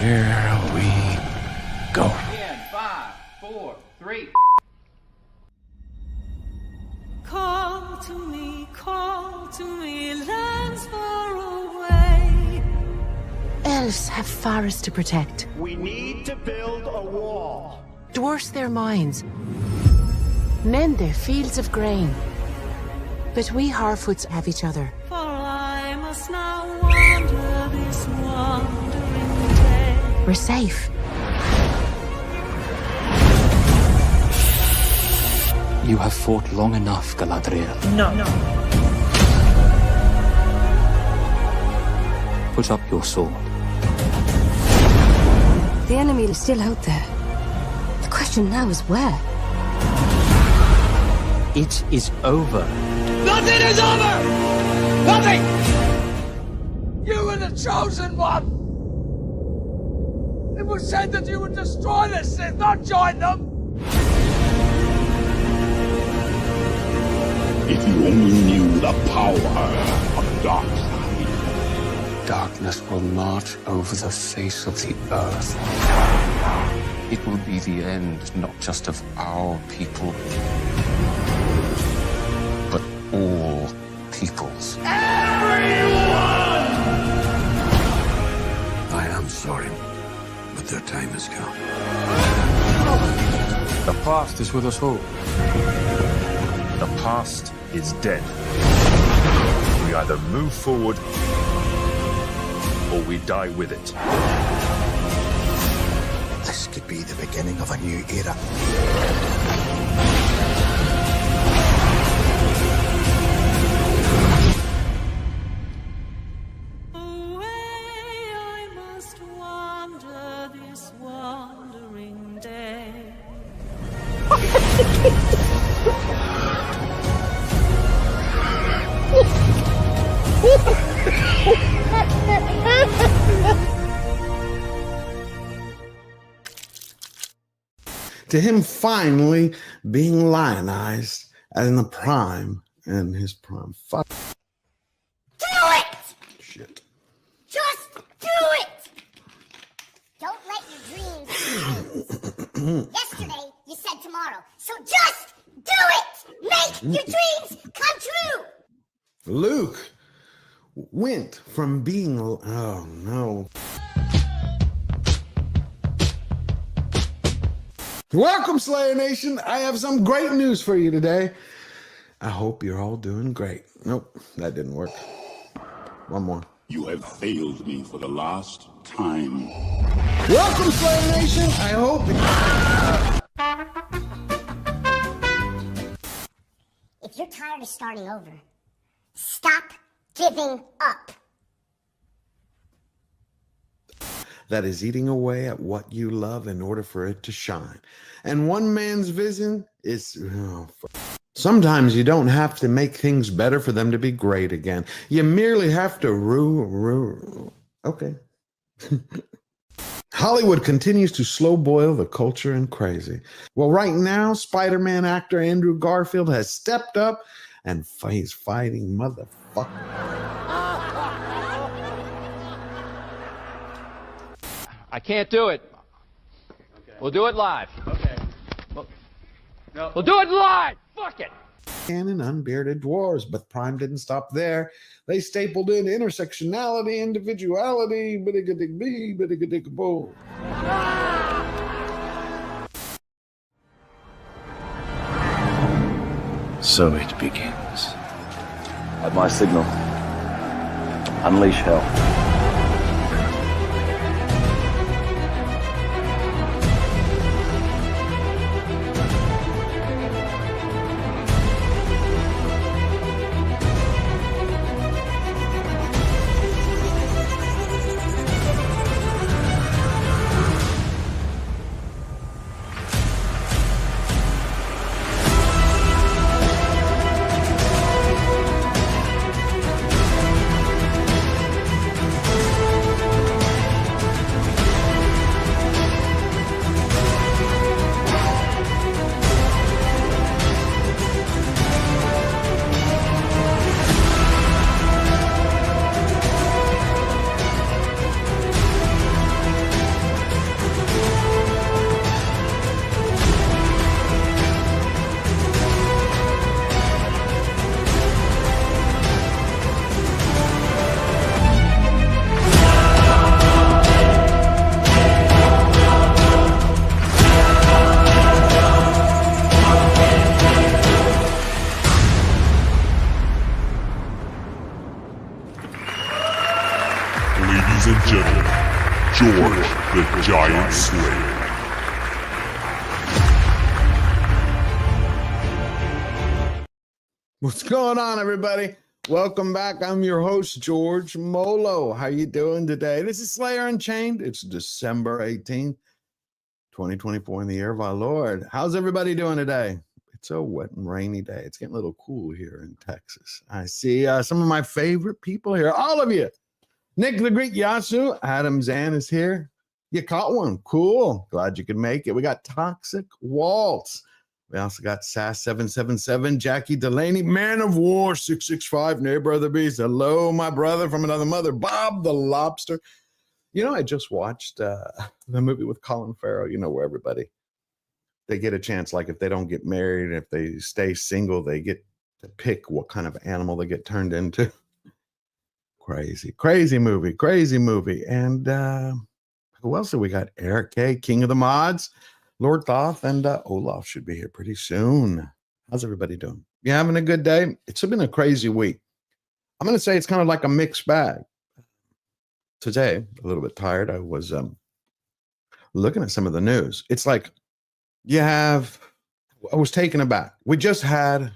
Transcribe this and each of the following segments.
Here we go. In 5, 4, 3. Call to me, lands far away. Elves have forests to protect. We need to build a wall. Dwarfs their mines. Men their fields of grain. But we Harfoots have each other. For I must now wander this wandering day. We're safe. You have fought long enough, Galadriel. No. Put up your sword. The enemy is still out there. The question now is where? It is over. Nothing is over! Nothing! You were the chosen one! It was said that you would destroy the Sith, not join them! If you only knew the power of dark side. Darkness will march over the face of the earth. It will be the end, not just of our people, but all peoples. Everyone! I am sorry, but their time has come. The past is with us all. The past is dead. We either move forward or we die with it. This could be the beginning of a new era. Away I must wander this wandering day. To him finally being lionized in the prime and his prime. Fuck. Do it! Shit. Just do it! Don't let your dreams change. Yesterday, you said tomorrow. So just do it! Make your dreams come true! Luke went from being, oh no. Welcome, Slayer Nation. I have some great news for you today. I hope you're all doing great. Nope, that didn't work. One more. You have failed me for the last time. Welcome, Slayer Nation. I hope. If you're tired of starting over, stop giving up. That is eating away at what you love in order for it to shine. And one man's vision is... Sometimes you don't have to make things better for them to be great again. You merely have to Okay. Hollywood continues to slow boil the culture and crazy. Well, right now, Spider-Man actor Andrew Garfield has stepped up and he's fighting motherfucker. I can't do it. Okay. We'll do it live. Okay. We'll do it live. Fuck it. And unbearded dwarves, but Prime didn't stop there. They stapled in intersectionality, individuality, biddiga-dig-bee, biddiga-dig-boo. So it begins. At my signal, unleash hell. Ladies and gentlemen, George the Giant Slayer. What's going on, everybody? Welcome back. I'm your host, George Molo. How you doing today? This is Slayer Unchained. It's December 18th, 2024 in the year of our Lord. How's everybody doing today? It's a wet and rainy day. It's getting a little cool here in Texas. I see some of my favorite people here. All of you. Nick the Greek Yasu, Adam Zan is here. You caught one. Cool. Glad you could make it. We got Toxic Waltz. We also got Sass 777, Jackie Delaney, Man of War 665, neighbor of the beast. Hello, my brother from another mother, Bob the Lobster. You know, I just watched the movie with Colin Farrell, you know, where everybody, they get a chance, like if they don't get married, if they stay single, they get to pick what kind of animal they get turned into. Crazy movie. And who else do we got? Eric K, King of the Mods. Lord Thoth and Olaf should be here pretty soon. How's everybody doing? You having a good day? It's been a crazy week. I'm going to say it's kind of like a mixed bag. Today, a little bit tired. I was looking at some of the news. It's like I was taken aback. We just had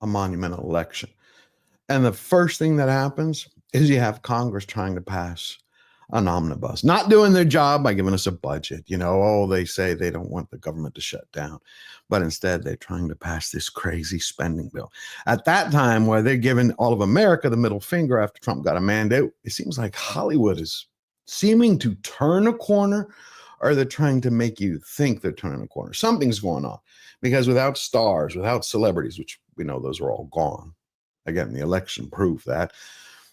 a monumental election. And the first thing that happens is you have Congress trying to pass an omnibus, not doing their job by giving us a budget. You know, they say they don't want the government to shut down, but instead they're trying to pass this crazy spending bill. At that time, where they're giving all of America the middle finger after Trump got a mandate, it seems like Hollywood is seeming to turn a corner, or they're trying to make you think they're turning a corner. Something's going on, because without stars, without celebrities, which we know those are all gone. Again, the election proved that.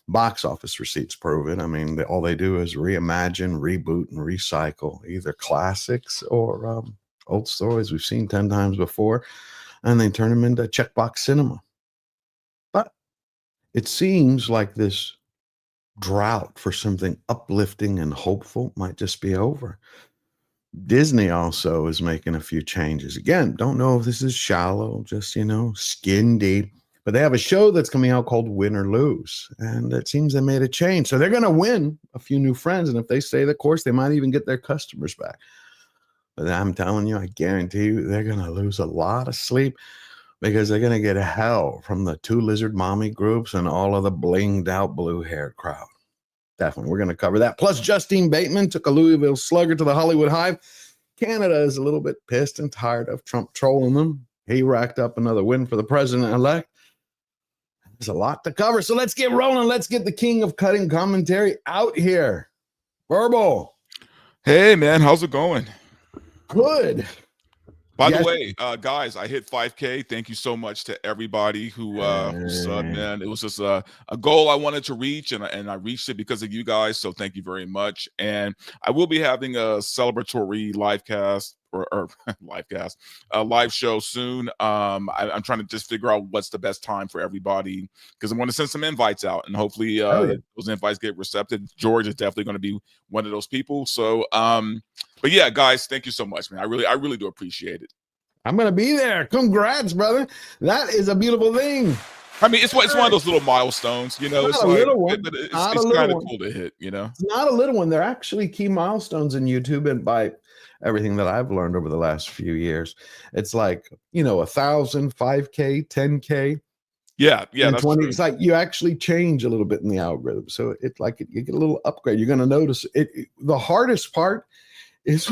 Box office receipts prove it. I mean, all they do is reimagine, reboot, and recycle either classics or old stories we've seen 10 times before, and they turn them into checkbox cinema. But it seems like this drought for something uplifting and hopeful might just be over. Disney also is making a few changes. Again, don't know if this is shallow, just, you know, skin deep. But they have a show that's coming out called Win or Lose. And it seems they made a change. So they're going to win a few new friends. And if they stay the course, they might even get their customers back. But I'm telling you, I guarantee you, they're going to lose a lot of sleep, because they're going to get hell from the two lizard mommy groups and all of the blinged out blue-haired crowd. Definitely. We're going to cover that. Plus, Justine Bateman took a Louisville Slugger to the Hollywood Hive. Canada is a little bit pissed and tired of Trump trolling them. He racked up another win for the president-elect. There's a lot to cover, so let's get rolling. Let's get the king of cutting commentary out here. Verbal. Hey, man, how's it going? Good. By the way, guys, I hit 5K. Thank you so much to everybody who subbed, man. It was just a goal I wanted to reach, and I reached it because of you guys, so thank you very much. And I will be having a celebratory live cast, or live show soon. I'm trying to just figure out what's the best time for everybody, because I want to send some invites out, and hopefully those invites get receptive. George is definitely going to be one of those people. So but yeah, guys, thank you so much, man. I really do appreciate it. I'm gonna be there. Congrats, brother. That is a beautiful thing. I mean, it's one of those little milestones, you know. It's a like, little one. it's kind of cool to hit, you know. It's not a little one. They're actually key milestones in YouTube, and by everything that I've learned over the last few years, it's like, you know, 1,000, 5K, 10K. Yeah, and that's 20. true. It's like you actually change a little bit in the algorithm, so it's like you get a little upgrade. You're going to notice it. The hardest part is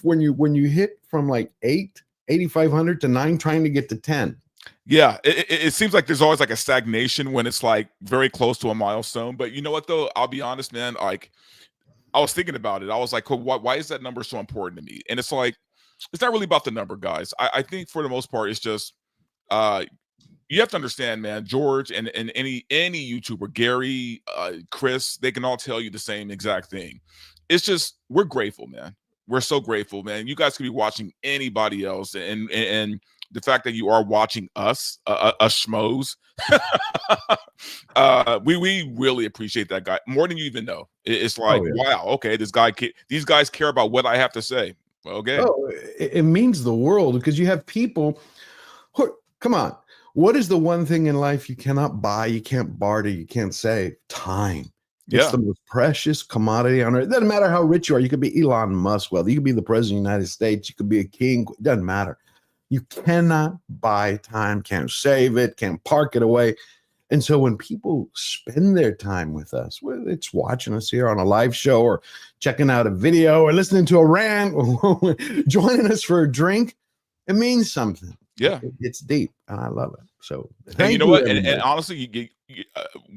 when you hit from like 8,500 to 9, trying to get to 10. Yeah, it seems like there's always like a stagnation when it's like very close to a milestone. But you know what, though? I'll be honest, man. Like, I was thinking about it. I was like, why is that number so important to me? And it's like, it's not really about the number, guys. I think for the most part, it's just you have to understand, man. George and any YouTuber, Gary, Chris, they can all tell you the same exact thing. It's just, we're grateful, man. We're so grateful, man. You guys could be watching anybody else, and the fact that you are watching us schmoes, we really appreciate that, guy, more than you even know. It's like, wow, okay, these guys care about what I have to say. Okay. Oh, it means the world, because you have people who, come on, what is the one thing in life you cannot buy, you can't barter, you can't save? Time. It's Yeah. the most precious commodity on earth. It doesn't matter how rich you are. You could be Elon Musk. Well, you could be the president of the United States. You could be a king. It doesn't matter. You cannot buy time, can't save it, can't park it away. And so when people spend their time with us, whether it's watching us here on a live show or checking out a video or listening to a rant or joining us for a drink, it means something. Yeah. It's deep, and I love it. So And you know what? And honestly,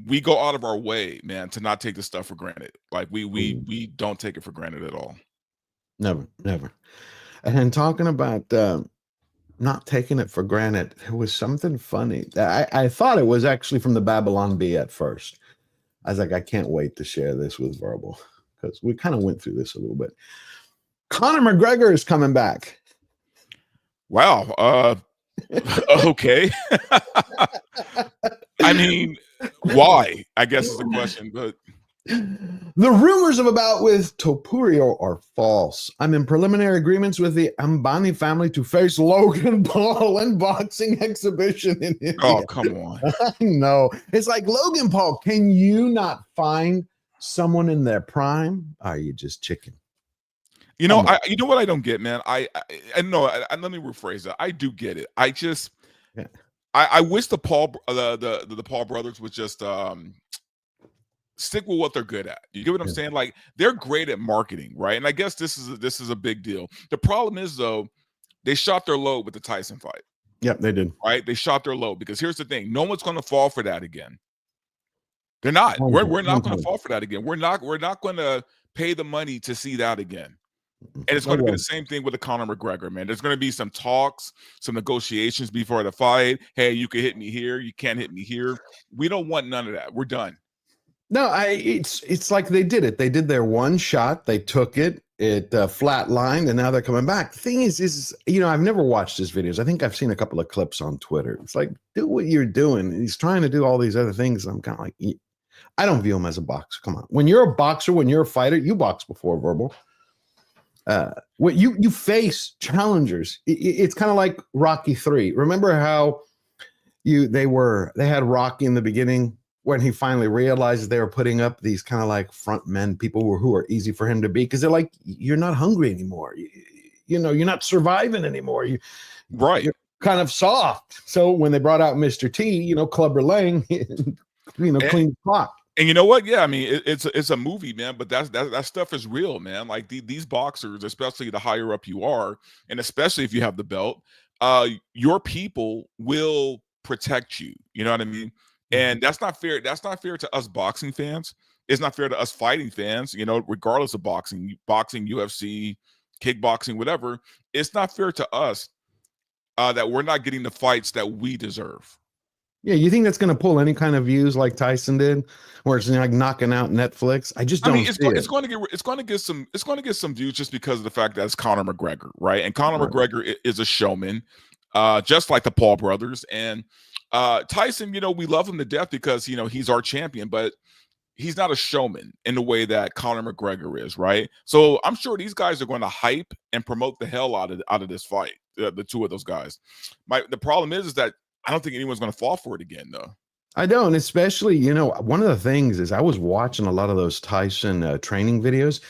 we go out of our way, man, to not take this stuff for granted. Like we don't take it for granted at all. Never. And talking about not taking it for granted, there was something funny. I thought it was actually from the Babylon Bee at first. I was like, I can't wait to share this with Verbal, because we kind of went through this a little bit. Conor McGregor is coming back. Wow. Okay. I mean, why? I guess is the question, but the rumors of a bout with Topuria are false. I'm in preliminary agreements with the Ambani family to face Logan Paul in boxing exhibition in India. Oh, come on. I know. It's like, Logan Paul, can you not find someone in their prime? Are you just chicken? You know, you know what I don't get, man. I know. Let me rephrase that. I do get it. I just, I wish the Paul brothers would just stick with what they're good at. You get what I'm saying? Like, they're great at marketing, right? And I guess this is a big deal. The problem is, though, they shot their load with the Tyson fight. Yep, they did. Right? They shot their load, because here's the thing: no one's going to fall for that again. They're not. We're not going to fall for that again. We're not going to pay the money to see that again. And it's going to be the same thing with the Conor McGregor, man. There's going to be some talks, some negotiations before the fight. Hey, you can hit me here. You can't hit me here. We don't want none of that. We're done. No, it's like they did it. They did their one shot. They took it. It flatlined, and now they're coming back. The thing is, you know, I've never watched his videos. I think I've seen a couple of clips on Twitter. It's like, do what you're doing. He's trying to do all these other things. I'm kind of like, I don't view him as a boxer. Come on. When you're a boxer, when you're a fighter, you box before, Verbal. When you face challengers, it's kind of like Rocky 3. Remember how they had Rocky in the beginning, when he finally realized they were putting up these kind of like front men, people who are easy for him to beat, because they're like, you're not hungry anymore. You know, you're not surviving anymore. You're kind of soft. So when they brought out Mr. T, you know, Clubber Lang, you know, clean the clock. And you know what? Yeah, I mean, it's a movie, man, but that stuff is real, man. Like these boxers, especially the higher up you are, and especially if you have the belt, your people will protect you. You know what I mean? And that's not fair. That's not fair to us boxing fans. It's not fair to us fighting fans, you know, regardless of boxing, UFC, kickboxing, whatever. It's not fair to us that we're not getting the fights that we deserve. Yeah, you think that's going to pull any kind of views like Tyson did, where it's like knocking out Netflix? I just don't. It's going to get some views just because of the fact that it's Conor McGregor, right? And Conor McGregor is a showman, just like the Paul brothers. And Tyson, you know, we love him to death because, you know, he's our champion, but he's not a showman in the way that Conor McGregor is, right? So I'm sure these guys are going to hype and promote the hell out of this fight, the two of those guys. The problem is that I don't think anyone's going to fall for it again, though. I don't, especially, you know, one of the things is I was watching a lot of those Tyson training videos.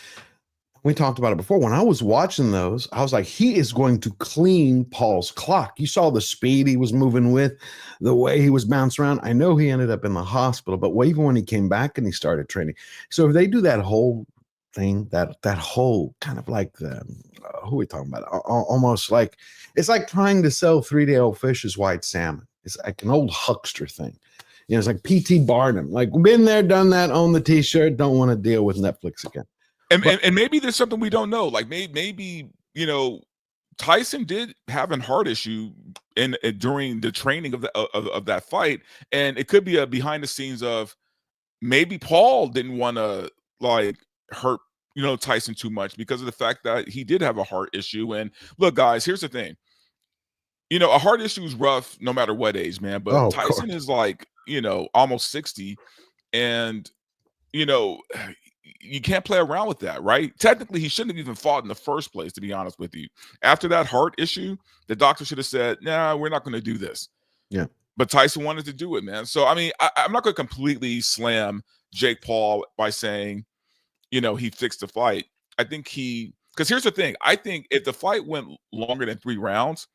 We talked about it before. When I was watching those, I was like, he is going to clean Paul's clock. You saw the speed he was moving with, the way he was bouncing around. I know he ended up in the hospital, but even when he came back and he started training. So if they do that whole thing, that whole kind of like who are we talking about? Almost like, it's like trying to sell 3-day-old fish as white salmon. It's like an old huckster thing. You know, it's like P.T. Barnum, like, been there, done that, own the T-shirt, don't want to deal with Netflix again. And maybe there's something we don't know. Like maybe you know, Tyson did have a heart issue during the training of that fight, and it could be a behind the scenes of maybe Paul didn't want to like hurt, you know, Tyson too much because of the fact that he did have a heart issue. And look, guys, here's the thing. You know, a heart issue is rough no matter what age, man. But Tyson is like, you know, almost 60, and you know, you can't play around with that, right? Technically, he shouldn't have even fought in the first place, to be honest with you. After that heart issue, the doctor should have said, nah, we're not going to do this. Yeah. But Tyson wanted to do it, man. So, I mean, I'm not going to completely slam Jake Paul by saying, you know, he fixed the fight. I think because here's the thing. I think if the fight went longer than 3 rounds,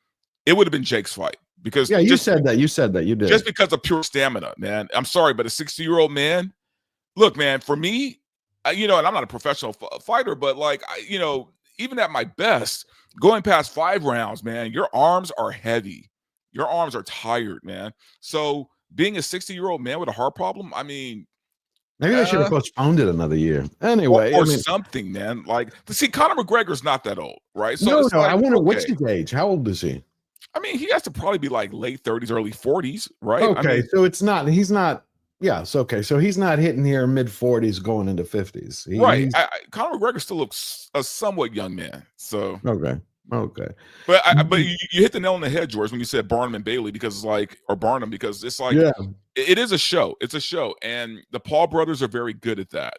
it would have been Jake's fight. Because you said that. You said that. You did. Just because of pure stamina, man. I'm sorry, but a 60-year-old man, look, man, for me, you know, and I'm not a professional fighter, but like, you know, even at my best, going past 5 rounds, man, your arms are heavy. Your arms are tired, man. So being a 60-year-old man with a heart problem, I mean, maybe they should have postponed it another year. Anyway, or something, man. Like, see, Conor McGregor's not that old, right? So no. I wonder what's his age. How old is he? I mean, he has to probably be like late 30s, early 40s, right? Okay, I mean, so he's not. Yes, okay. So he's not hitting here mid 40s, going into 50s. Right. Conor McGregor still looks a somewhat young man. So okay. But you hit the nail on the head, George, when you said Barnum and Bailey, because it's like, or Barnum, because it's like, it is a show. It's a show, and the Paul brothers are very good at that.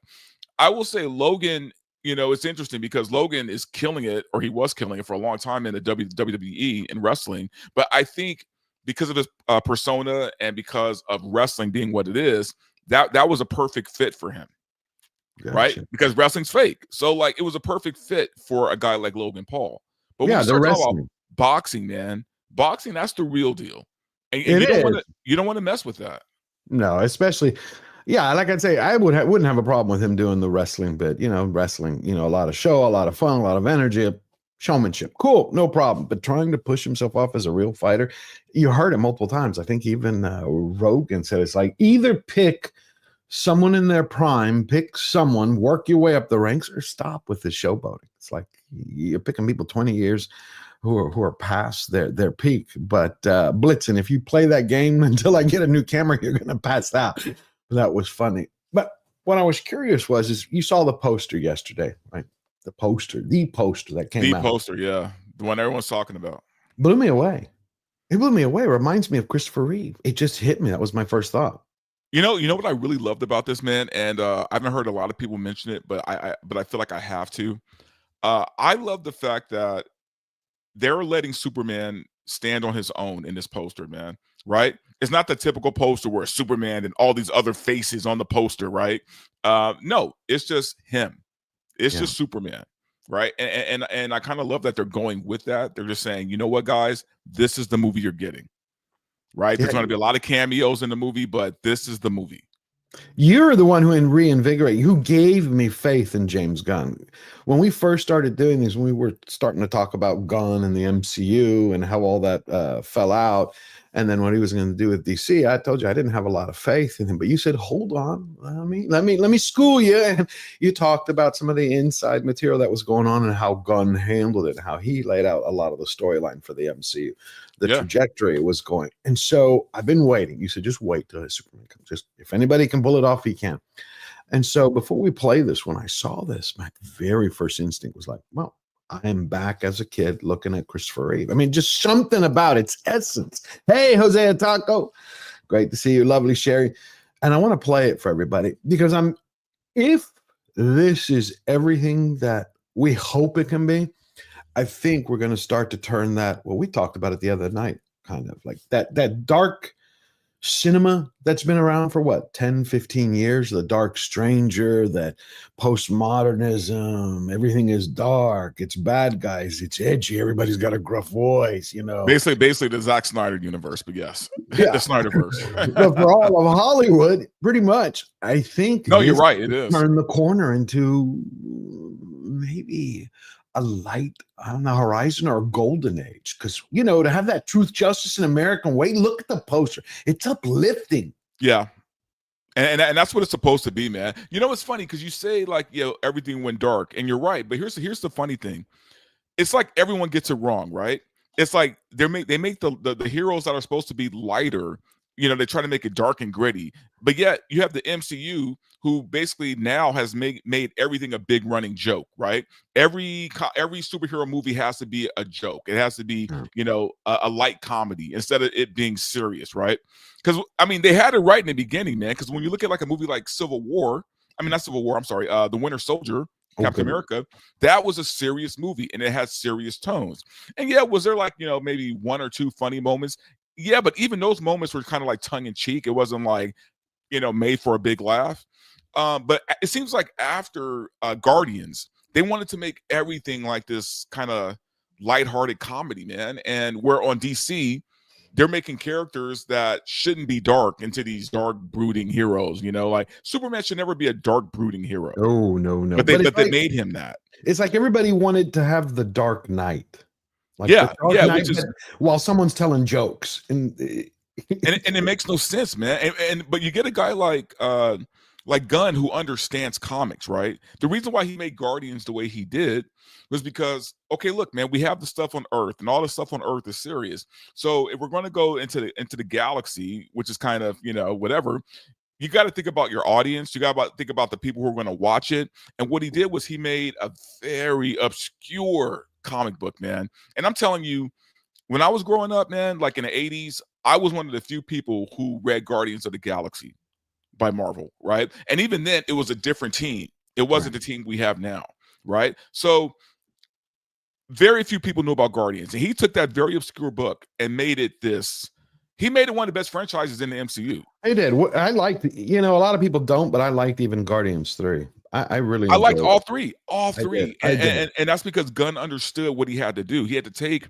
I will say Logan. You know, it's interesting because Logan is killing it, or he was killing it for a long time in the WWE in wrestling. But I think because of his persona and because of wrestling being what it is, that was a perfect fit for him, right? Because wrestling's fake. So, like, it was a perfect fit for a guy like Logan Paul. But when you start talking about boxing, man, boxing, that's the real deal. And you don't want to mess with that. No, especially... Yeah, like I'd say, I wouldn't have a problem with him doing the wrestling bit. You know, wrestling, you know, a lot of show, a lot of fun, a lot of energy, showmanship. Cool, no problem. But trying to push himself off as a real fighter, you heard it multiple times. I think even Rogan said it's like either pick someone in their prime, pick someone, work your way up the ranks, or stop with the showboating. It's like you're picking people 20 years who are past their peak. But Blitzen, if you play that game until I get a new camera, you're going to pass out. That was funny. But what I was curious is you saw the poster yesterday, right? The poster that came out. The poster, yeah. The one everyone's talking about. Blew me away. It blew me away. It reminds me of Christopher Reeve. It just hit me. That was my first thought. You know what I really loved about this, man? And I haven't heard a lot of people mention it, but I feel like I have to. I love the fact that they're letting Superman stand on his own in this poster, man. Right? It's not the typical poster where Superman and all these other faces on the poster, right? No, it's just him. It's just Superman, right? And I kind of love that they're going with that. They're just saying, you know what, guys, this is the movie you're getting, right? There's going to be a lot of cameos in the movie, but this is the movie. You're the one who gave me faith in James Gunn. When we first started doing these, when we were starting to talk about Gunn and the MCU and how all that fell out, and then what he was going to do with DC, I told you I didn't have a lot of faith in him. But you said, "Hold on, let me school you." And you talked about some of the inside material that was going on and how Gunn handled it, how he laid out a lot of the storyline for the MCU, the trajectory it was going. And so I've been waiting. You said, "Just wait till Superman comes. Just if anybody can pull it off, he can." And so before we play this, when I saw this, my very first instinct was like, "Well, I am back as a kid looking at Christopher Reeve." I mean, just something about its essence. Hey, Jose Taco. Great to see you. Lovely, Sherry. And I want to play it for everybody because if this is everything that we hope it can be, I think we're going to start to turn that, well, we talked about it the other night, kind of like that dark cinema that's been around for what, 10, 15 years, the dark stranger, that postmodernism, everything is dark, it's bad guys, it's edgy, everybody's got a gruff voice, you know. Basically the Zack Snyder universe, but yes, the Snyderverse. But for all of Hollywood, pretty much, I think. No, you're right, it is. Turn the corner into maybe a light on the horizon or a golden age, because you know, to have that truth, justice, and American way. Look at the poster; it's uplifting. Yeah, and that's what it's supposed to be, man. You know, it's funny because you say like, you know, everything went dark, and you're right. But here's the funny thing: it's like everyone gets it wrong, right? It's like they make the heroes that are supposed to be lighter. You know, they try to make it dark and gritty, but yet you have the MCU who basically now has made everything a big running joke, right? Every superhero movie has to be a joke. It has to be, you know, a light comedy instead of it being serious, right? Because I mean, they had it right in the beginning, man. Because when you look at like a movie like The Winter Soldier, Captain America, that was a serious movie and it had serious tones. And yeah, was there like, you know, maybe one or two funny moments? Yeah, but even those moments were kind of like tongue in cheek. It wasn't like, you know, made for a big laugh. But it seems like after Guardians, they wanted to make everything like this kind of lighthearted comedy, man. And where on DC, they're making characters that shouldn't be dark into these dark, brooding heroes. You know, like Superman should never be a dark, brooding hero. No. But they made him that. It's like everybody wanted to have the Dark Knight. Like Yeah, the Dark yeah, Knight, which is- while someone's telling jokes. And it makes no sense, man. But you get a guy like Gunn who understands comics, right? The reason why he made Guardians the way he did was because, okay, look, man, we have the stuff on Earth, and all the stuff on Earth is serious. So if we're going to go into the galaxy, which is kind of, you know, whatever, you got to think about your audience. You got to think about the people who are going to watch it. And what he did was he made a very obscure comic book, man. And I'm telling you, when I was growing up, man, like in the 80s, I was one of the few people who read Guardians of the Galaxy by Marvel, right? And even then, it was a different team. It wasn't the team we have now, right? So very few people knew about Guardians. And he took that very obscure book and made it this. He made it one of the best franchises in the MCU. He did. I liked, you know, a lot of people don't, but I liked even Guardians 3. I really I liked enjoyed all it. three. I did. And that's because Gunn understood what he had to do. He had to take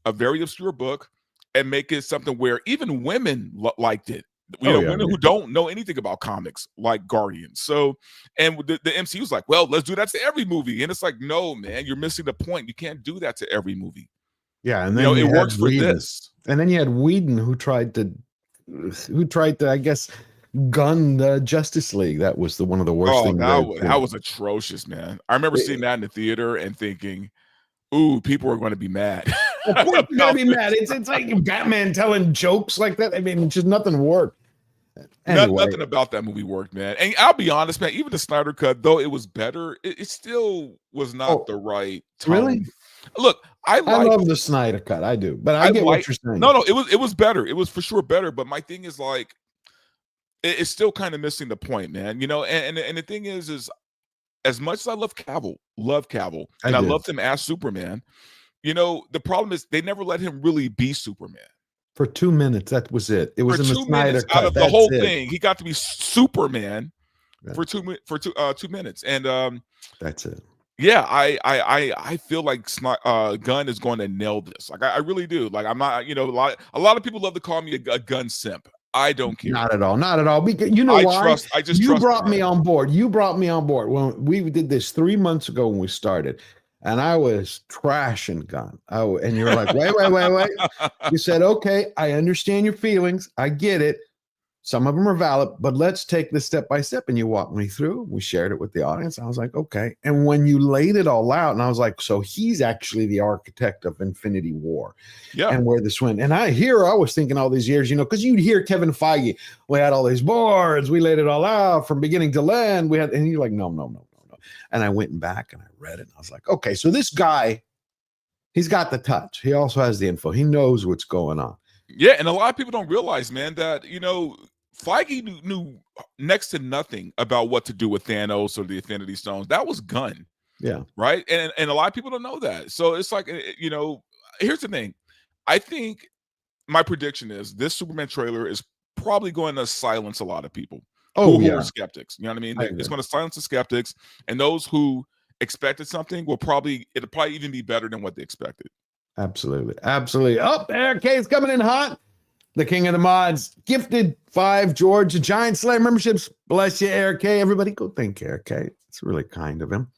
a very obscure book and make it something where even women liked it. You know, women who don't know anything about comics like Guardians. So, and the MCU was like, well, let's do that to every movie. And it's like, no, man, you're missing the point. You can't do that to every movie. Yeah, and then it works for this. And then you had Whedon who tried to, I guess, gun the Justice League. That was one of the worst things. That was atrocious, man. I remember seeing that in the theater and thinking, ooh, people are going to be mad. Of course, you're gonna be mad. It's like Batman telling jokes like that. I mean, just nothing worked. Anyway. Nothing about that movie worked, man. And I'll be honest, man. Even the Snyder Cut, though it was better, it still was not the right tone. Really? Look, I love the Snyder Cut. I do, but I get what you're saying. No, it was better. It was for sure better. But my thing is like, it's still kind of missing the point, man. You know, and the thing is as much as I love Cavill, and I loved him as Superman. You know, the problem is they never let him really be Superman. For 2 minutes, that was it. It was in the Snyder Cut. Out of the whole thing, he got to be Superman for 2 minutes, and that's it. Yeah, I feel like Gunn is going to nail this. Like I really do. Like I'm not, you know, a lot of people love to call me a Gunn simp. I don't care. Not at all. Not at all. Because you know why? You brought me on board. You brought me on board when we did this 3 months ago when we started. And I was trashing Gunn. And you're like, wait. You said, okay, I understand your feelings. I get it. Some of them are valid, but let's take this step by step. And you walked me through. We shared it with the audience. I was like, okay. And when you laid it all out, and I was like, so he's actually the architect of Infinity War. Yeah. And where this went. And I was thinking all these years, you know, because you'd hear Kevin Feige, we had all these boards, we laid it all out from beginning to end. And you're like, no. And I went back and I read it. And I was like, okay, so this guy, he's got the touch. He also has the info. He knows what's going on. Yeah, and a lot of people don't realize, man, that, you know, Feige knew next to nothing about what to do with Thanos or the Infinity Stones. That was Gunn. Yeah. Right? And a lot of people don't know that. So it's like, you know, here's the thing. I think my prediction is this Superman trailer is probably going to silence a lot of people. Who are skeptics. You know what I mean? It's going to silence the skeptics, and those who expected something it'll probably even be better than what they expected. Absolutely. Oh, Eric K is coming in hot. The king of the mods gifted 5 George and Giant Slayer memberships. Bless you, Eric K. Everybody go thank Eric K. It's really kind of him.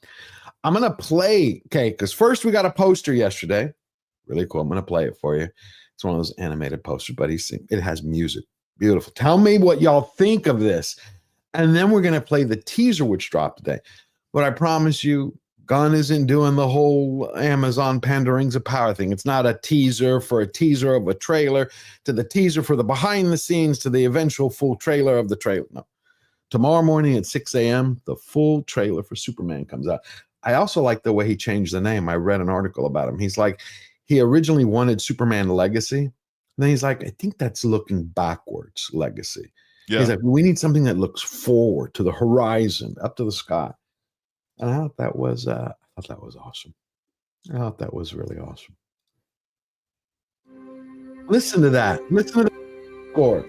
I'm going to play, okay, because first we got a poster yesterday. Really cool. I'm going to play it for you. It's one of those animated posters, but it has music. Beautiful. Tell me what y'all think of this. And then we're going to play the teaser, which dropped today. But I promise you, Gunn isn't doing the whole Amazon Panda Rings of Power thing. It's not a teaser for a teaser of a trailer to the teaser for the behind the scenes to the eventual full trailer of the trailer. No. Tomorrow morning at 6 a.m., the full trailer for Superman comes out. I also like the way he changed the name. I read an article about him. He's like, he originally wanted Superman Legacy. And then he's like, I think that's looking backwards, Legacy. Yeah. He's like, we need something that looks forward to the horizon, up to the sky. And I thought that was awesome. I thought that was really awesome. Listen to that. Listen to the score.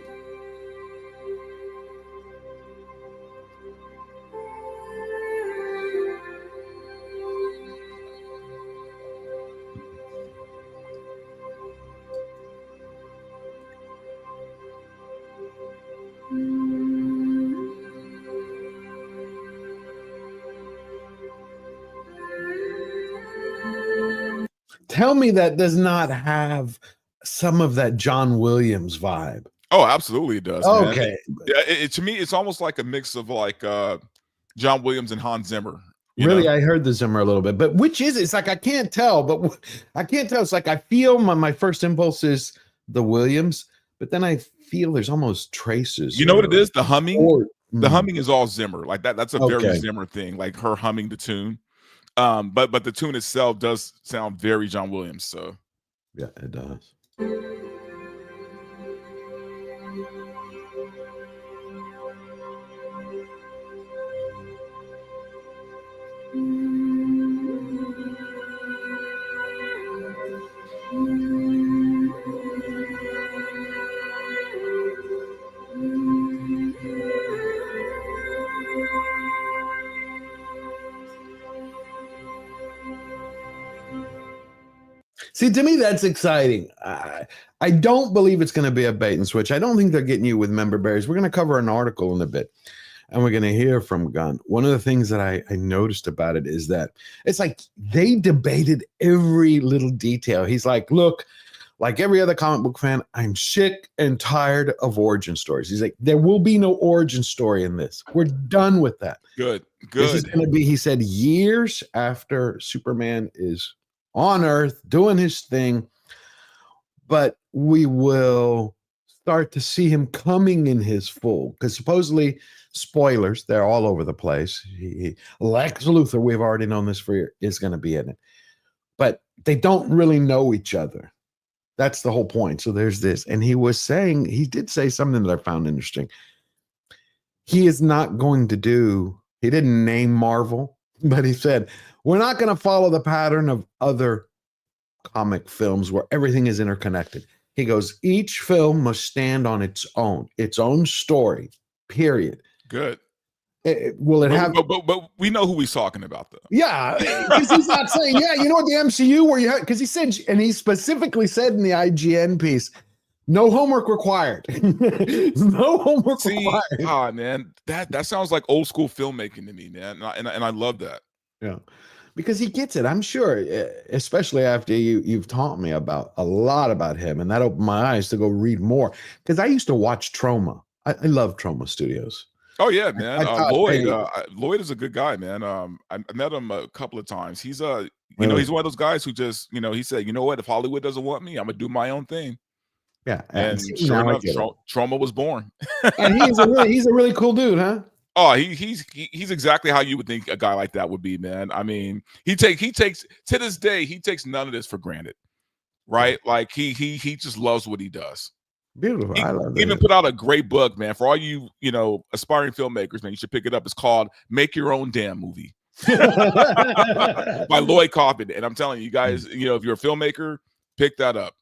tell me that does not have some of that John Williams vibe. Oh, absolutely it does. Okay. Man. To me, it's almost like a mix of like John Williams and Hans Zimmer. Really, I heard the Zimmer a little bit, but which is it? It's like I can't tell, but I can't tell. It's like I feel my first impulse is the Williams, but then I feel there's almost traces. You know what it is? The humming. The Mm. humming is all Zimmer. Like that's a very Okay. Zimmer thing, like her humming the tune. But the tune itself does sound very John Williams. So yeah, it does. See, to me, that's exciting. I don't believe it's going to be a bait and switch. I don't think they're getting you with member berries. We're going to cover an article in a bit, and we're going to hear from Gunn. One of the things that I noticed about it is that it's like they debated every little detail. He's like, look, like every other comic book fan, I'm sick and tired of origin stories. He's like, there will be no origin story in this. We're done with that. Good. This is going to be, he said, years after Superman is on Earth doing his thing, but we will start to see him coming in his full, because supposedly, spoilers, they're all over the place. Lex Luthor, we've already known this for years, is going to be in it, but they don't really know each other. That's the whole point. So there's this, and he did say something that I found interesting. He is not going to do, he didn't name Marvel, but he said, we're not going to follow the pattern of other comic films where everything is interconnected. He goes, each film must stand on its own story, period. Good. Will it have? But we know who he's talking about, though. Yeah, because he's not saying, yeah, you know what, the MCU where you have, because he said, and he specifically said in the IGN piece, no homework required. No homework required. Ah, man, that sounds like old school filmmaking to me, man, and I love that. Yeah, because he gets it, I'm sure, especially after you've taught me about a lot about him, and that opened my eyes to go read more, because I used to watch Troma. I love Troma Studios. Oh yeah, man. Lloyd is a good guy, man. I met him a couple of times. He's you know, he's one of those guys who just, you know, he said, you know what, if Hollywood doesn't want me, I'm gonna do my own thing. Yeah, and sure enough, Troma was born. And he's a really cool dude, huh? Oh, he's exactly how you would think a guy like that would be, man. I mean, he takes to this day, he takes none of this for granted, right? Like he just loves what he does. Beautiful. I love that. Even put out a great book, man. For all you aspiring filmmakers, man, you should pick it up. It's called "Make Your Own Damn Movie" by Lloyd Kaufman. And I'm telling you guys, if you're a filmmaker, pick that up.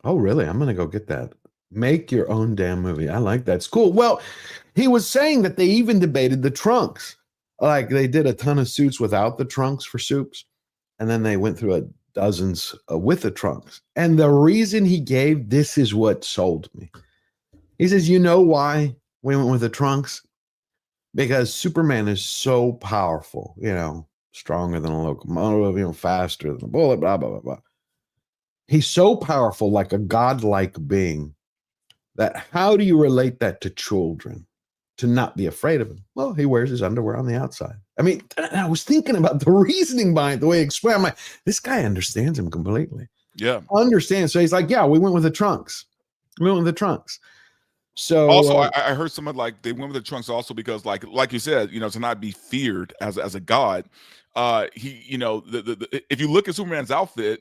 Oh, really? I'm gonna go get that. Make your own damn movie. I like that. It's cool. Well, he was saying that they even debated the trunks. Like they did a ton of suits without the trunks for Soups, and then they went through dozens with the trunks. And the reason he gave, this is what sold me. He says, you know why we went with the trunks? Because Superman is so powerful, stronger than a locomotive, faster than a bullet, blah, blah, blah, blah. He's so powerful, like a godlike being, that how do you relate that to children? To not be afraid of him? Well, he wears his underwear on the outside. I mean, I was thinking about the reasoning behind the way he explained. I'm like, this guy understands him completely. Yeah. Understands. So he's like, yeah, we went with the trunks. So also, I heard someone like they went with the trunks also because like you said, to not be feared as a god. He, if you look at Superman's outfit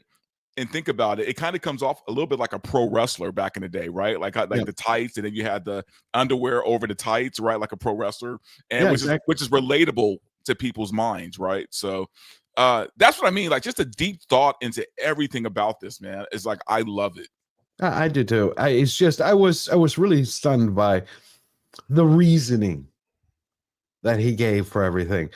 and think about it, it kind of comes off a little bit like a pro wrestler back in the day, right? Like the tights, and then you had the underwear over the tights, right? Like a pro wrestler, and which is relatable to people's minds, right? So that's what I mean. Like just a deep thought into everything about this, man. It's like I love it. I do too. I was really stunned by the reasoning that he gave for everything.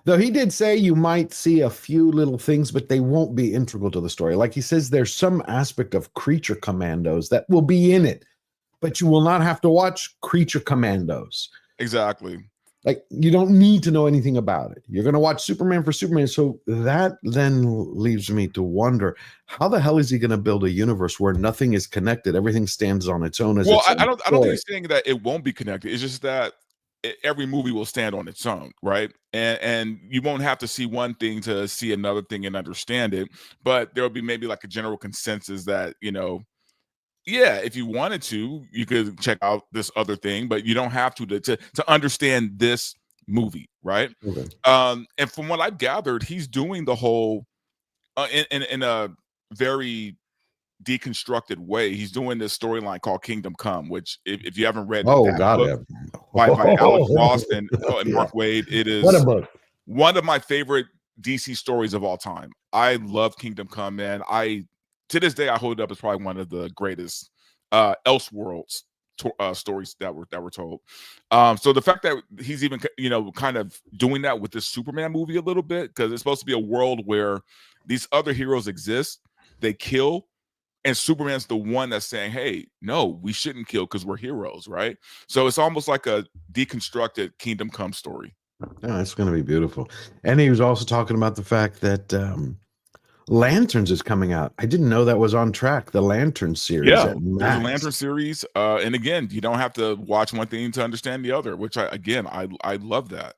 Though he did say you might see a few little things, but they won't be integral to the story. Like he says, there's some aspect of Creature Commandos that will be in it, but you will not have to watch Creature Commandos. Exactly. Like, you don't need to know anything about it. You're going to watch Superman for Superman. So that then leaves me to wonder, how the hell is he going to build a universe where nothing is connected? Everything stands on its own. Well, I don't think he's saying that it won't be connected. It's just that every movie will stand on its own, right? And you won't have to see one thing to see another thing and understand it. But there'll be maybe like a general consensus that, you know, yeah, if you wanted to, you could check out this other thing, but you don't have to understand this movie, right? Okay. And from what I've gathered, he's doing the whole in a very deconstructed way. He's doing this storyline called Kingdom Come, which if you haven't read Oh that God, book by Alex Ross and Mark Waid, it is what a book. One of my favorite DC stories of all time. I love Kingdom Come, man. To this day, I hold it up as probably one of the greatest Elseworlds stories that were told. So the fact that he's even, you know, kind of doing that with this Superman movie a little bit, because it's supposed to be a world where these other heroes exist, they kill, and Superman's the one that's saying, hey, no, we shouldn't kill because we're heroes, right? So it's almost like a deconstructed Kingdom Come story. Oh, it's going to be beautiful. And he was also talking about the fact that Lanterns is coming out. I didn't know that was on track. The Lantern series. Yeah, there's a Lantern series. And again, you don't have to watch one thing to understand the other, which I love that.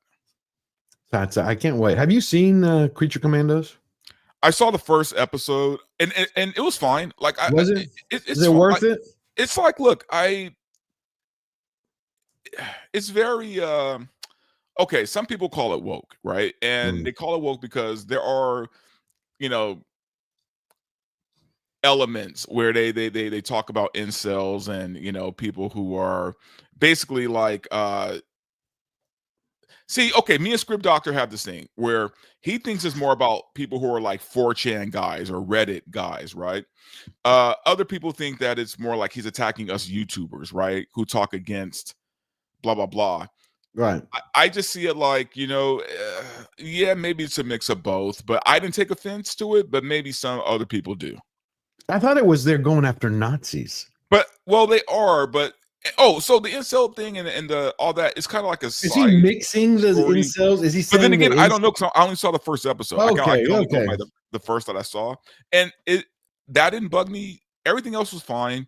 I can't wait. Have you seen Creature Commandos? I saw the first episode and it was fine. Like, was it? Is it worth it? It's like, look, it's very okay. Some people call it woke, right? And they call it woke because there are, you know, elements where they talk about incels and, you know, people who are basically like see, okay, me and Script Doctor have this thing where he thinks it's more about people who are like 4chan guys or Reddit guys, right? Other people think that it's more like he's attacking us YouTubers, right? Who talk against blah, blah, blah. Right. I just see it like, you know, yeah, maybe it's a mix of both, but I didn't take offense to it, but maybe some other people do. I thought it was they're going after Nazis. But, well, they are, but so the incel thing and the all that is kind of like a is he mixing the incels? Is he saying? But then again, I don't know because I only saw the first episode. Okay, I can only go by the first that I saw, and that didn't bug me. Everything else was fine.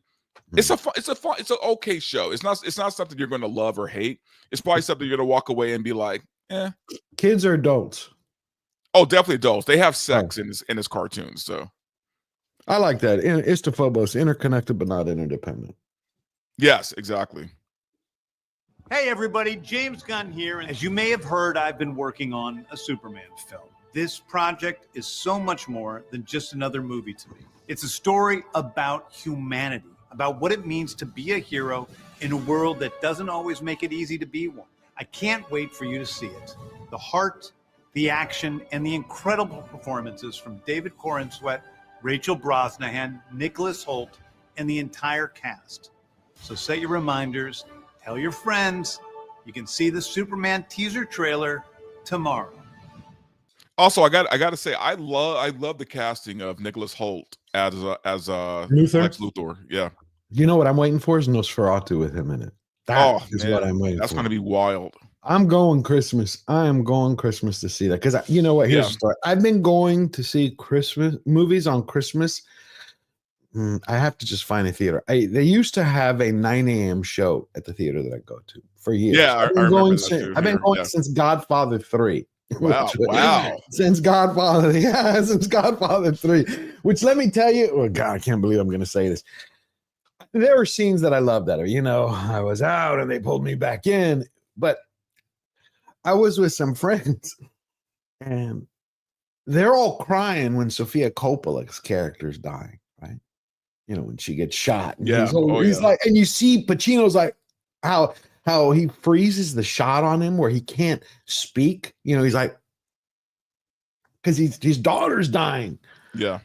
It's an okay show. It's not something you're going to love or hate. It's probably something you're going to walk away and be like, eh. Kids or adults? Oh, definitely adults. They have sex in this cartoon, so I like that. It's the phobos, interconnected but not interdependent. Yes, exactly. Hey everybody, James Gunn here, and as you may have heard, I've been working on a Superman film. This project is so much more than just another movie to me. It's a story about humanity, about what it means to be a hero in a world that doesn't always make it easy to be one. I can't wait for you to see it. The heart, the action, and the incredible performances from David Corenswet, Rachel Brosnahan, Nicholas Hoult, and the entire cast. So set your reminders, tell your friends. You can see the Superman teaser trailer tomorrow. Also, I got to say, I love the casting of Nicholas Hoult as Lex Luthor. Yeah. You know what I'm waiting for is Nosferatu with him in it. That is what I'm waiting for. That's going to be wild. I'm going Christmas. I am going Christmas to see that because you know what? Here's the story. I've been going to see Christmas movies on Christmas. I have to just find a theater. They used to have a 9 a.m. show at the theater that I go to for years. Yeah, I've been going since Godfather 3. Wow. Since Godfather, since Godfather 3. Which let me tell you, oh God, I can't believe I'm going to say this. There were scenes that I loved that are, you know, I was out and they pulled me back in, but I was with some friends and they're all crying when Sofia Coppola's character's dying, right? You know, when she gets shot. And he's like, and you see Pacino's like how he freezes the shot on him where he can't speak. You know, he's like, because his daughter's dying. Yeah.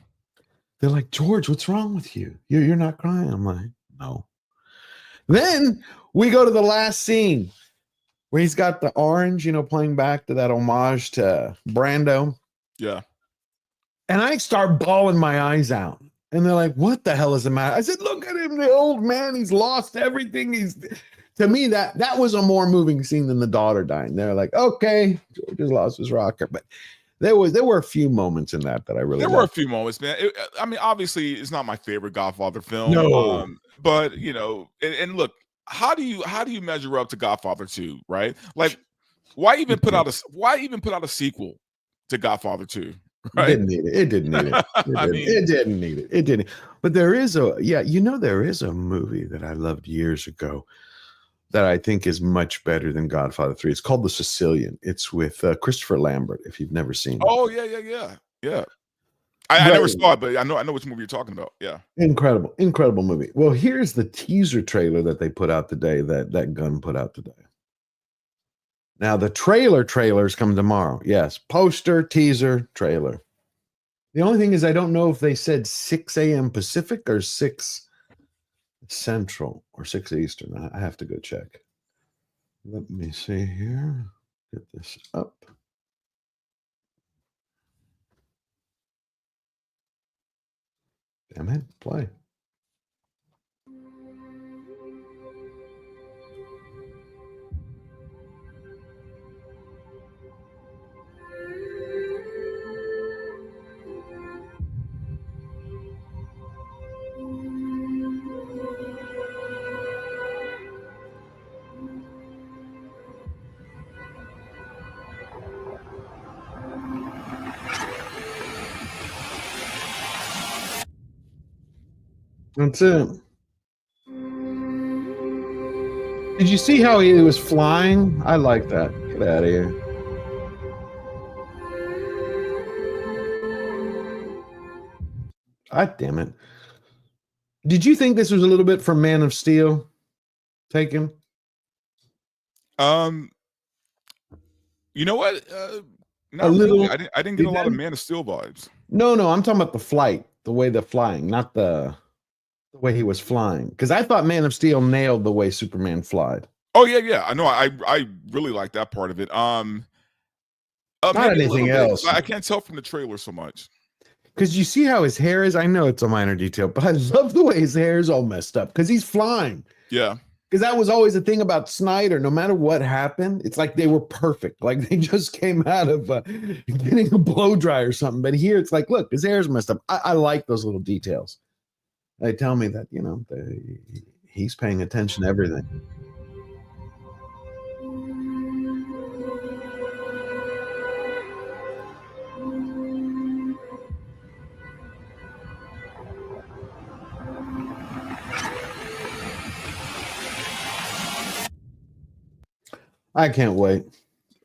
They're like, George, what's wrong with you? You're not crying. I'm like, no. Then we go to the last scene where he's got the orange, you know, playing back to that homage to Brando. Yeah. And I start bawling my eyes out. And they're like, what the hell is the matter? I said, look at him, the old man. He's lost everything. to me, that was a more moving scene than the daughter dying. They're like, okay, George has lost his rocker, but there were a few moments in that I really. There were a few moments, man. I mean, obviously, it's not my favorite Godfather film. No, but you know, and look, how do you measure up to Godfather 2, right? Like, why even put out a sequel to Godfather 2? Right? It didn't need it. It didn't need it. It didn't need it. It didn't. But there is there is a movie that I loved years ago that I think is much better than Godfather 3. It's called The Sicilian. It's with Christopher Lambert, if you've never seen it. Oh, yeah. I never saw it, but I know which movie you're talking about. Yeah. Incredible movie. Well, here's the teaser trailer that they put out today, that Gunn put out today. Now, the trailers come tomorrow. Yes, poster, teaser, trailer. The only thing is I don't know if they said 6 a.m. Pacific or 6 Central or 6 Eastern. I have to go check. Let me see here. Get this up. Damn it, play. That's it. Did you see how he was flying? I like that. Get out of here. God damn it. Did you think this was a little bit from Man of Steel taken? You know what? A little. Really. I didn't get a lot of Man of Steel vibes. No, I'm talking about the flight, the way they're flying, not the way he was flying. Because I thought Man of Steel nailed the way Superman flied. Oh yeah. I know. I really like that part of it. Not anything else. I can't tell from the trailer so much. Because you see how his hair is. I know it's a minor detail, but I love the way his hair is all messed up because he's flying. Yeah. Because that was always the thing about Snyder. No matter what happened, it's like they were perfect. Like they just came out of getting a blow dry or something. But here it's like, look, his hair's messed up. I like those little details. They tell me that, he's paying attention to everything. I can't wait.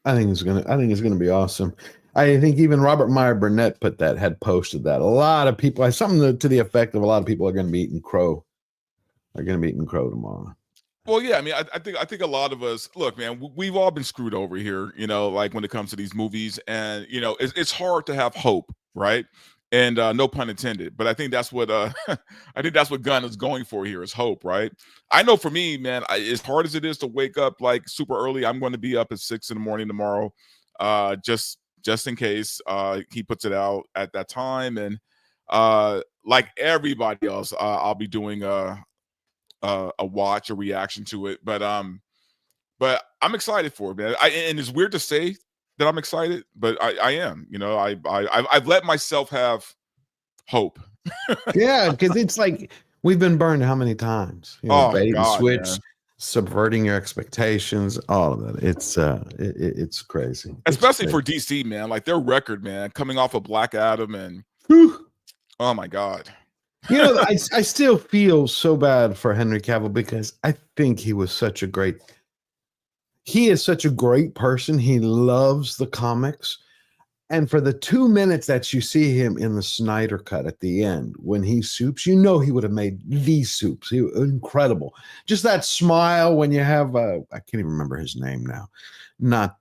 I think it's gonna be awesome. I think even Robert Meyer Burnett had posted that. A lot of people, something to the effect of a lot of people are going to be eating crow. They're going to be eating crow tomorrow. Well, yeah. I mean, I think a lot of us, look, man, we've all been screwed over here. Like when it comes to these movies, and it's hard to have hope, right? And no pun intended, but I think that's what Gunn is going for here is hope, right? I know for me, man, as hard as it is to wake up like super early, I'm going to be up at 6 a.m. tomorrow, just in case he puts it out at that time. And like everybody else, I'll be doing a watch, a reaction to it. But I'm excited for it, man. And it's weird to say that I'm excited, but I am. I've let myself have hope. Yeah, because it's like we've been burned how many times? Bait and switch, man. Subverting your expectations, all of that. It's crazy. Especially for DC, man. Like their record, man, coming off of Black Adam and oh my God. I still feel so bad for Henry Cavill because I think he is such a great person. He loves the comics. And for the 2 minutes that you see him in the Snyder cut at the end, when he soups, he would have made these soups. He was incredible. Just that smile when you have, I can't even remember his name now. Not,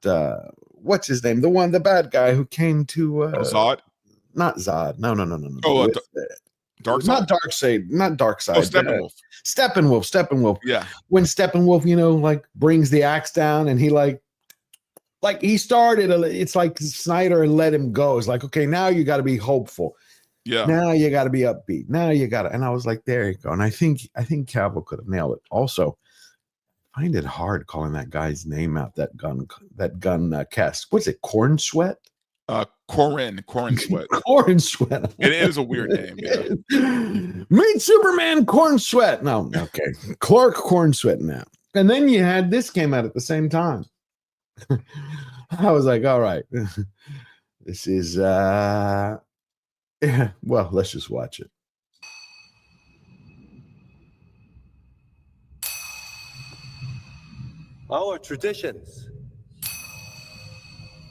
what's his name? The bad guy who came to. Zod? Not Zod. No. Oh, Darkseid? Not Darkseid. Not Darkseid. Oh, Steppenwolf. Steppenwolf. Yeah. When Steppenwolf, brings the axe down and he he started, it's like Snyder let him go. It's like, okay, now you got to be hopeful. Yeah. Now you got to be upbeat. Now you got to, and I was like, there you go. And I think Cavill could have nailed it. Also, find it hard calling that guy's name out. That gun cast. What's it? Corn Sweat. Corn Sweat. Corn Sweat. It is a weird name. Yeah. Meet Superman Corn Sweat. No, okay. Clark Corn Sweat now. And then you had this came out at the same time. I was like, all right. This is yeah, well, let's just watch it. Our traditions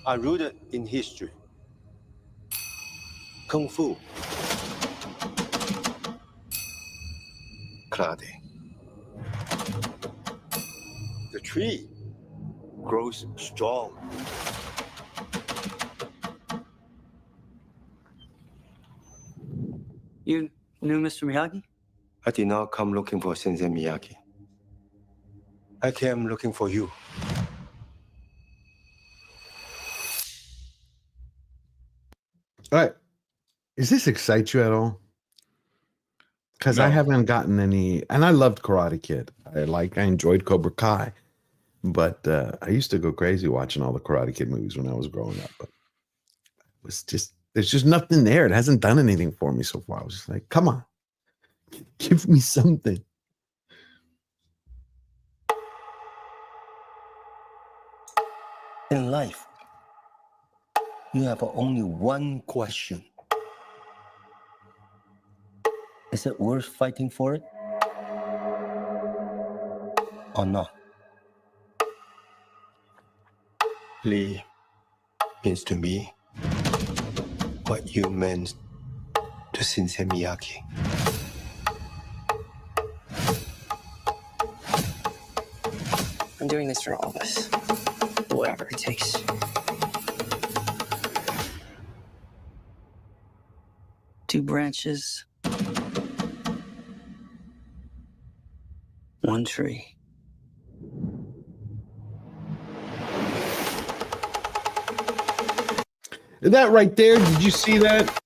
are rooted in history. Kung Fu, karate. The tree grows strong. You knew Mr. Miyagi? I did not come looking for Sensei Miyagi. I came looking for you. All right. Does this excite you at all? Because I haven't gotten any, and I loved Karate Kid. I enjoyed Cobra Kai, but I used to go crazy watching all the Karate Kid movies when I was growing up. But it was just, there's just nothing there. It hasn't done anything for me so far. I was just like, come on, give me something. In life, you have only one question. Is it worth fighting for it? Or not? Lee means to me what you meant to Sensei Miyagi. I'm doing this for all of us. Whatever it takes. Two branches. One tree. That right there, did you see that?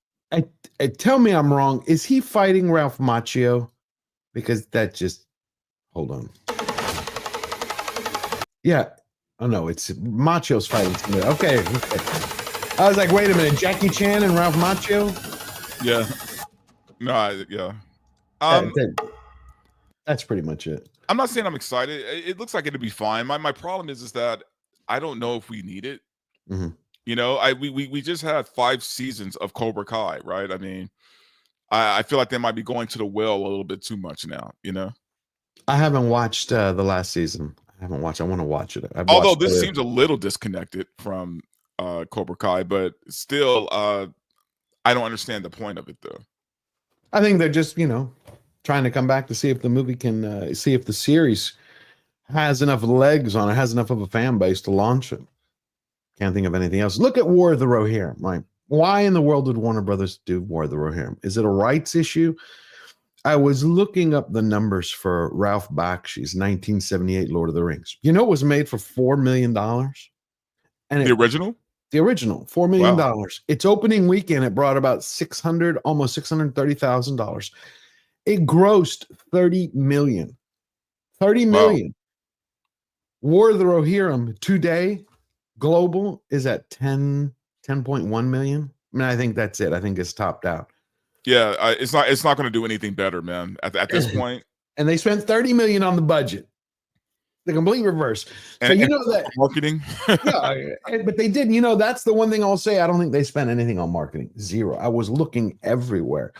Tell me I'm wrong. Is he fighting Ralph Macchio? Because that just, hold on. Yeah. Oh no, it's Macchio's fighting somebody. Okay. I was like, wait a minute, Jackie Chan and Ralph Macchio? Yeah. No, yeah. That's pretty much it. I'm not saying I'm excited. It looks like it'll be fine. My problem is that I don't know if we need it. Mm-hmm. You know, we just had 5 seasons of Cobra Kai, right? I mean, I feel like they might be going to the well a little bit too much now, you know? I haven't watched the last season. I haven't watched. I want to watch it. Although this seems a little disconnected from Cobra Kai, but still, I don't understand the point of it, though. I think they're just, trying to come back to see if the movie can, see if the series has enough legs on it, has enough of a fan base to launch it. Can't think of anything else. Look at War of the Rohirrim, right? Why in the world did Warner Brothers do War of the Rohirrim? Is it a rights issue? I was looking up the numbers for Ralph Bakshi's 1978 Lord of the Rings. You know, it was made for $4 million. And the original? The original, $4 million. Wow. Its opening weekend, it brought about almost $630,000. It grossed $30 million. $30 million. Wow. War of the Rohirrim today, global, is at 10.1 million. I mean, I think that's it. I think it's topped out. Yeah, it's not going to do anything better, man. At this point, and they spent $30 million on the budget. The complete reverse. So and that marketing. Yeah, but they did. That's the one thing I'll say. I don't think they spent anything on marketing. Zero. I was looking everywhere.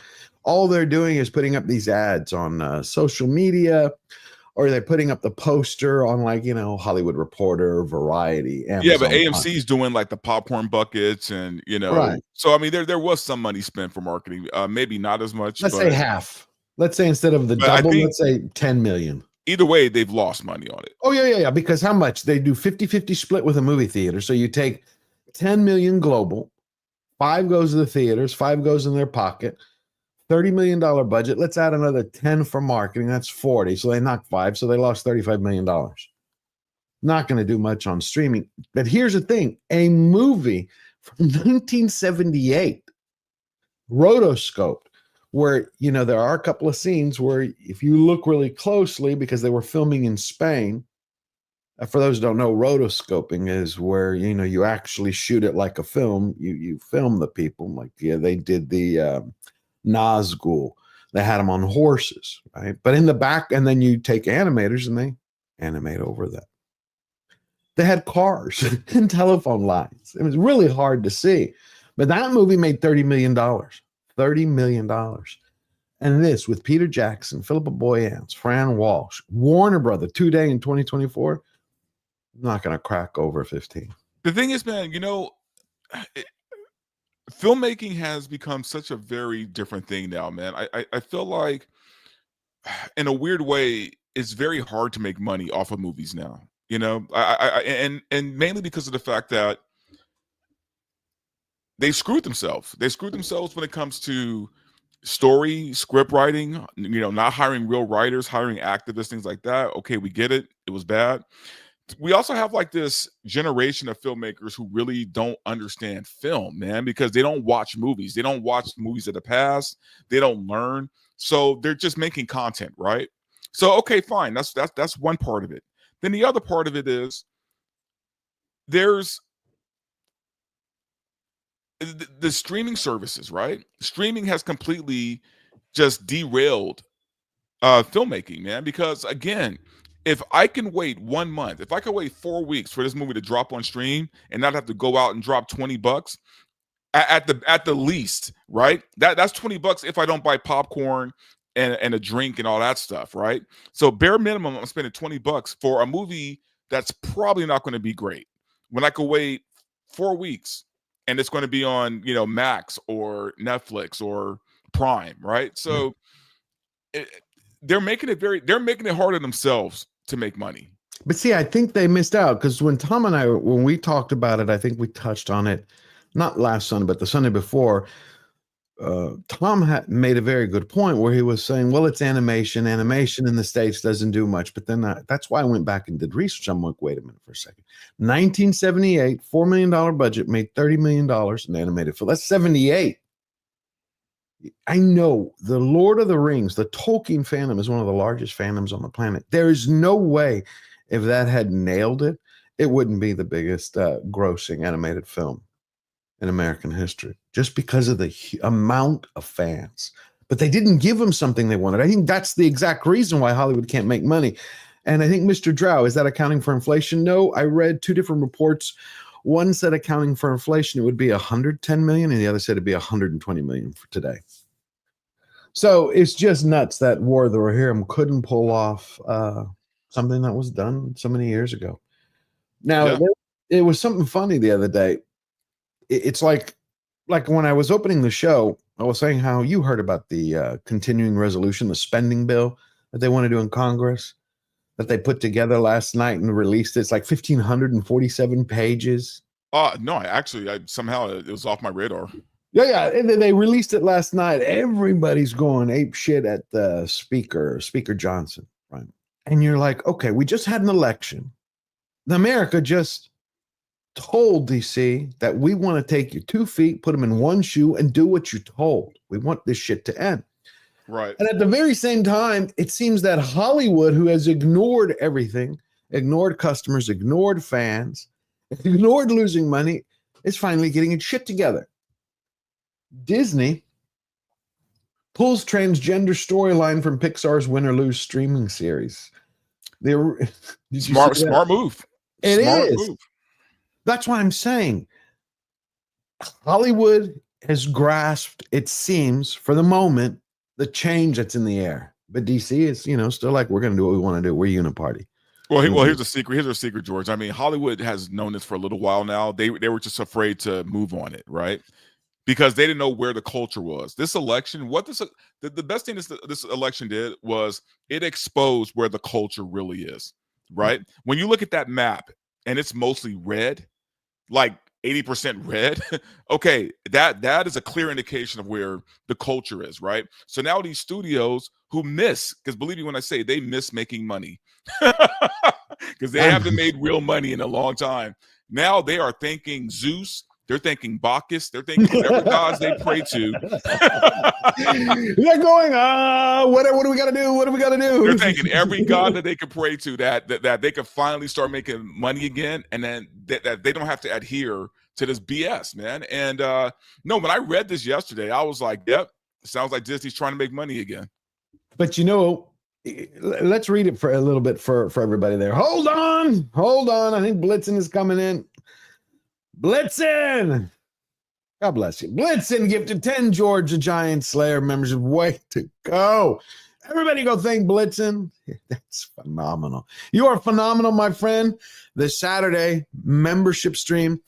All they're doing is putting up these ads on social media, or they're putting up the poster on Hollywood Reporter, Variety. Amazon. Yeah, but AMC's doing like the popcorn buckets, and right. So I mean, there was some money spent for marketing. Maybe not as much. Let's say half. Let's say instead of the double, let's say 10 million. Either way, they've lost money on it. Oh, yeah. Because how much? They do 50-50 split with a movie theater. So you take 10 million global, 5 goes to the theaters, 5 goes in their pocket, $30 million budget. Let's add another 10 for marketing. That's 40. So they knocked 5. So they lost $35 million. Not going to do much on streaming. But here's the thing. A movie from 1978, rotoscoped, where, there are a couple of scenes where if you look really closely, because they were filming in Spain, For those who don't know, rotoscoping is where, you know, you actually shoot it like a film. You film the people. Like, yeah, they did the Nazgul. They had them on horses, right? But in the back, and then you take animators and they animate over that. They had cars and telephone lines. It was really hard to see. But that movie made $30 million. $30 million. And this with Peter Jackson, Philippa Boyens, Fran Walsh, Warner Brother, today in 2024, not going to crack over 15. The thing is, man, you know, filmmaking has become such a very different thing now, man. I feel like, in a weird way, it's very hard to make money off of movies now. You know, and mainly because of the fact that they screwed themselves. They screwed themselves when it comes to story, script writing, you know, not hiring real writers, hiring activists, things like that. Okay, we get it. It was bad. We also have like this generation of filmmakers who really don't understand film, man, because they don't watch movies. They don't watch movies of the past. They don't learn. So they're just making content, right? So, okay, fine. That's one part of it. Then the other part of it is there's the streaming services, right? Streaming has completely just derailed filmmaking, man, because again, if I can wait 1 month, if I can wait 4 weeks for this movie to drop on stream and not have to go out and drop $20 at the least, right? That's $20 if I don't buy popcorn and a drink and all that stuff, right? So bare minimum, I'm spending $20 for a movie that's probably not going to be great. When I could wait 4 weeks and it's going to be on, you know, Max or Netflix or Prime, right? So they're making it hard on themselves to make money. But see, I think they missed out because when Tom and I, when we talked about it, I think we touched on it, not last Sunday, but the Sunday before. Tom had made a very good point where he was saying, well, it's animation. Animation in the States doesn't do much. But then that's why I went back and did research. I'm like, wait a minute for a second. 1978, $4 million budget, made $30 million in animated film. That's 78. I know the Lord of the Rings, the Tolkien fandom is one of the largest fandoms on the planet. There is no way if that had nailed it, it wouldn't be the biggest grossing animated film in American history, just because of the amount of fans. But they didn't give them something they wanted. I think that's the exact reason why Hollywood can't make money. And I think Mr. Drow, is that accounting for inflation? No, I read two different reports. One said accounting for inflation, it would be 110 million, and the other said it'd be 120 million for today. So it's just nuts that War of the Rohirrim couldn't pull off something that was done so many years ago. Now, it was something funny the other day. It's like when I was opening the show, I was saying how you heard about the continuing resolution, the spending bill that they want to do in Congress, that they put together last night and released. It's like 1,547 pages. No, I somehow it was off my radar. Yeah. And they released it last night. Everybody's going ape shit at the Speaker Johnson, right? And you're like, okay, we just had an election. America just told DC that we want to take your 2 feet, put them in one shoe, and do what you're told. We want this shit to end. Right. And at the very same time, it seems that Hollywood, who has ignored everything, ignored customers, ignored fans, ignored losing money, is finally getting its shit together. Disney pulls transgender storyline from Pixar's Win or Lose streaming series. Smart move. It Smart is. move. That's what I'm saying. Hollywood has grasped, it seems, for the moment, the change that's in the air. But DC is, still like, we're going to do what we want to do. We're uniparty. Well, here's a secret. Here's a secret, George. I mean, Hollywood has known this for a little while now. They were just afraid to move on it, right? Because they didn't know where the culture was. This election, the best thing this election did was it exposed where the culture really is, right? When you look at that map and it's mostly red, like 80% red, okay, that is a clear indication of where the culture is, right? So now these studios who miss, because believe me when I say they miss making money, because they haven't made real money in a long time. Now they are thanking Zeus They're thanking Bacchus. They're thanking whatever gods they pray to. They're going, what do we got to do? What do we got to do? They're thanking every god that they could pray to that they could finally start making money again, and then that they don't have to adhere to this BS, man. And no, when I read this yesterday, I was like, yep, it sounds like Disney's trying to make money again. But let's read it for a little bit for everybody there. Hold on. I think Blitzen is coming in. Blitzen. God bless you. Blitzen gifted 10 George and Giant Slayer membership. Way to go. Everybody go thank Blitzen. That's phenomenal. You are phenomenal, my friend. This Saturday membership stream.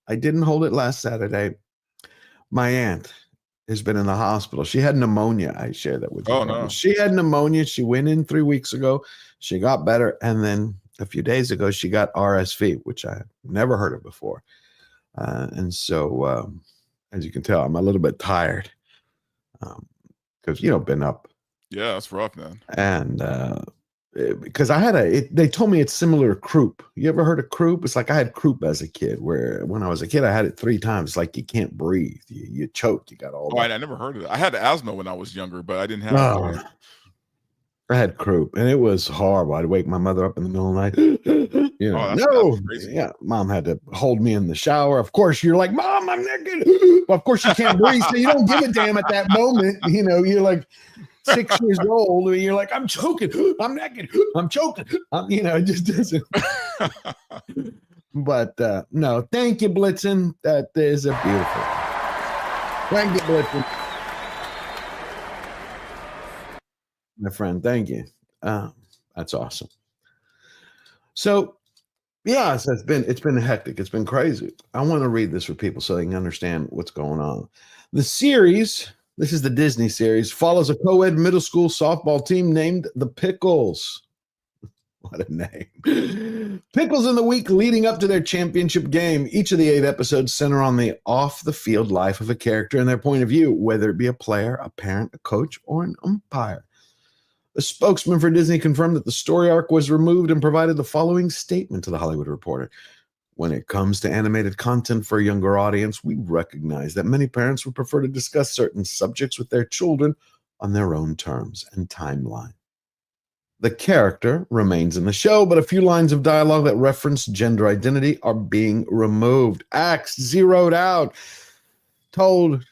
I didn't hold it last Saturday. My aunt has been in the hospital. She had pneumonia. I shared that with you. Oh, no. She had pneumonia. She went in 3 weeks ago. She got better. And then a few days ago, she got RSV, which I never heard of before. And so, as you can tell, I'm a little bit tired because, been up. Yeah, that's rough, man. And because I had they told me it's similar to croup. You ever heard of croup? It's like I had croup as a kid, where when I was a kid, I had it 3 times. It's like you can't breathe. You choke. You got all I never heard of it. I had asthma when I was younger, but I didn't have I had croup, and it was horrible. I'd wake my mother up in the middle of the night. That's crazy. Yeah, mom had to hold me in the shower. Of course, you're like, Mom, I'm naked. Well, of course, you can't breathe, so you don't give a damn at that moment. You're like 6 years old, and you're like, I'm choking. I'm naked. I'm choking. It just doesn't. But no, thank you, Blitzen. That is a beautiful. Thank you, Blitzen. My friend, thank you. That's awesome. So, yeah, so it's been hectic. It's been crazy. I want to read this for people so they can understand what's going on. The series, this is the Disney series, follows a co-ed middle school softball team named the Pickles. What a name. Pickles in the week leading up to their championship game. Each of the 8 episodes center on the off-the-field life of a character and their point of view, whether it be a player, a parent, a coach, or an umpire. A spokesman for Disney confirmed that the story arc was removed and provided the following statement to The Hollywood Reporter. When it comes to animated content for a younger audience, we recognize that many parents would prefer to discuss certain subjects with their children on their own terms and timeline. The character remains in the show, but a few lines of dialogue that reference gender identity are being removed. Acts zeroed out. Told,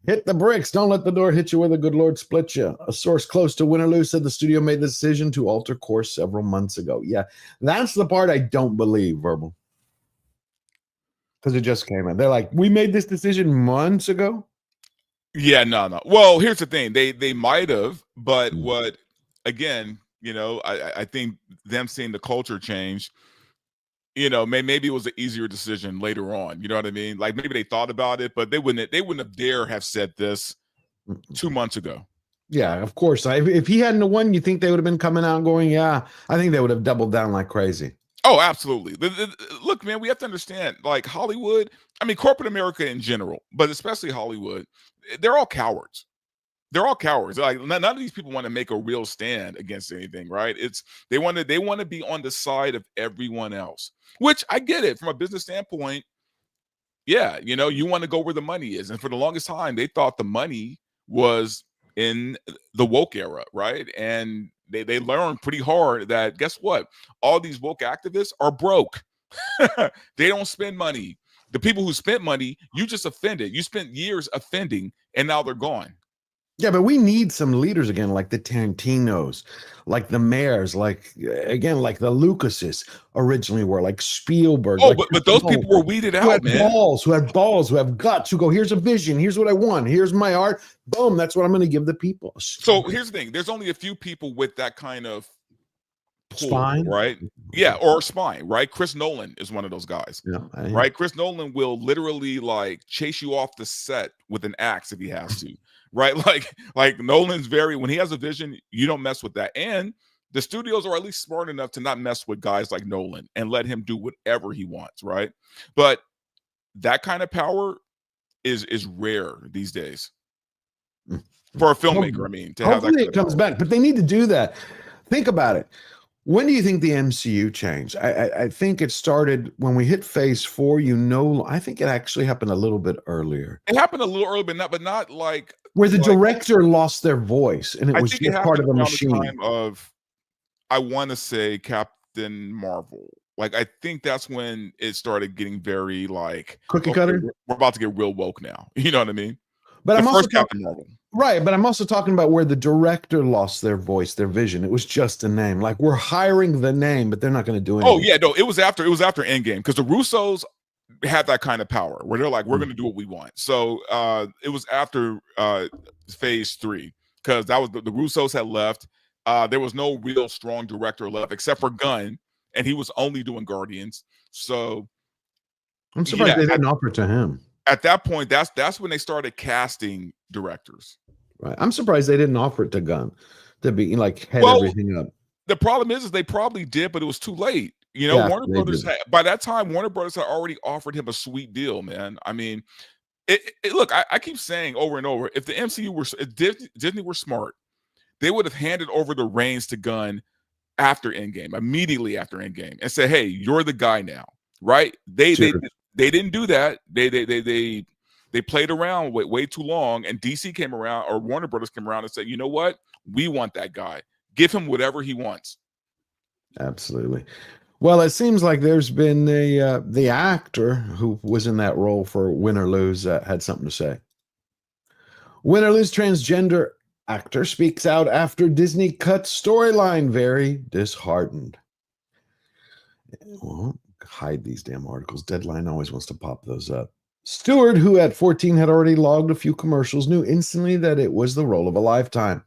hit the bricks. Don't let the door hit you where the good Lord split you. A source close to Win or Lose said the studio made the decision to alter course several months ago. Yeah, that's the part I don't believe, Verbal. Because it just came in. They're like, we made this decision months ago? Yeah, no. Well, here's the thing. They might have, but what, again, I think them seeing the culture change, maybe it was an easier decision later on. You know what I mean? Like maybe they thought about it, but they wouldn't have dare have said this 2 months ago. Yeah, of course. If he hadn't won, you think they would have been coming out going, yeah, I think they would have doubled down like crazy. Oh, absolutely. Look, man, we have to understand, like Hollywood, I mean, corporate America in general, but especially Hollywood, they're all cowards. They're all cowards. Like none of these people want to make a real stand against anything, right? They want to be on the side of everyone else, which I get it from a business standpoint. Yeah, you want to go where the money is, and for the longest time, they thought the money was in the woke era, right? And they learned pretty hard that guess what? All these woke activists are broke. They don't spend money. The people who spent money, you just offended. You spent years offending, and now they're gone. Yeah, but we need some leaders again, like the Tarantinos, like the mayors, like the Lucases originally were, like Spielberg. Oh, but those people were weeded out, man. Who have balls, who have guts, who go, here's a vision, here's what I want, here's my art, boom, that's what I'm going to give the people. So here's the thing: there's only a few people with that kind of pull, spine, right? Yeah, or spine, right? Chris Nolan is one of those guys, right? Chris Nolan will literally like chase you off the set with an axe if he has to. Right, like Nolan's when he has a vision, you don't mess with that. And the studios are at least smart enough to not mess with guys like Nolan and let him do whatever he wants, right? But that kind of power is rare these days for a filmmaker. I mean, to have that hopefully it comes back, but they need to do that. Think about it. When do you think the MCU changed? I think it started when we hit phase 4. I think it actually happened a little bit earlier. It happened a little early, but not like where the director lost their voice and it was just part of a machine. The time of, I want to say, Captain Marvel. Like, I think that's when it started getting very like cookie cutter. We're about to get real woke now. You know what I mean? But the I'm also Captain Marvel. Right, but I'm also talking about where the director lost their voice, their vision. It was just a name. Like, we're hiring the name, but they're not going to do anything. Oh yeah, no, it was after Endgame, because the Russos had that kind of power where they're like, we're going to do what we want. So it was after phase 3, because that was the Russos had left. There was no real strong director left except for Gunn, and he was only doing Guardians. So I'm surprised they didn't offer it to him. At that point, that's when they started casting directors. Right. I'm surprised they didn't offer it to Gunn to be like head everything up. The problem is they probably did, but it was too late. You know, Warner Brothers by that time, Warner Brothers had already offered him a sweet deal, man. I mean, look, I keep saying over and over, if the MCU if Disney were smart, they would have handed over the reins to Gunn after Endgame, immediately after Endgame, and said, "Hey, you're the guy now." Right? They didn't do that. They played around way too long, and DC came around, or Warner Brothers came around and said, "You know what? We want that guy. Give him whatever he wants." Absolutely. Well, it seems like there's been the actor who was in that role for Win or Lose had something to say. Win or Lose transgender actor speaks out after Disney cut storyline. Very disheartened. Well, hide these damn articles. Deadline always wants to pop those up. Stewart, who at 14 had already logged a few commercials, knew instantly that it was the role of a lifetime.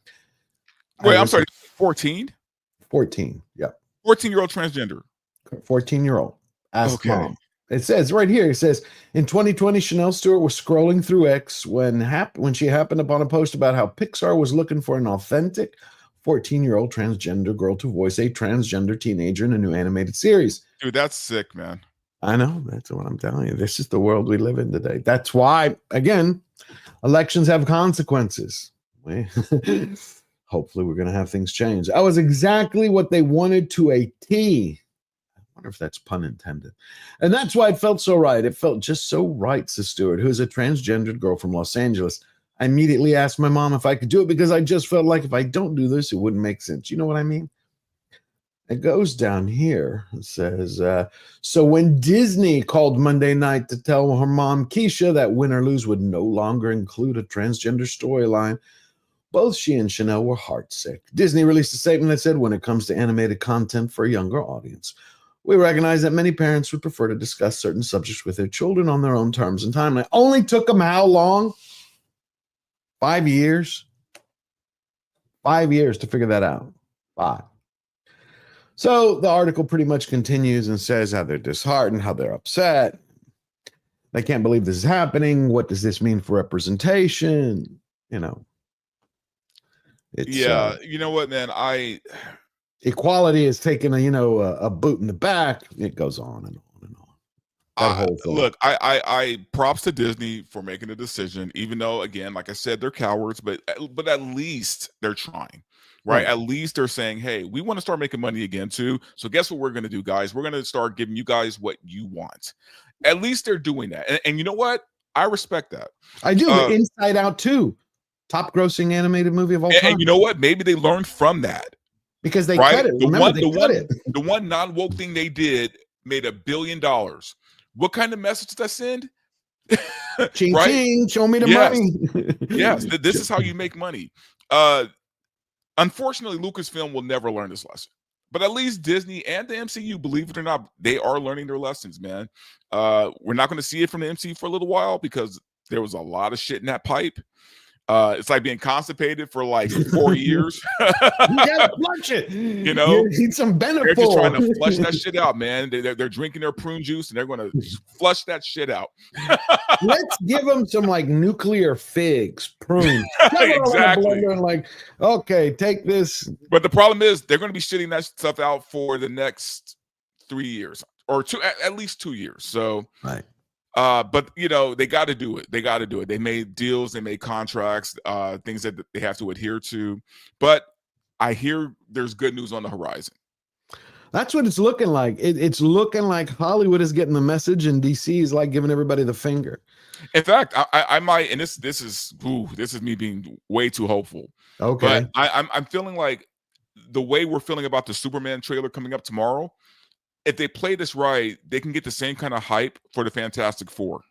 Wait, I'm sorry, 14? 14, yeah. 14-year-old transgender. 14-year-old. Ask mom. It says right here, it says, in 2020, Chanel Stewart was scrolling through X when she happened upon a post about how Pixar was looking for an authentic 14-year-old transgender girl to voice a transgender teenager in a new animated series. Dude, that's sick, man. I know. That's what I'm telling you. This is the world we live in today. That's why, again, elections have consequences. Hopefully we're going to have things change. That was exactly what they wanted to a T. I wonder if that's pun intended. And that's why it felt so right. It felt just so right, says Stewart, who is a transgendered girl from Los Angeles. I immediately asked my mom if I could do it because I just felt like if I don't do this, it wouldn't make sense. You know what I mean? It goes down here. It says, so when Disney called Monday night to tell her mom, Keisha, that Win or Lose would no longer include a transgender storyline, both she and Chanel were heartsick. Disney released a statement that said, when it comes to animated content for a younger audience, we recognize that many parents would prefer to discuss certain subjects with their children on their own terms and timeline. Only took them how long? 5 years? 5 years to figure that out. 5. So the article pretty much continues and says how they're disheartened, how they're upset. They can't believe this is happening. What does this mean for representation? You know. It's, you know what, man? Equality is taking a boot in the back. It goes on and on and on. That whole thing. Look, I props to Disney for making a decision, even though, again, like I said, they're cowards, but at least they're trying. Right. At least they're saying, hey, we want to start making money again, too. So guess what we're going to do, guys? We're going to start giving you guys what you want. At least they're doing that. And you know what? I respect that. I do. Inside Out 2, top grossing animated movie of all time. And you know what? Maybe they learned from that. Because they cut it. The one non-woke thing they did made $1 billion. What kind of message does that send? Ching, ching, show me the money. Yes, this is how you make money. Unfortunately, Lucasfilm will never learn this lesson. But at least Disney and the MCU, believe it or not, they are learning their lessons, man. We're not going to see it from the MCU for a little while because there was a lot of shit in that pipe. It's like being constipated for like 4 years. You gotta flush it. You know, you need some benefit. They're just trying to flush that shit out, man. They're drinking their prune juice and they're going to flush that shit out. Let's give them some like nuclear figs, prunes. Exactly. And like, okay, take this. But the problem is they're going to be shitting that stuff out for the next 3 years or at least 2 years. So, right. But you know, they got to do it. They got to do it. They made deals, they made contracts, things that they have to adhere to. But I hear there's good news on the horizon. That's what it's looking like. It's looking like Hollywood is getting the message, and DC is like giving everybody the finger. In fact, I might, and this is me being way too hopeful. Okay. But I'm feeling like the way we're feeling about the Superman trailer coming up tomorrow, if they play this right, they can get the same kind of hype for the Fantastic Four.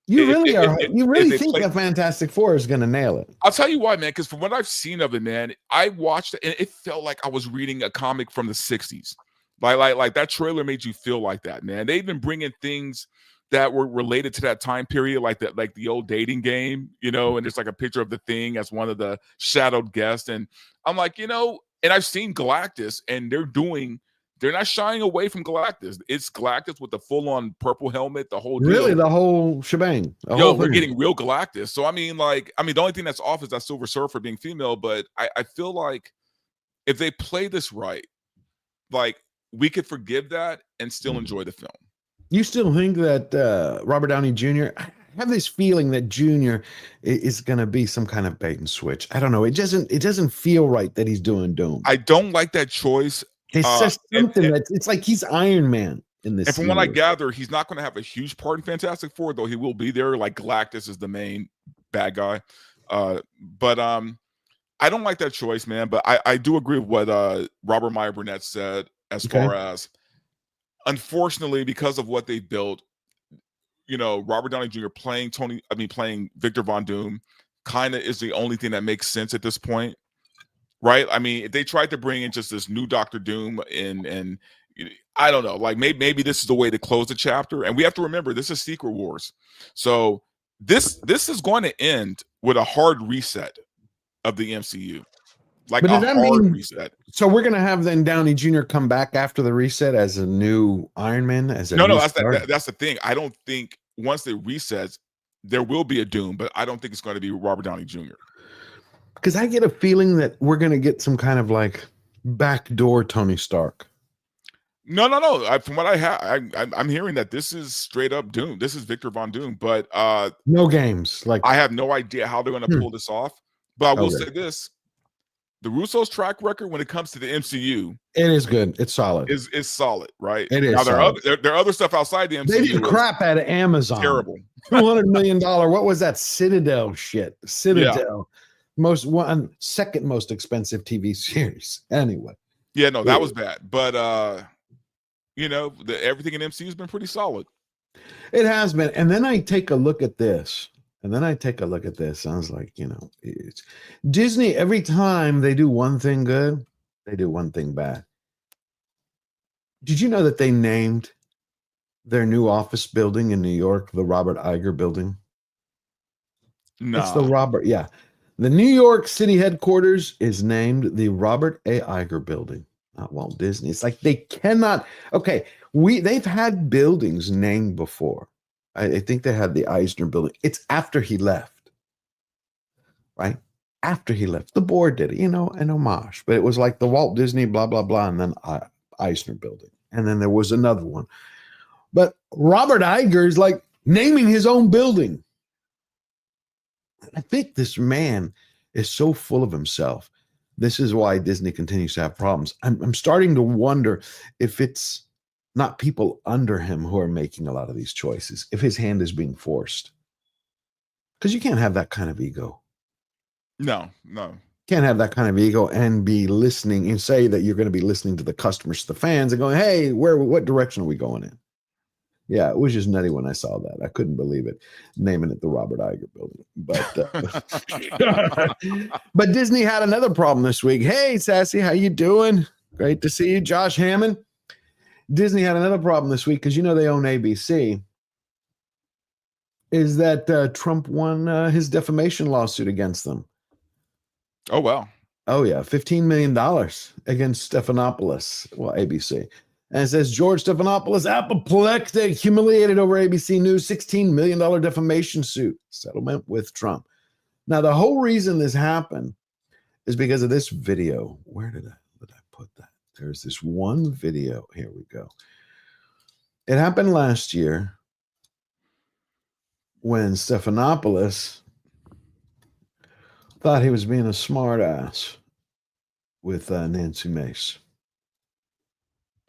You really if think the Fantastic Four is going to nail it? I'll tell you why, man, because from what I've seen of it, man, I watched it and it felt like I was reading a comic from the 60s. Like that trailer made you feel like that, man. They even bring in things that were related to that time period, like the old dating game, you know, and there's like a picture of the Thing as one of the shadowed guests. And I'm like, you know, and I've seen Galactus, and they're not shying away from Galactus. It's Galactus with the full-on purple helmet, the whole deal. Really, the whole shebang. We're getting real Galactus. So the only thing that's off is that Silver Surfer being female, but I feel like if they play this right, like we could forgive that and still enjoy the film. You still think that Robert Downey Jr. I have this feeling that Jr. is going to be some kind of bait and switch. I don't know. It doesn't feel right that he's doing Doom. I don't like that choice. It's just something it's like he's Iron Man in this. And from what I gather, he's not going to have a huge part in Fantastic Four, though he will be there. Like Galactus is the main bad guy. But I don't like that choice, man. But I do agree with what Robert Meyer Burnett said as far as, unfortunately, because of what they built, you know, Robert Downey Jr. playing Victor Von Doom kind of is the only thing that makes sense at this point. Right? I mean, if they tried to bring in just this new Doctor Doom and I don't know, like maybe this is the way to close the chapter. And we have to remember, this is Secret Wars. So this is going to end with a hard reset of the MCU. Like a hard reset. So we're going to have then Downey Jr. come back after the reset as a new Iron Man? That's the thing. I don't think once they resets, there will be a Doom, but I don't think it's going to be Robert Downey Jr. Because I get a feeling that we're going to get some kind of like backdoor Tony Stark. No. From what I have, I'm hearing that this is straight up Doom. This is Victor Von Doom, but no games. Like I have no idea how they're going to pull this off. But I will say this: the Russo's track record when it comes to the MCU, it is good. It's solid. It's solid, right? It is. Now there are other stuff outside the MCU. They did crap out of Amazon. Terrible. $200 million. What was that Citadel shit? Citadel. Second most expensive TV series. Anyway. Yeah, no, that was bad. But you know, everything in MCU has been pretty solid. It has been. And then I take a look at this. I was like, you know, it's Disney, every time they do one thing good, they do one thing bad. Did you know that they named their new office building in New York the Robert Iger building? No. It's the Robert, yeah. The New York City headquarters is named the Robert A. Iger building, not Walt Disney. It's like they cannot. Okay, they've had buildings named before. I think they had the Eisner building. It's after he left, right? After he left, the board did it, you know, an homage. But it was like the Walt Disney blah blah blah, and then Eisner building, and then there was another one. But Robert Iger is like naming his own building. I think this man is so full of himself. This is why Disney continues to have problems. I'm starting to wonder if it's not people under him who are making a lot of these choices, if his hand is being forced. Because you can't have that kind of ego. No. Can't have that kind of ego and be listening and say that you're going to be listening to the customers, to the fans, and going, hey, what direction are we going in? Yeah, it was just nutty when I saw that. I couldn't believe it, naming it the Robert Iger building. But Disney had another problem this week. Hey, Sassy, how you doing? Great to see you. Josh Hammond. Disney had another problem this week because, you know, they own ABC. Is that Trump won his defamation lawsuit against them. Oh, wow. Oh, yeah. $15 million against Stephanopoulos. Well, ABC. And it says George Stephanopoulos, apoplectic, humiliated over ABC News, $16 million defamation suit settlement with Trump. Now, the whole reason this happened is because of this video. Where did I put that? There's this one video. Here we go. It happened last year when Stephanopoulos thought he was being a smart ass with Nancy Mace.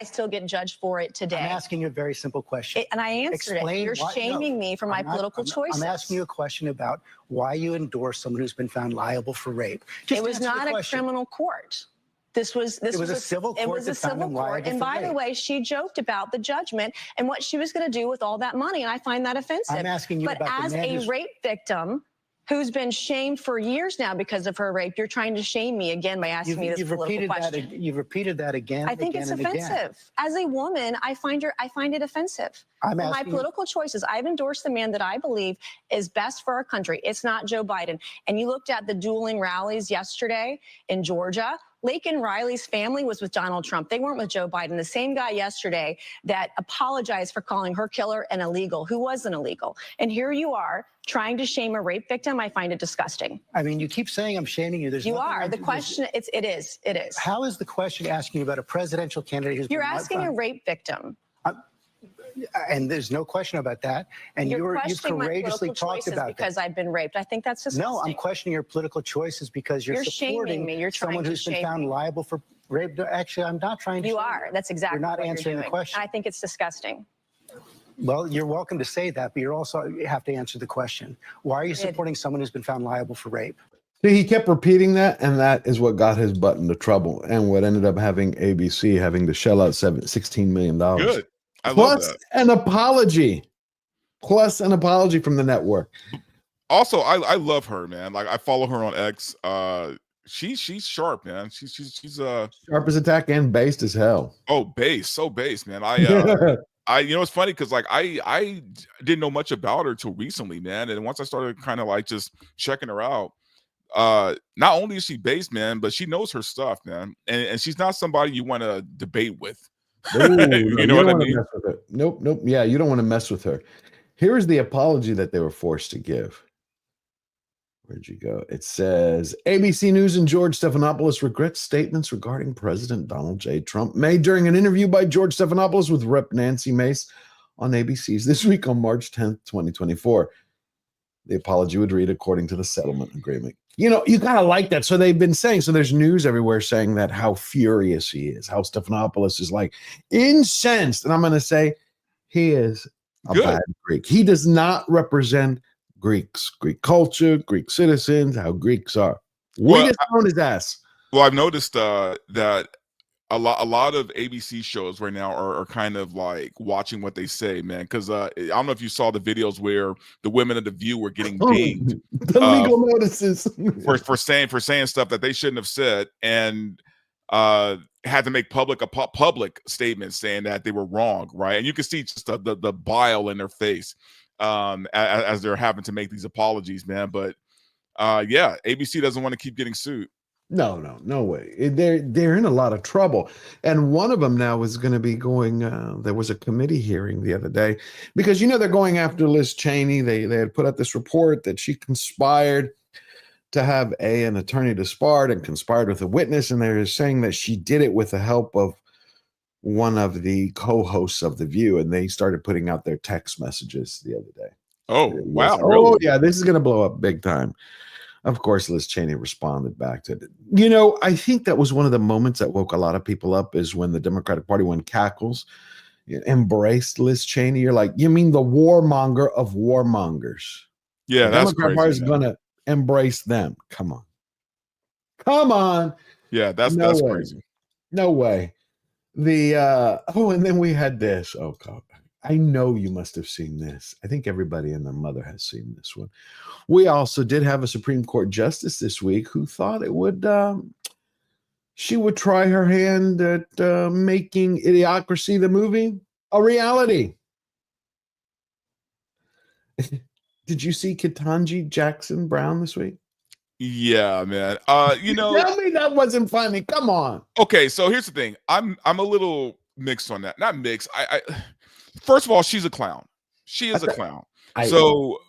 I still get judged for it today. I'm asking you a very simple question. And I answered it. You're shaming me for my political choices. I'm asking you a question about why you endorse someone who's been found liable for rape. It was not a criminal court. This was a civil court. It was a civil court. And by the way, she joked about the judgment and what she was going to do with all that money, and I find that offensive. I'm asking you about as a rape victim who's been shamed for years now because of her rape, you're trying to shame me again by asking me this political question. You've repeated that again. I think it's offensive. As a woman, I find it offensive. My political choices, I've endorsed the man that I believe is best for our country. It's not Joe Biden. And you looked at the dueling rallies yesterday in Georgia. Laken Riley's family was with Donald Trump. They weren't with Joe Biden. The same guy yesterday that apologized for calling her killer an illegal, who wasn't illegal. And here you are trying to shame a rape victim. I find it disgusting. I mean, you keep saying I'm shaming you. You are. The question, it is. How is the question asking you about a presidential candidate who's You're asking a rape victim. And there's no question about that. And you've courageously talked about that. Because I've been raped. I think that's disgusting. No, I'm questioning your political choices because you're supporting shaming me. You're someone who's been found liable for rape. Actually, I'm not trying to. You are. That's exactly. You're not answering the question. I think it's disgusting. Well, you're welcome to say that, but you have to answer the question. Why are you supporting someone who's been found liable for rape? See, he kept repeating that, and that is what got his butt into trouble, and what ended up having ABC having to shell out $16 million. Good. I plus love that. an apology. Plus an apology from the network. Also, I love her, man. Like I follow her on X. She's sharp, man. She's sharp as attack and based as hell. Oh, so base, man. You know, it's funny because like I didn't know much about her till recently, man. And once I started kind of like just checking her out, not only is she based, man, but she knows her stuff, man. And she's not somebody you want to debate with. Ooh, you know what I mean? Nope. Yeah, you don't want to mess with her. Here is the apology that they were forced to give. Where'd you go? It says ABC News and George Stephanopoulos regrets statements regarding President Donald J. Trump made during an interview by George Stephanopoulos with Rep. Nancy Mace on ABC's This Week on March 10th, 2024. The apology would read according to the settlement agreement. You know, you gotta like that. So they've been saying, so there's news everywhere saying that how furious he is, how Stephanopoulos is like incensed. And I'm gonna say he is a bad Greek. He does not represent Greeks, Greek culture, Greek citizens, how Greeks are. We just own his ass. Well, I've noticed that a lot of ABC shows right now are kind of like watching what they say, man. Because I don't know if you saw the videos where the women of The View were getting dinged the legal notices for saying stuff that they shouldn't have said, and had to make public statements saying that they were wrong, right? And you can see just the bile in their face as they're having to make these apologies, man. But yeah, ABC doesn't want to keep getting sued. No way. They're in a lot of trouble. And one of them now is going to be going, there was a committee hearing the other day because, you know, they're going after Liz Cheney. They had put out this report that she conspired to have an attorney disbarred and conspired with a witness. And they're saying that she did it with the help of one of the co-hosts of The View. And they started putting out their text messages the other day. Oh, wow. Oh, yeah, this is going to blow up big time. Of course, Liz Cheney responded back to it. You know, I think that was one of the moments that woke a lot of people up is when the Democratic Party, when Cackles embraced Liz Cheney. You're like, you mean the warmonger of warmongers? Yeah, the that's Democratic Party is going to embrace them. Come on. Yeah, that's crazy. No way. And then we had this. Oh God. I know you must have seen this. I think everybody and their mother has seen this one. We also did have a Supreme Court justice this week who thought it would, she would try her hand at making Idiocracy, the movie, a reality. Did you see Ketanji Jackson Brown this week? Yeah, man. You know, tell me that wasn't funny. Come on. Okay, so here's the thing. I'm a little mixed on that. Not mixed. I first of all, she's a clown. She is a clown. So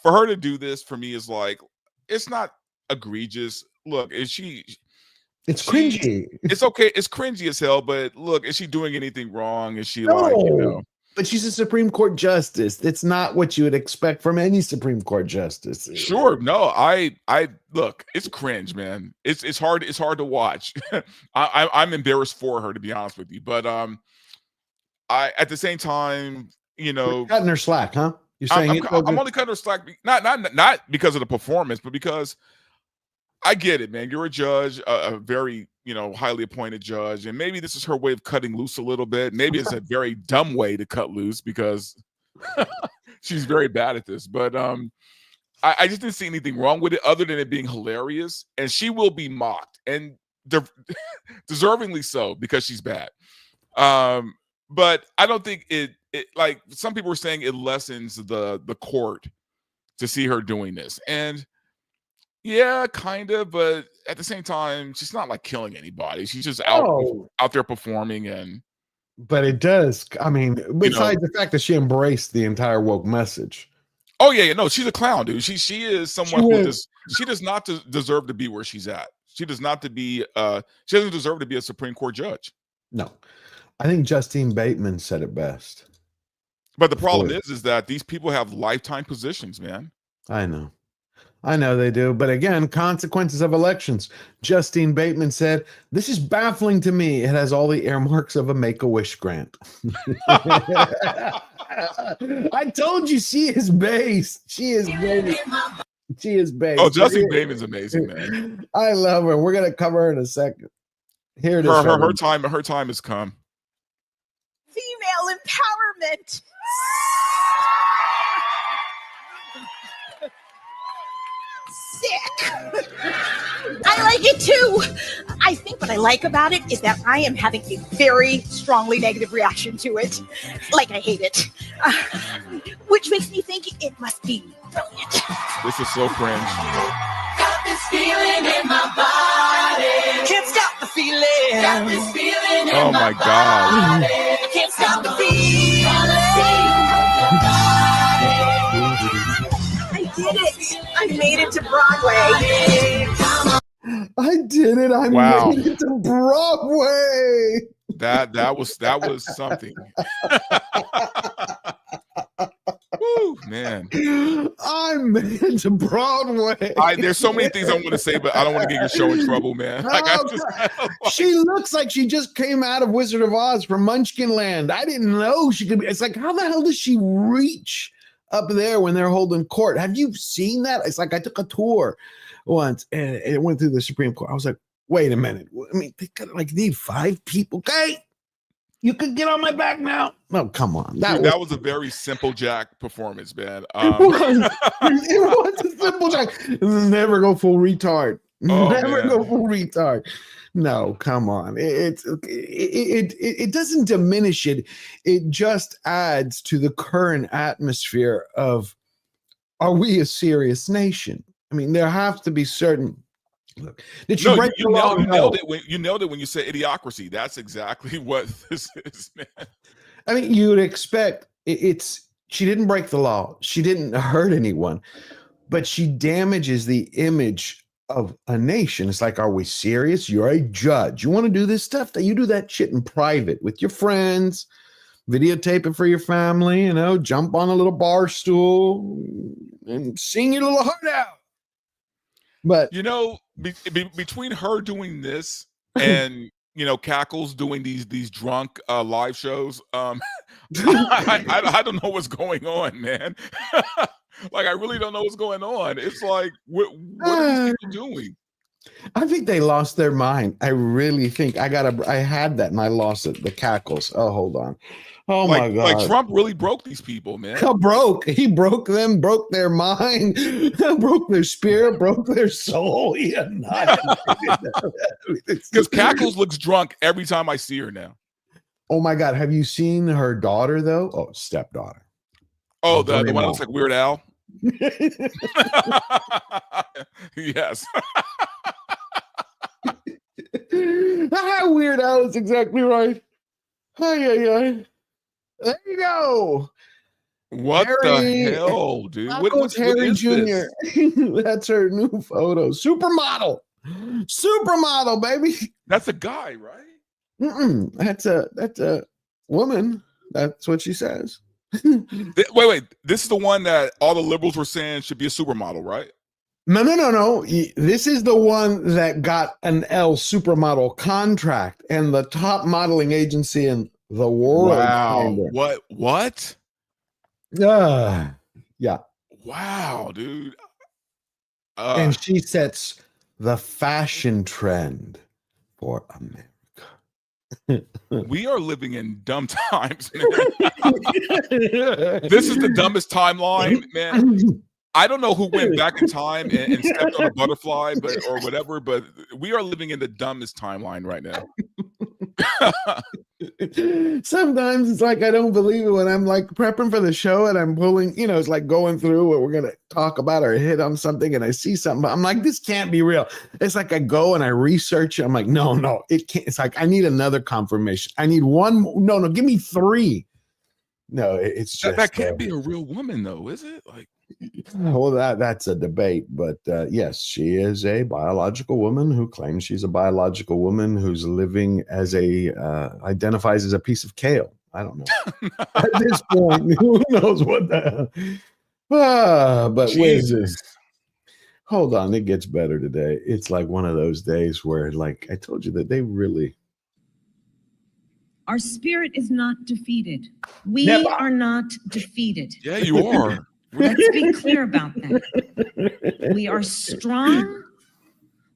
for her to do this for me is like, it's not egregious. Look, it's cringy. It's okay. It's cringy as hell. But look, is she doing anything wrong? Is she like, you know? But she's a Supreme Court justice. That's not what you would expect from any Supreme Court justice. Sure. No, I look, it's cringe, man. It's hard to watch. I'm embarrassed for her, to be honest with you. But I at the same time, you know, you're cutting her slack, huh? You're saying I'm only cutting her slack, not because of the performance, but because I get it, man. You're a judge, a very, you know, highly appointed judge, and maybe this is her way of cutting loose a little bit. Maybe it's a very dumb way to cut loose because she's very bad at this. But I just didn't see anything wrong with it other than it being hilarious, and she will be mocked, and deservingly so, because she's bad. But I don't think it like some people were saying it lessens the court to see her doing this, and yeah, kind of, but at the same time, she's not like killing anybody. She's just out there performing, and but it does. I mean, besides the fact that she embraced the entire woke message. Oh yeah, no, she's a clown, dude. She is someone she does not deserve to be where she's at. She does not to be she doesn't deserve to be a Supreme Court judge. No. I think Justine Bateman said it best. But the problem is that these people have lifetime positions, man. I know they do. But again, consequences of elections. Justine Bateman said, "This is baffling to me. It has all the earmarks of a Make-A-Wish grant." I told you she is based. She is based. She is based. Oh, Justine Bateman's amazing, man. I love her. We're gonna cover her in a second. Here it is. Her time has come. Female empowerment. Sick. I like it too. I think what I like about it is that I am having a very strongly negative reaction to it. Like I hate it. Which makes me think it must be brilliant. This is so cringe. Got this feeling in my body. Can't stop the feeling. Got this feeling in my God. body. Can't stop the feeling. I did it. I made it to Broadway. I did it. I made it to Broadway. That was something. Woo, man. I made it to Broadway. There's so many things I want to say, but I don't want to get your show in trouble, man. She looks like she just came out of Wizard of Oz from Munchkin Land. I didn't know she could be. It's like, how the hell does she reach up there when they're holding court? Have you seen that? It's like I took a tour once and it went through the Supreme Court. I was like, wait a minute. I mean, they could need 5 people. Okay, you could get on my back now. No, come on. That was a very simple Jack performance, man. It was a simple Jack. Never go full retard. Never go full retard. No, come on. It doesn't diminish it. It just adds to the current atmosphere of, are we a serious nation? I mean, there have to be certain. Look, did she break the law? You nailed it when you said idiocracy. That's exactly what this is, man. I mean, you would expect she didn't break the law. She didn't hurt anyone, but she damages the image of a nation. It's like, are we serious? You're a judge. You want to do this stuff? You do that shit in private with your friends, videotape it for your family, jump on a little bar stool and sing your little heart out. But between her doing this and Cackles doing these drunk live shows, I don't know what's going on, man. Like, I really don't know what's going on. It's like, what are these people doing? I think they lost their mind. I really think I had that and I lost it. The Cackles. Oh, hold on. Oh my God. Like, Trump really broke these people, man. He broke them, broke their mind, broke their spirit, broke their soul. Yeah, because Cackles looks drunk every time I see her now. Oh my God. Have you seen her daughter though? Oh, stepdaughter. Oh, the one that looks like Weird Al. Yes. Weird Al is exactly right. There you go. What the hell, dude? What's Harry Jr.? That's her new photo. Supermodel, baby. That's a guy, right? That's a woman. That's what she says. Wait. This is the one that all the liberals were saying should be a supermodel, right? No. This is the one that got an L supermodel contract and the top modeling agency in the world. Wow. What? Yeah. Wow, dude. And she sets the fashion trend for America. We are living in dumb times, man. This is the dumbest timeline, man. I don't know who went back in time and stepped on a butterfly, or whatever, but we are living in the dumbest timeline right now. Sometimes it's like I don't believe it when I'm like prepping for the show and I'm pulling, it's like going through what we're gonna talk about or hit on something and I see something, but I'm like, this can't be real. It's like I go and I research it. I'm like, no, it can't. It's like I need another confirmation. I need one. No, give me 3. No, it's just that can't be a real woman, though, is it? Like, well, that's a debate, but yes, she is a biological woman who claims she's a biological woman who's living as identifies as a piece of kale. I don't know. At this point, who knows what the but Jesus. Hold on, it gets better today. It's like one of those days where, like I told you, that they really. Our spirit is not defeated. We are not defeated. Yeah, you are. Let's be clear about that. We are strong.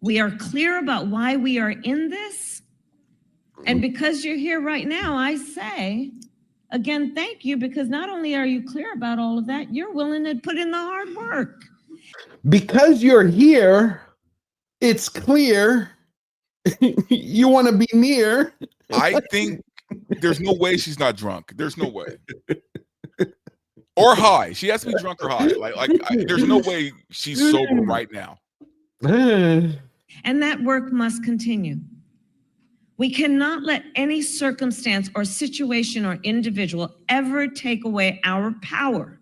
We are clear about why we are in this. And because you're here right now, I say, again, thank you, because not only are you clear about all of that, you're willing to put in the hard work. Because you're here, it's clear you want to be near. I think there's no way she's not drunk. There's no way. Or high. She has to be drunk or high. There's no way she's sober right now. And that work must continue. We cannot let any circumstance or situation or individual ever take away our power.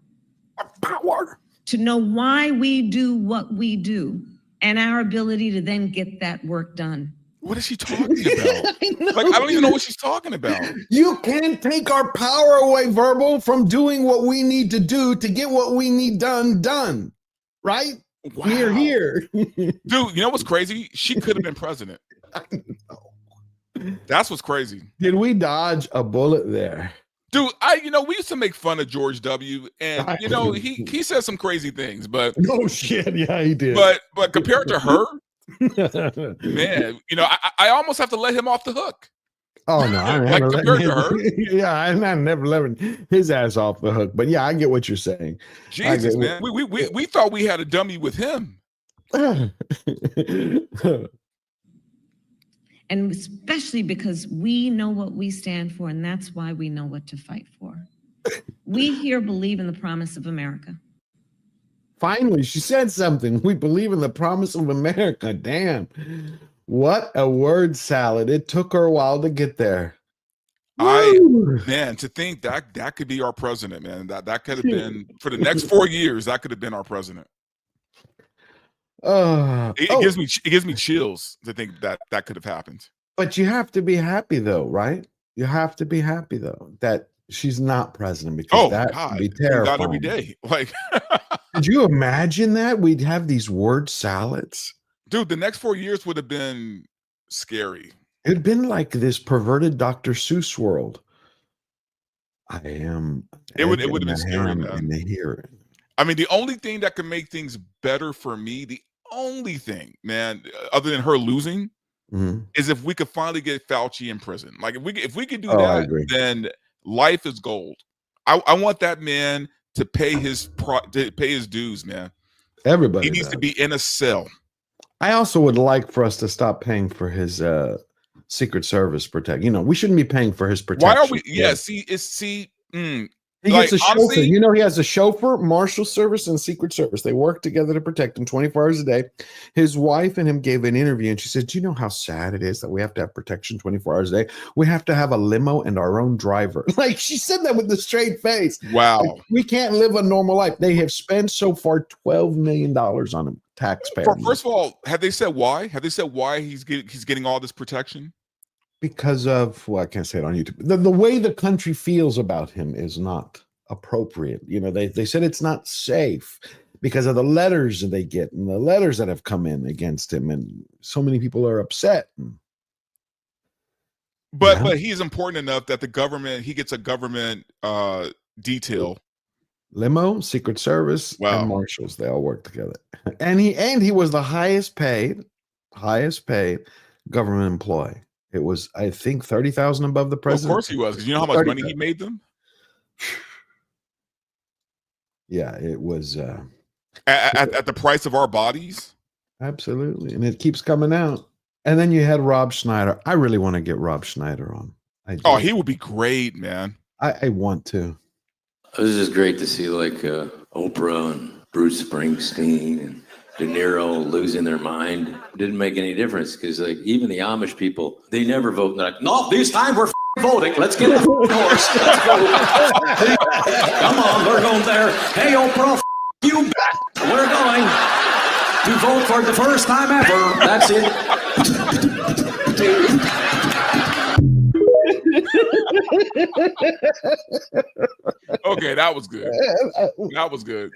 To know why we do what we do and our ability to then get that work done. What is she talking about? I don't even know what she's talking about. You can't take our power away, Verbal, from doing what we need to do to get what we need done. Right? Wow. We're here. Dude, you know what's crazy? She could have been president. I know. That's what's crazy. Did we dodge a bullet there? Dude, we used to make fun of George W. And he said some crazy things, but oh shit, yeah, he did. But compared to her, man, I almost have to let him off the hook. Oh no, I never let his ass off the hook. But yeah, I get what you're saying. Jesus, man, we thought we had a dummy with him. And especially because we know what we stand for, and that's why we know what to fight for. We here believe in the promise of America. Finally, she said something. We believe in the promise of America. Damn. What a word salad. It took her a while to get there. Man, to think that could be our president, man. That could have been, for the next 4 years, that could have been our president. It gives me chills to think that could have happened. But you have to be happy though, right? You have to be happy though that she's not president, because that would be terrifying. Not every day. Like, could you imagine that? We'd have these word salads. Dude, the next 4 years would have been scary. It'd been like this perverted Dr. Seuss world. It would have been scary, man. I mean, the only thing that could make things better for me, the only thing, man, other than her losing, is if we could finally get Fauci in prison. Like, if we could do that, then life is gold. I want that man to pay his dues, man. Everybody, he needs to be in a cell. I also would like for us to stop paying for his Secret Service protection. We shouldn't be paying for his protection. Why are we? Yeah, he gets a chauffeur. He has a chauffeur, Marshal Service, and Secret Service. They work together to protect him 24 hours a day. His wife and him gave an interview, and she said, "Do you know how sad it is that we have to have protection 24 hours a day? We have to have a limo and our own driver." Like, she said that with a straight face. Wow. Like, we can't live a normal life. They have spent so far $12 million on him, taxpayer. First of all, have they said why? Have they said why he's getting all this protection? because of, well, I can't say it on YouTube. The way the country feels about him is not appropriate. You know, they said it's not safe because of the letters that they get and the letters that have come in against him, and so many people are upset. But he's important enough that he gets a government detail. Limo, Secret Service, and Marshals, they all work together. And he was the highest paid government employee. It was, I think, 30,000 above the president. Of course he was, because you know how much money he made them? Yeah, it was at the price of our bodies. Absolutely. And it keeps coming out. And then you had Rob Schneider. I really want to get Rob Schneider on. Oh, he would be great, man. I want to. It was just great to see like Oprah and Bruce Springsteen and De Niro losing their mind. It didn't make any difference because like even the Amish people, they never vote. They're like, no, this time we're voting. Let's get a horse. Let's go. Come on, we're going there. Hey, Oprah, you. We're going to vote for the first time ever. That's it. Okay, that was good. That was good.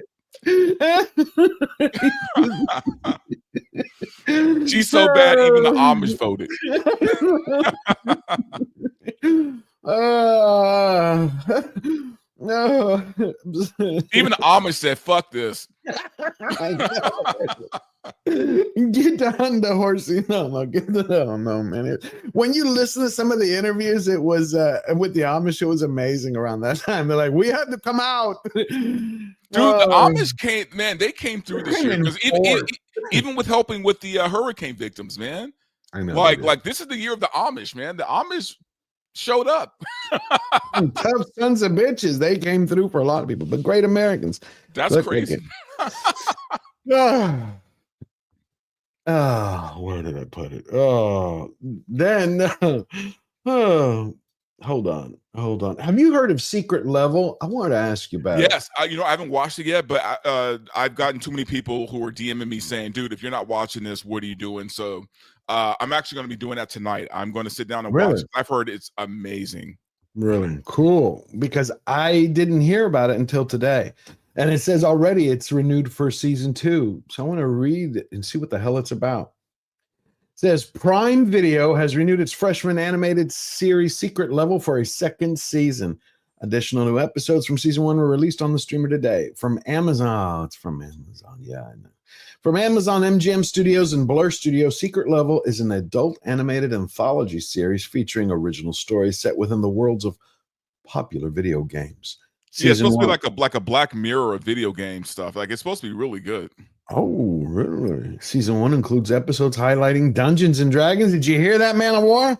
She's so bad, even the Amish voted. No. Even the Amish said, fuck this. Get down the horsey. No, man. When you listen to some of the interviews, it was with the Amish, it was amazing around that time. They're like, we had to come out. Dude, the Amish came, man, they came through this year. Because even with helping with the hurricane victims, man. I know. Like this is the year of the Amish, man. The Amish showed up. Tough sons of bitches. They came through for a lot of people, but great Americans. That's crazy. Where did I put it? Then hold on. Have you heard of Secret Level? I wanted to ask you about it. Yes, I haven't watched it yet, but I've gotten too many people who are DMing me saying, dude, if you're not watching this, what are you doing? So I'm actually going to be doing that tonight. I'm going to sit down and watch it. I've heard it's amazing. Really cool, because I didn't hear about it until today. And it says already it's renewed for season 2. So I want to read it and see what the hell it's about. It says Prime Video has renewed its freshman animated series Secret Level for a second season. Additional new episodes from season 1 were released on the streamer today. From Amazon. It's from Amazon. Yeah, I know. From Amazon, MGM Studios, and Blur Studio, Secret Level is an adult animated anthology series featuring original stories set within the worlds of popular video games. Yeah, it's supposed to be like a Black Mirror of video game stuff. Like it's supposed to be really good. Oh, really? Season 1 includes episodes highlighting Dungeons and Dragons. Did you hear that, Man of War?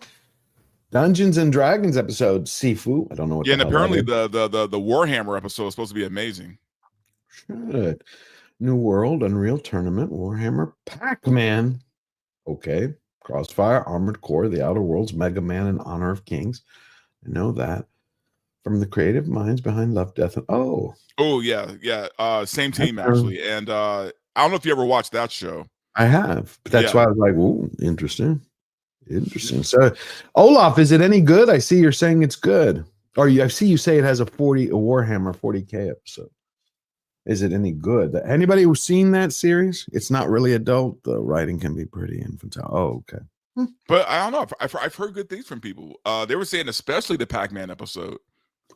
Dungeons and Dragons episode, Sifu. I don't know what. Yeah, and apparently the Warhammer episode is supposed to be amazing. Good. New World, Unreal Tournament, Warhammer, Pac-Man. Okay. Crossfire, Armored Core, The Outer Worlds, Mega Man, and Honor of Kings. I know that. From the creative minds behind Love, Death, and yeah. Same team actually. And I don't know if you ever watched that show. I have, but that's why I was like, "Ooh, interesting." So, Olaf, is it any good? I see you're saying it's good, or I see you say it has a Warhammer 40K episode. Is it any good? Anybody who's seen that series? It's not really adult. The writing can be pretty infantile. Oh, okay. But I don't know. I've heard good things from people. They were saying especially the Pac-Man episode.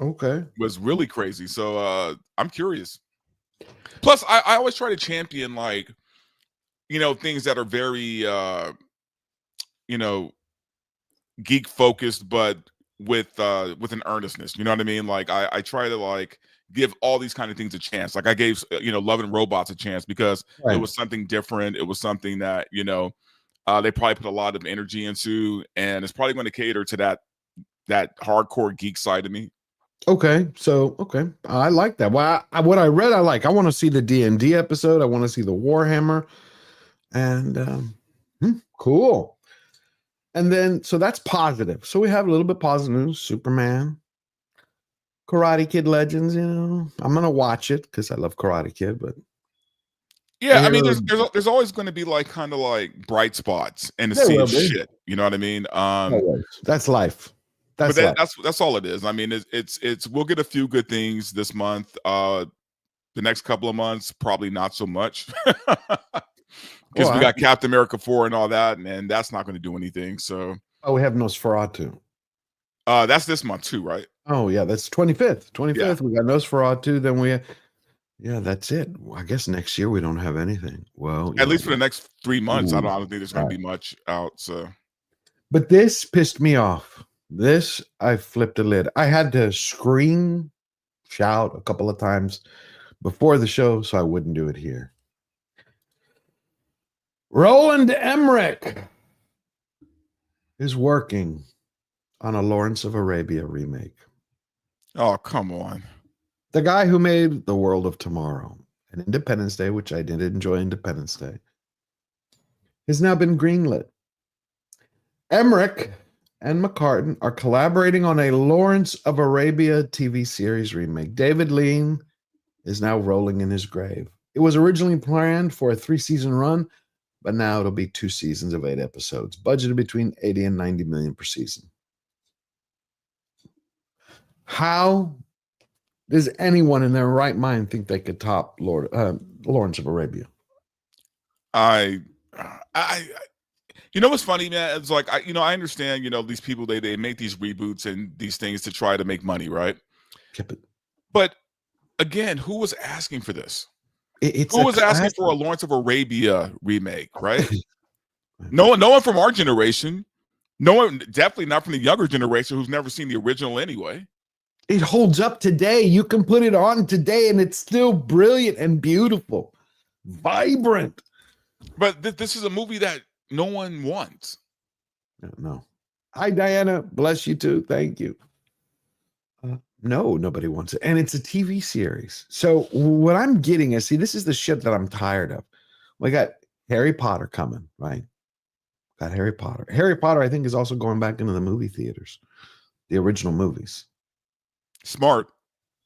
Okay. Was really crazy. So I'm curious. Plus, I always try to champion things that are very geek focused, but with an earnestness. You know what I mean? Like I try to give all these kind of things a chance. Like I gave Love and Robots a chance because it was something different. It was something that they probably put a lot of energy into, and it's probably going to cater to that hardcore geek side of me. Okay, so I like that. Well, what I read, I like. I want to see the D&D episode. I want to see the Warhammer, and cool. And then, so that's positive. So we have a little bit positive news. Superman, Karate Kid Legends. I'm gonna watch it because I love Karate Kid. But Yeah, I mean, there's always going to be like kind of like bright spots in the sea of shit. You know what I mean? That's life. But that's all it is. I mean, it's we'll get a few good things this month. The next couple of months, probably not so much. Because we got Captain America 4 and all that, and that's not going to do anything. So we have Nosferatu. That's this month too, right? Oh yeah, that's 25th. 25th. Yeah. We got Nosferatu. Then that's it. I guess next year we don't have anything. Well, at least for the next 3 months, I don't think there's going to be much out. So, but this pissed me off. This I flipped a lid. I had to scream, shout a couple of times before the show, so I wouldn't do it here. Roland Emmerich is working on a Lawrence of Arabia remake. Oh, come on. The guy who made The World of Tomorrow and Independence Day, which I did enjoy Independence Day, has now been greenlit. Emmerich and McCartan are collaborating on a Lawrence of Arabia TV series remake. David Lean is now rolling in his grave. It was originally planned for a 3-season run, but now it'll be 2 seasons of 8 episodes, budgeted between 80 and 90 million per season. How does anyone in their right mind think they could top Lawrence of Arabia? You know what's funny, man? It's like I understand. These people they make these reboots and these things to try to make money, right? But again, who was asking for this? Who was asking for a Lawrence of Arabia remake, right? No one from our generation. No one, definitely not from the younger generation who's never seen the original anyway. It holds up today. You can put it on today and it's still brilliant and beautiful, vibrant. But this is a movie that no one wants. No. Hi, Diana. Bless you too. Thank you. No, nobody wants it. And it's a TV series. So what I'm getting is, see, this is the shit that I'm tired of. We got Harry Potter coming, right? Got Harry Potter. Harry Potter, I think, is also going back into the movie theaters, the original movies. Smart.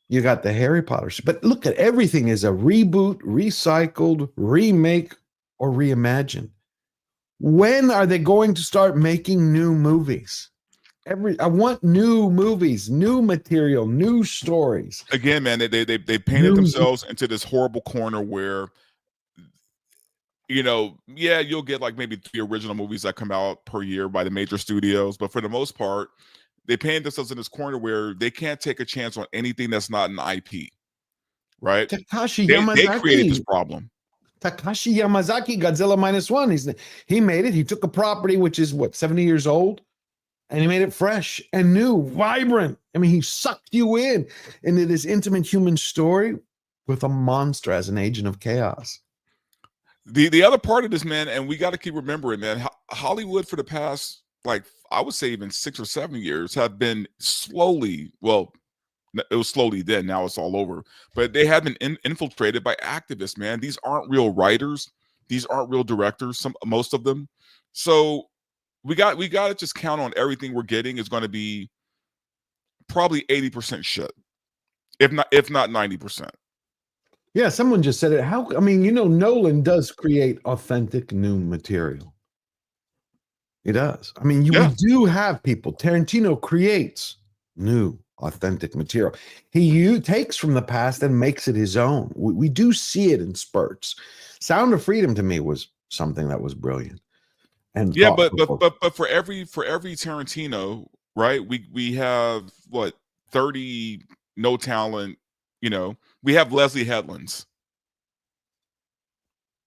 You got the Harry Potter. But look at everything is a reboot, recycled, remake, or reimagine. When are they going to start making new movies? I want new movies, new material, new stories. Again, man, they painted themselves into this horrible corner where, yeah, you'll get like maybe 3 original movies that come out per year by the major studios, but for the most part, they painted themselves in this corner where they can't take a chance on anything that's not an IP, right? Takashi They Yamazaki created this problem. Takashi Yamazaki, Godzilla -1. He made it. He took a property which is 70 years old, and he made it fresh and new, vibrant. I mean, he sucked you into this intimate human story with a monster as an agent of chaos. The other part of this, man, and we got to keep remembering, man, Hollywood for the past, like, I would say even 6 or 7 years have been slowly, well, it was slowly then, now it's all over, but they have been infiltrated by activists, man. These aren't real writers. These aren't real directors, most of them. So we got to just count on everything we're getting is going to be probably 80% shit, if not 90%. Yeah, someone just said it. Nolan does create authentic new material. He does. I mean, we do have people. Tarantino creates new, authentic material. He takes from the past and makes it his own. We do see it in spurts. Sound of Freedom to me was something that was brilliant. And yeah, but for every Tarantino, right? We have 30 no talent. We have Leslie Headlands.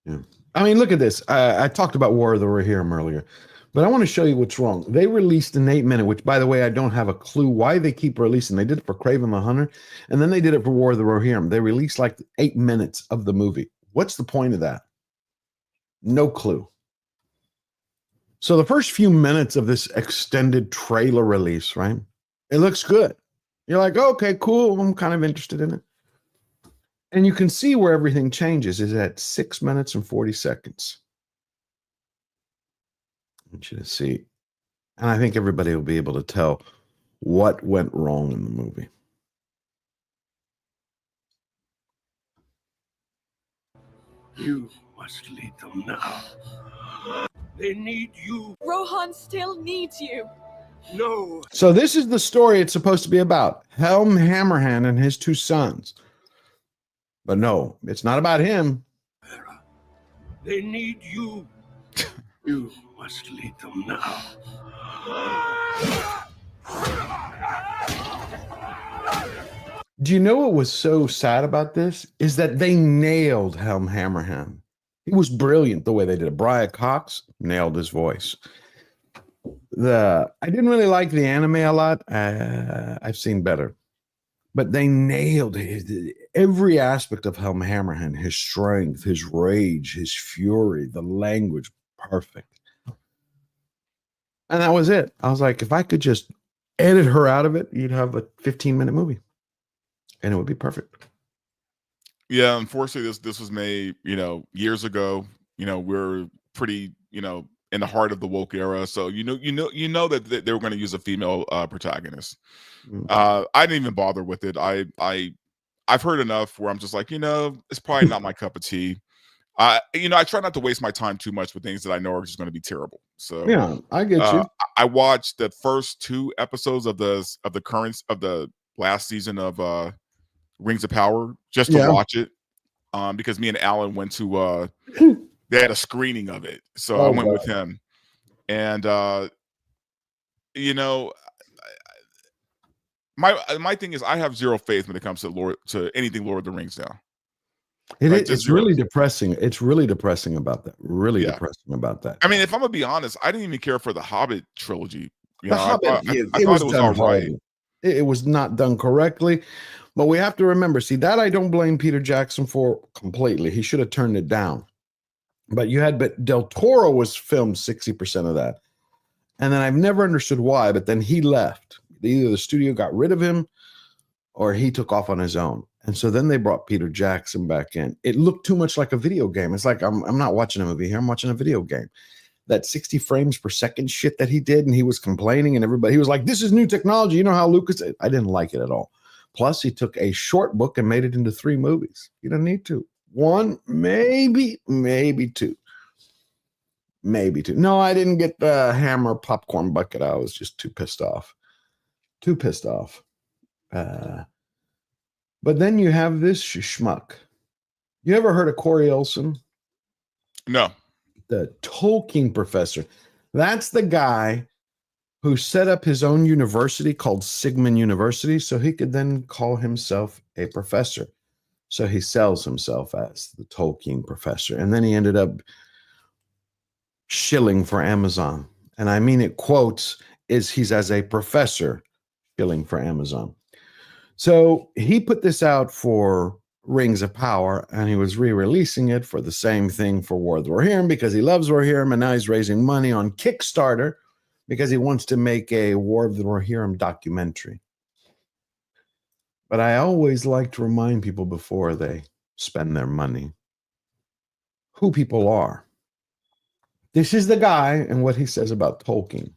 Yeah, I mean, look at this. I talked about War of the Rohirrim earlier, but I want to show you what's wrong. They released an 8-minute, which, by the way, I don't have a clue why they keep releasing. They did it for Kraven the Hunter, and then they did it for War of the Rohirrim. They released like 8 minutes of the movie. What's the point of that? No clue. So the first few minutes of this extended trailer release, right? It looks good. You're like, oh, okay, cool. I'm kind of interested in it. And you can see where everything changes is at 6 minutes and 40 seconds. I want you to see. And I think everybody will be able to tell what went wrong in the You must lead them now. They need you. Rohan still needs you. No. So this is the story it's supposed to be about. Helm Hammerhand and his two sons. But no, it's not about him. They need you. You must lead them now. Do you know what was so sad about this? Is that they nailed Helm Hammerhand. It was brilliant the way they did it. Brian Cox nailed his voice. I didn't really like the anime a lot. I've seen better. But they nailed it. Every aspect of Helm Hammerhand, his strength, his rage, his fury, the language, perfect. And that was it. I was like, if I could just edit her out of it, you'd have a 15-minute movie. And it would be perfect. Yeah, unfortunately, this was made, years ago. We're pretty, in the heart of the woke era. So you know that they were going to use a female protagonist. I didn't even bother with it. I've heard enough where I'm just like, it's probably not my cup of tea. I try not to waste my time too much with things that I know are just going to be terrible. So yeah, I get you. I watched the first 2 episodes of the last season of Rings of Power just to watch it, because me and Alan went to they had a screening of it, so I went with him, and my thing is I have zero faith when it comes to anything Lord of the Rings now. It's really depressing. It's really depressing about that. Depressing about that. I mean, if I'm gonna be honest, I didn't even care for the Hobbit trilogy. I thought it was all right. It was not done correctly, but we have to remember. See, that I don't blame Peter Jackson for completely. He should have turned it down. But Del Toro was filmed 60% of that, and then I've never understood why. But then he left. Either the studio got rid of him, or he took off on his own. And so then they brought Peter Jackson back in. It looked too much like a video game. It's like I'm not watching a movie here. I'm watching a video game. That 60 frames per second shit that he did, and he was complaining, and he was like, "This is new technology." You know how Lucas? I didn't like it at all. Plus, he took a short book and made it into 3 movies. You don't need to. 1, maybe 2. Maybe 2. No, I didn't get the Hammer popcorn bucket. I was just too pissed off. But then you have this schmuck. You ever heard of Corey Olson? No. The Tolkien professor. That's the guy who set up his own university called Sigmund University so he could then call himself a professor. So he sells himself as the Tolkien professor. And then he ended up shilling for Amazon. And I mean it quotes is he's as a professor shilling for Amazon. So he put this out for Rings of Power, and he was re-releasing it for the same thing for War of the Rohirrim because he loves Rohirrim, and now he's raising money on Kickstarter because he wants to make a War of the Rohirrim documentary. But I always like to remind people before they spend their money who people are. This is the guy and what he says about Tolkien.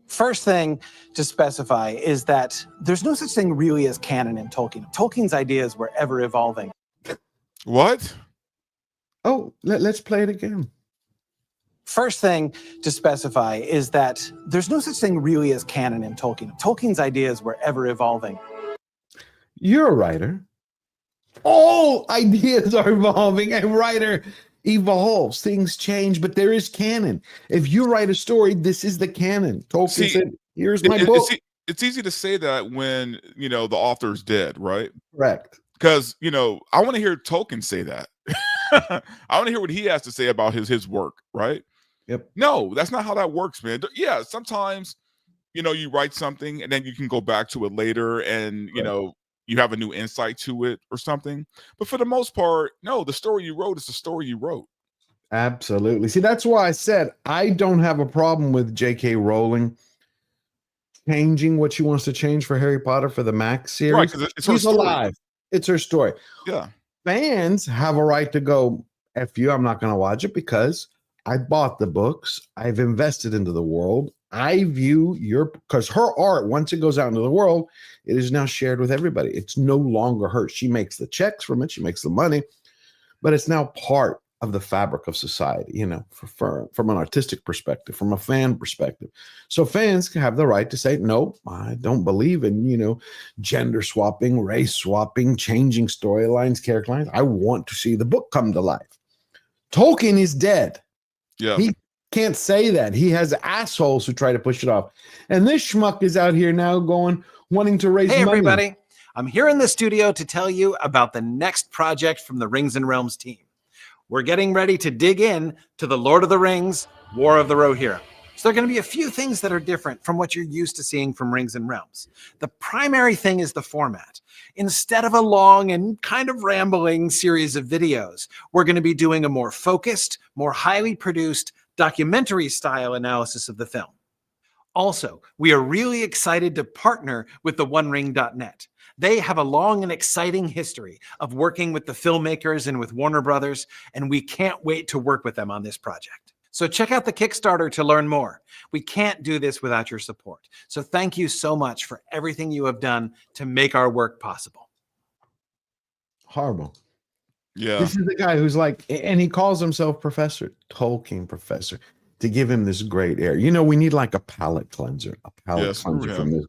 First thing to specify is that there's no such thing really as canon in Tolkien. Tolkien's ideas were ever evolving. What? Oh, let's play it again. First thing to specify is that there's no such thing really as canon in Tolkien. Tolkien's ideas were ever evolving. You're a writer. All ideas are evolving. A writer evolves, things change, but there is canon. If you write a story, this is the canon. Tolkien said, "Here's my book." It's easy to say that when the author's dead, right? Correct. Because I want to hear Tolkien say that. I want to hear what he has to say about his work, right? Yep. No, that's not how that works, man. Yeah, sometimes you write something and then you can go back to it later, and you have a new insight to it or something. But for the most part, no, the story you wrote is the story you wrote. Absolutely. See, that's why I said I don't have a problem with J.K. Rowling changing what she wants to change for Harry Potter for the Max series. Right, because it's her She's story. alive. It's her story. Yeah. Fans have a right to go, F you, I'm not going to watch it because I bought the books. I've invested into the world. I view because her art, once it goes out into the world, it is now shared with everybody. It's no longer hers. She makes the checks from it. She makes the money, but it's now part of the fabric of society, from an artistic perspective, from a fan perspective. So fans have the right to say, no, I don't believe in, gender swapping, race swapping, changing storylines, character lines. I want to see the book come to life. Tolkien is dead. Yeah. He can't say that. He has assholes who try to push it off. And this schmuck is out here now wanting to raise money. Hey, everybody. I'm here in the studio to tell you about the next project from the Rings and Realms team. We're getting ready to dig in to the Lord of the Rings, War of the Rohirrim. So there are going to be a few things that are different from what you're used to seeing from Rings and Realms. The primary thing is the format. Instead of a long and kind of rambling series of videos, we're going to be doing a more focused, more highly produced, documentary-style analysis of the film. Also, we are really excited to partner with the OneRing.net. They have a long and exciting history of working with the filmmakers and with Warner Brothers, and we can't wait to work with them on this project. So check out the Kickstarter to learn more. We can't do this without your support. So thank you so much for everything you have done to make our work possible. Horrible. Yeah. This is the guy who's like, and he calls himself Professor, Tolkien Professor, to give him this great air. We need like a palate cleanser, cleanser from this.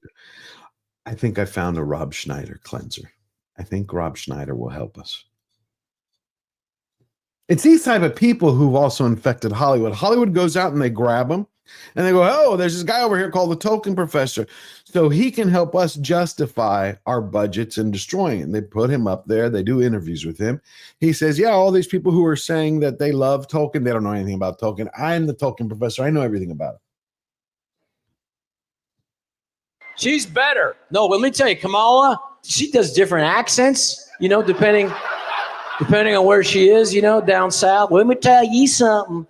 I think I found a Rob Schneider cleanser. I think Rob Schneider will help us. It's these type of people who've also infected Hollywood. Hollywood goes out and they grab them and they go, oh, there's this guy over here called the Tolkien Professor. So he can help us justify our budgets and destroying it. And they put him up there. They do interviews with him. He says, yeah, all these people who are saying that they love Tolkien, they don't know anything about Tolkien. I'm the Tolkien Professor. I know everything about it. She's better. No, let me tell you, Kamala, she does different accents, depending on where she is, down south. Let me tell you something.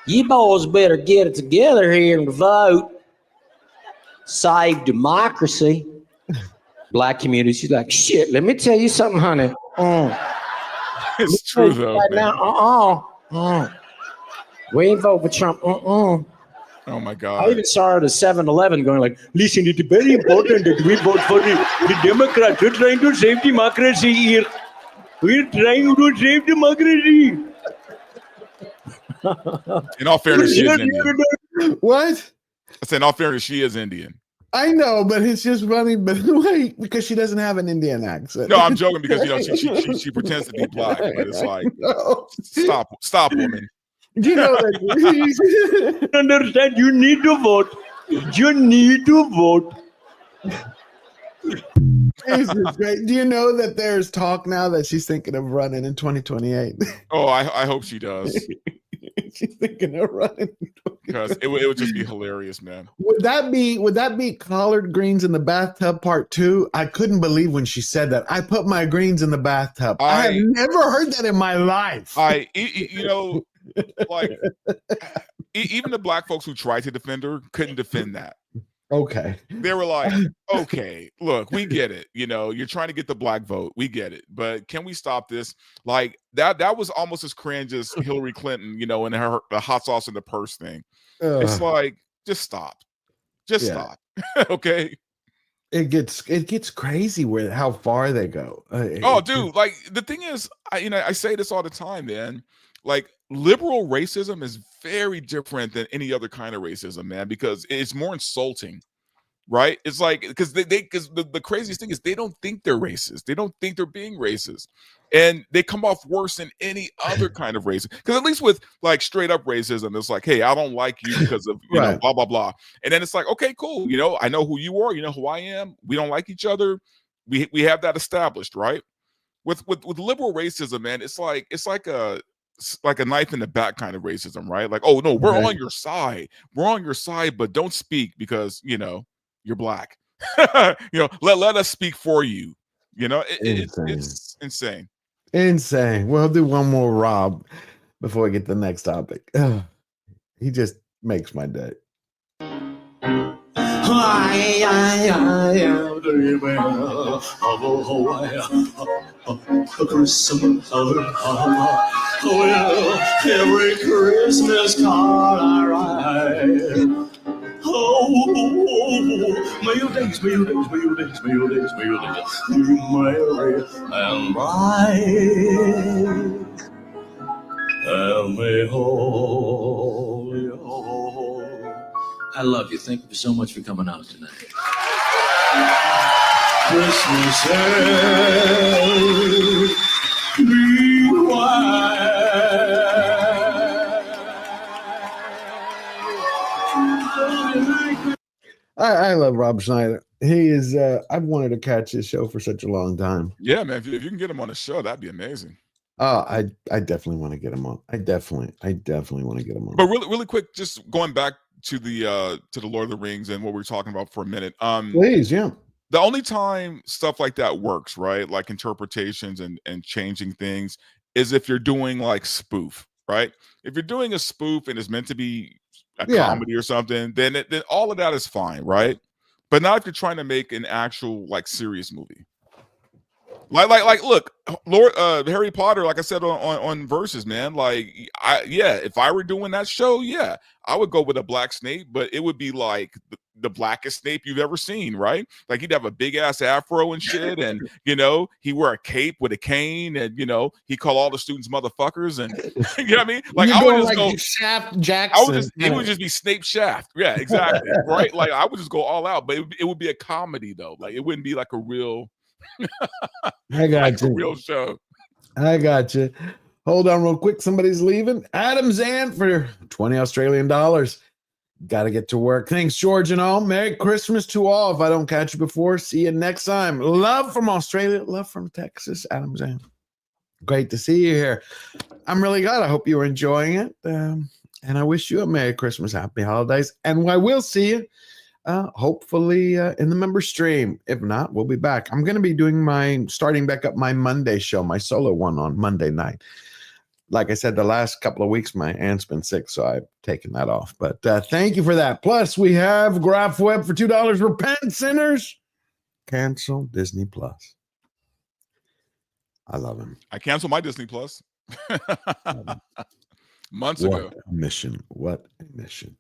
You boys better get it together here and vote. Save democracy. Black community, she's like, shit, let me tell you something, honey. It's true, though. Right now, we ain't vote for Trump. Oh my I God. even saw her at a 7-Eleven going like, listen, it's very important that we vote for the Democrats. We're trying to save democracy here. We're trying to save democracy. In all fairness, she is Indian. What? I said, in all fairness, she is Indian. I know, but it's just funny, but wait, because she doesn't have an Indian accent. No, I'm joking because she pretends to be black, but it's like, no. Stop, woman. Do you know that? Understand? You need to vote. You need to vote. This is great. Do you know that there's talk now that she's thinking of running in 2028? Oh, I hope she does. She's thinking of running because it would just be hilarious, man. Would that be collard greens in the bathtub part 2? I couldn't believe when she said that. I put my greens in the bathtub. I have never heard that in my life. Like even the black folks who tried to defend her couldn't defend that. Okay. They were like, okay, look, we get it. You're trying to get the black vote. We get it. But can we stop this? Like that was almost as cringe as Hillary Clinton, and her the hot sauce in the purse thing. It's like, just stop. Just stop. Okay. It gets crazy with how far they go. Dude, like the thing is, I say this all the time, man. Like liberal racism is very different than any other kind of racism, man, because it's more insulting, right? It's like because the craziest thing is they don't think they're racist. They don't think they're being racist, and they come off worse than any other kind of racism. Because at least with like straight up racism, it's like, hey, I don't like you because of know blah blah blah, and then it's like, okay, cool, I know who you are, you know who I am. We don't like each other. We have that established, right? With liberal racism, man, it's like a knife in the back kind of racism, right? Like, oh no, we're on your side. We're on your side, but don't speak because you're black. Let us speak for you. It's insane. Insane. We'll do one more Rob before we get to the next topic. He just makes my day. I am dreaming of a Christmas. Well, every Christmas card I write. Oh, may your days, may your days, may your days, may your days, may your days be merry and bright. And may all your I love you. Thank you so much for coming out tonight. Christmas be I love Rob Schneider. He is. I've wanted to catch his show for such a long time. Yeah, man. If you can get him on the show, that'd be amazing. Oh, I definitely want to get him on. I definitely want to get him on. But really quick, just going back to the Lord of the Rings and what we were talking about for a minute. Please, yeah. The only time stuff like that works, right? Like interpretations and changing things, is if you're doing like spoof, right? If you're doing a spoof and it's meant to be a comedy or something, then all of that is fine, right? But not if you're trying to make an actual like serious movie. Like look, Lord Harry Potter, like I said on Versus, man, like if I were doing that show, yeah, I would go with a black Snape, but it would be like the blackest Snape you've ever seen, right? Like he'd have a big ass afro and shit, and he wear a cape with a cane, and he call all the students motherfuckers, and you know what I mean? Like I would just go Shaft Jackson. He would just be Snape Shaft. Yeah, exactly. Right. Like I would just go all out, but it would be a comedy though. Like it wouldn't be like a real I got you. Real show. I got you. Hold on real quick. Somebody's leaving. Adam Zan for $20 Australian. Got to get to work. Thanks, George and all. Merry Christmas to all. If I don't catch you before, see you next time. Love from Australia. Love from Texas. Adam Zan. Great to see you here. I'm really glad. I hope you were enjoying it. And I wish you a Merry Christmas, Happy Holidays. And I will see you hopefully in the member stream. If not, we'll be back. I'm going to be doing starting back up my Monday show, my solo one on Monday night. Like I said, the last couple of weeks, my aunt's been sick, so I've taken that off. But thank you for that. Plus, we have Graph Web for $2. Repent, sinners. Cancel Disney Plus. I love him. I canceled my Disney Plus months ago. What a mission. What a mission.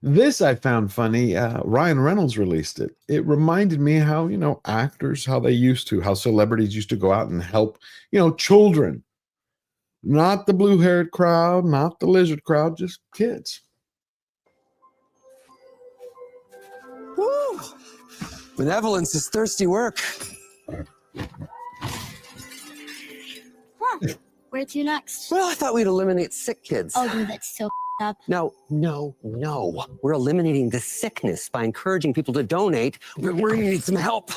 This I found funny. Ryan Reynolds released it. It reminded me how, actors, how celebrities used to go out and help, children. Not the blue-haired crowd, not the lizard crowd, just kids. Woo! Benevolence is thirsty work. Huh. Where to next? Well, I thought we'd eliminate sick kids. Oh, dude, that's so up. No. We're eliminating the sickness by encouraging people to donate. We're going to need some help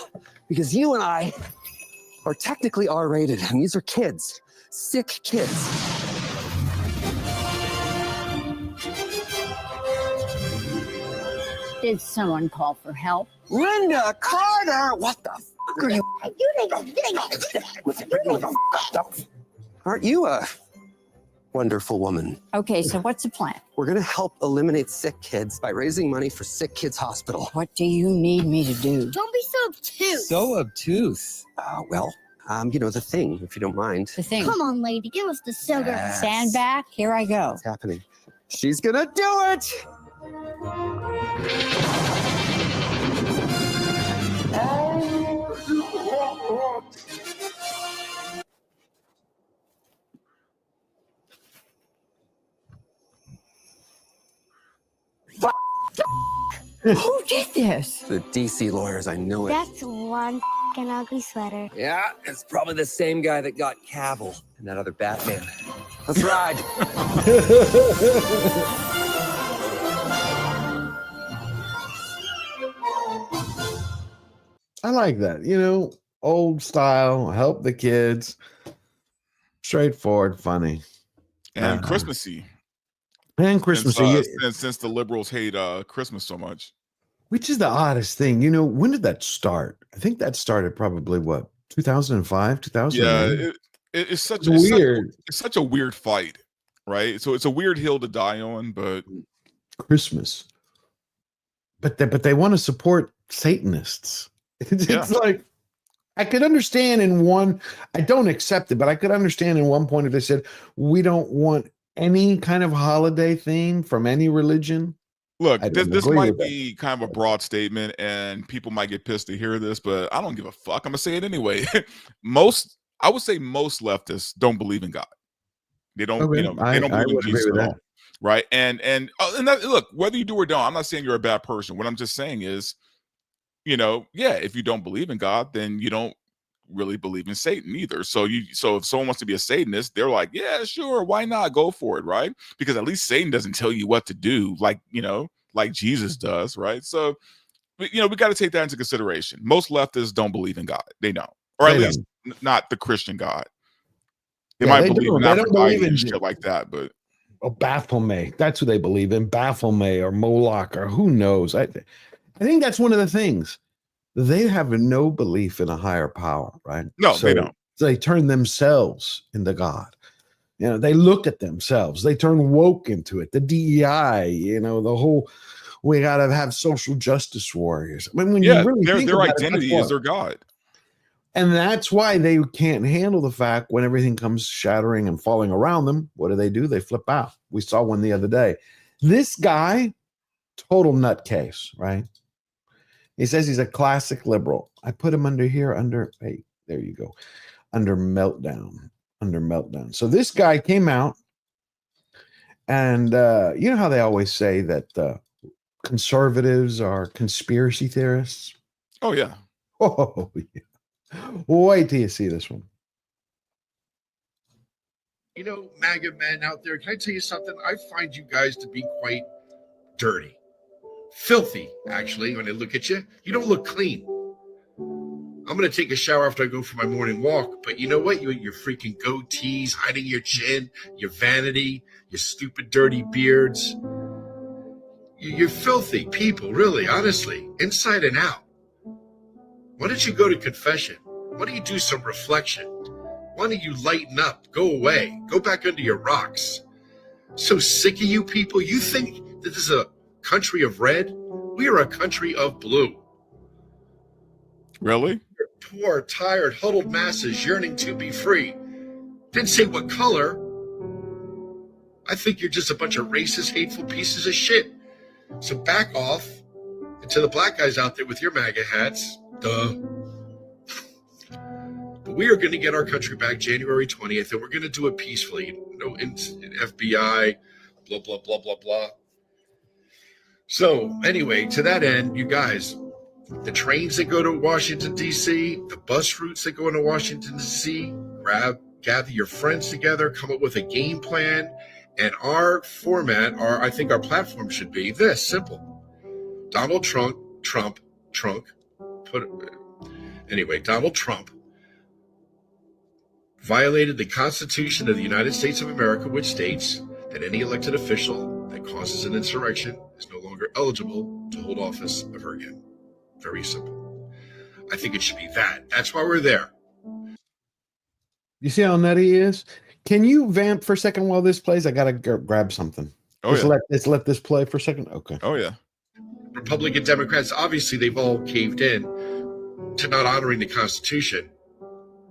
because you and I are technically R-rated, and these are kids, sick kids. Did someone call for help? Linda Carter! What the fuck are you? Aren't you a wonderful woman? Okay, so what's the plan? We're going to help eliminate sick kids by raising money for Sick Kids Hospital. What do you need me to do? Don't be so obtuse. So obtuse? The thing, if you don't mind. The thing. Come on, lady, give us the sugar. Yes. Stand back. Here I go. What's happening? She's going to do it! Who did this? The DC lawyers, I know it. That's one f***ing ugly sweater. Yeah, it's probably the same guy that got Cavill and that other Batman. Let's ride. I like that. Old style, help the kids. Straightforward, funny. And Christmassy. And Christmassy. Since the liberals hate Christmas so much. Which is the oddest thing. When did that start? I think that started probably, 2005, 2008? Yeah, it's such a weird fight, right? So it's a weird hill to die on, but Christmas. but they want to support Satanists. It's like, I could understand in one, I don't accept it, but I could understand in one point if they said, we don't want any kind of holiday theme from any religion. Look, this might be kind of a broad statement and people might get pissed to hear this, but I don't give a fuck. I'm gonna say it anyway. I would say most leftists don't believe in God. They don't, Okay. they don't believe in Jesus at all. Right. And that, look, whether you do or don't, I'm not saying you're a bad person. What I'm just saying is, yeah, if you don't believe in God, then you don't really believe in Satan either. So if someone wants to be a Satanist, they're like, yeah, sure, why not? Go for it, right? Because at least Satan doesn't tell you what to do, like Jesus does, right? So we got to take that into consideration. Most leftists don't believe in God. They don't. Or at least not the Christian God. They might believe in Aphrodite and shit like that, but Baphomet. That's who they believe in. Baphomet or Moloch or who knows. I think that's one of the things. They have no belief in a higher power, right? No, they don't. So they turn themselves into God. They look at themselves. They turn woke into it. The DEI, the whole, we got to have social justice warriors. I mean, when you really think their about identity is their God. And that's why they can't handle the fact when everything comes shattering and falling around them. What do? They flip out. We saw one the other day. This guy, total nutcase, right? He says he's a classic liberal. I put him under here, hey, there you go. Under meltdown. So this guy came out and you know how they always say that conservatives are conspiracy theorists? Oh, yeah. Oh, yeah. Wait till you see this one. MAGA men out there, can I tell you something? I find you guys to be quite dirty. Filthy, actually, when I look at you. You don't look clean. I'm going to take a shower after I go for my morning walk, but you know what? Your freaking goatees, hiding your chin, your vanity, your stupid, dirty beards. You're filthy people, really, honestly, inside and out. Why don't you go to confession? Why don't you do some reflection? Why don't you lighten up? Go away. Go back under your rocks. So sick of you people. You think that this is a country of red? We are a country of blue. Really? Poor, tired, huddled masses yearning to be free. Didn't say what color. I think you're just a bunch of racist, hateful pieces of shit. So back off. And to the black guys out there with your MAGA hats, duh. But we are going to get our country back January 20th, and we're going to do it peacefully. No FBI, blah, blah, blah, blah, blah. So anyway, to that end, you guys, the trains that go to Washington, D.C., the bus routes that go into Washington, D.C., gather your friends together, come up with a game plan, and our format, I think our platform should be this, simple. Donald Trump, Donald Trump violated the Constitution of the United States of America, which states that any elected official that causes an insurrection is no longer eligible to hold office ever again. Very simple. I think it should be that. That's why we're there. You see how nutty he is? Can you vamp for a second while this plays? I gotta grab something. Let's let this play for a second. Okay. Oh yeah. Republican Democrats, obviously they've all caved in to not honoring the Constitution.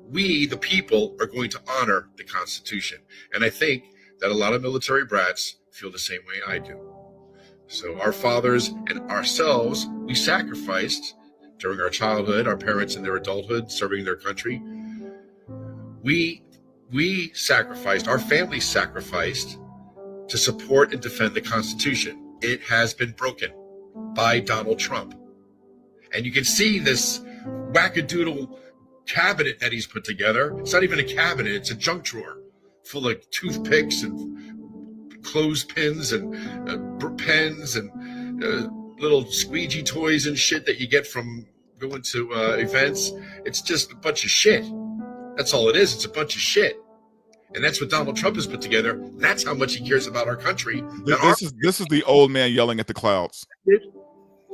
We, the people, are going to honor the Constitution. And I think that a lot of military brats feel the same way I do. So our fathers and ourselves, we sacrificed during our childhood, our parents in their adulthood, serving their country. We sacrificed, our families sacrificed to support and defend the Constitution. It has been broken by Donald Trump. And you can see this wackadoodle cabinet that he's put together. It's not even a cabinet, it's a junk drawer full of toothpicks and clothespins and pens and little squeegee toys and shit that you get from going to events. It's just a bunch of shit. That's all it is. It's a bunch of shit. And that's what Donald Trump has put together. That's how much he cares about our country. This is the old man yelling at the clouds.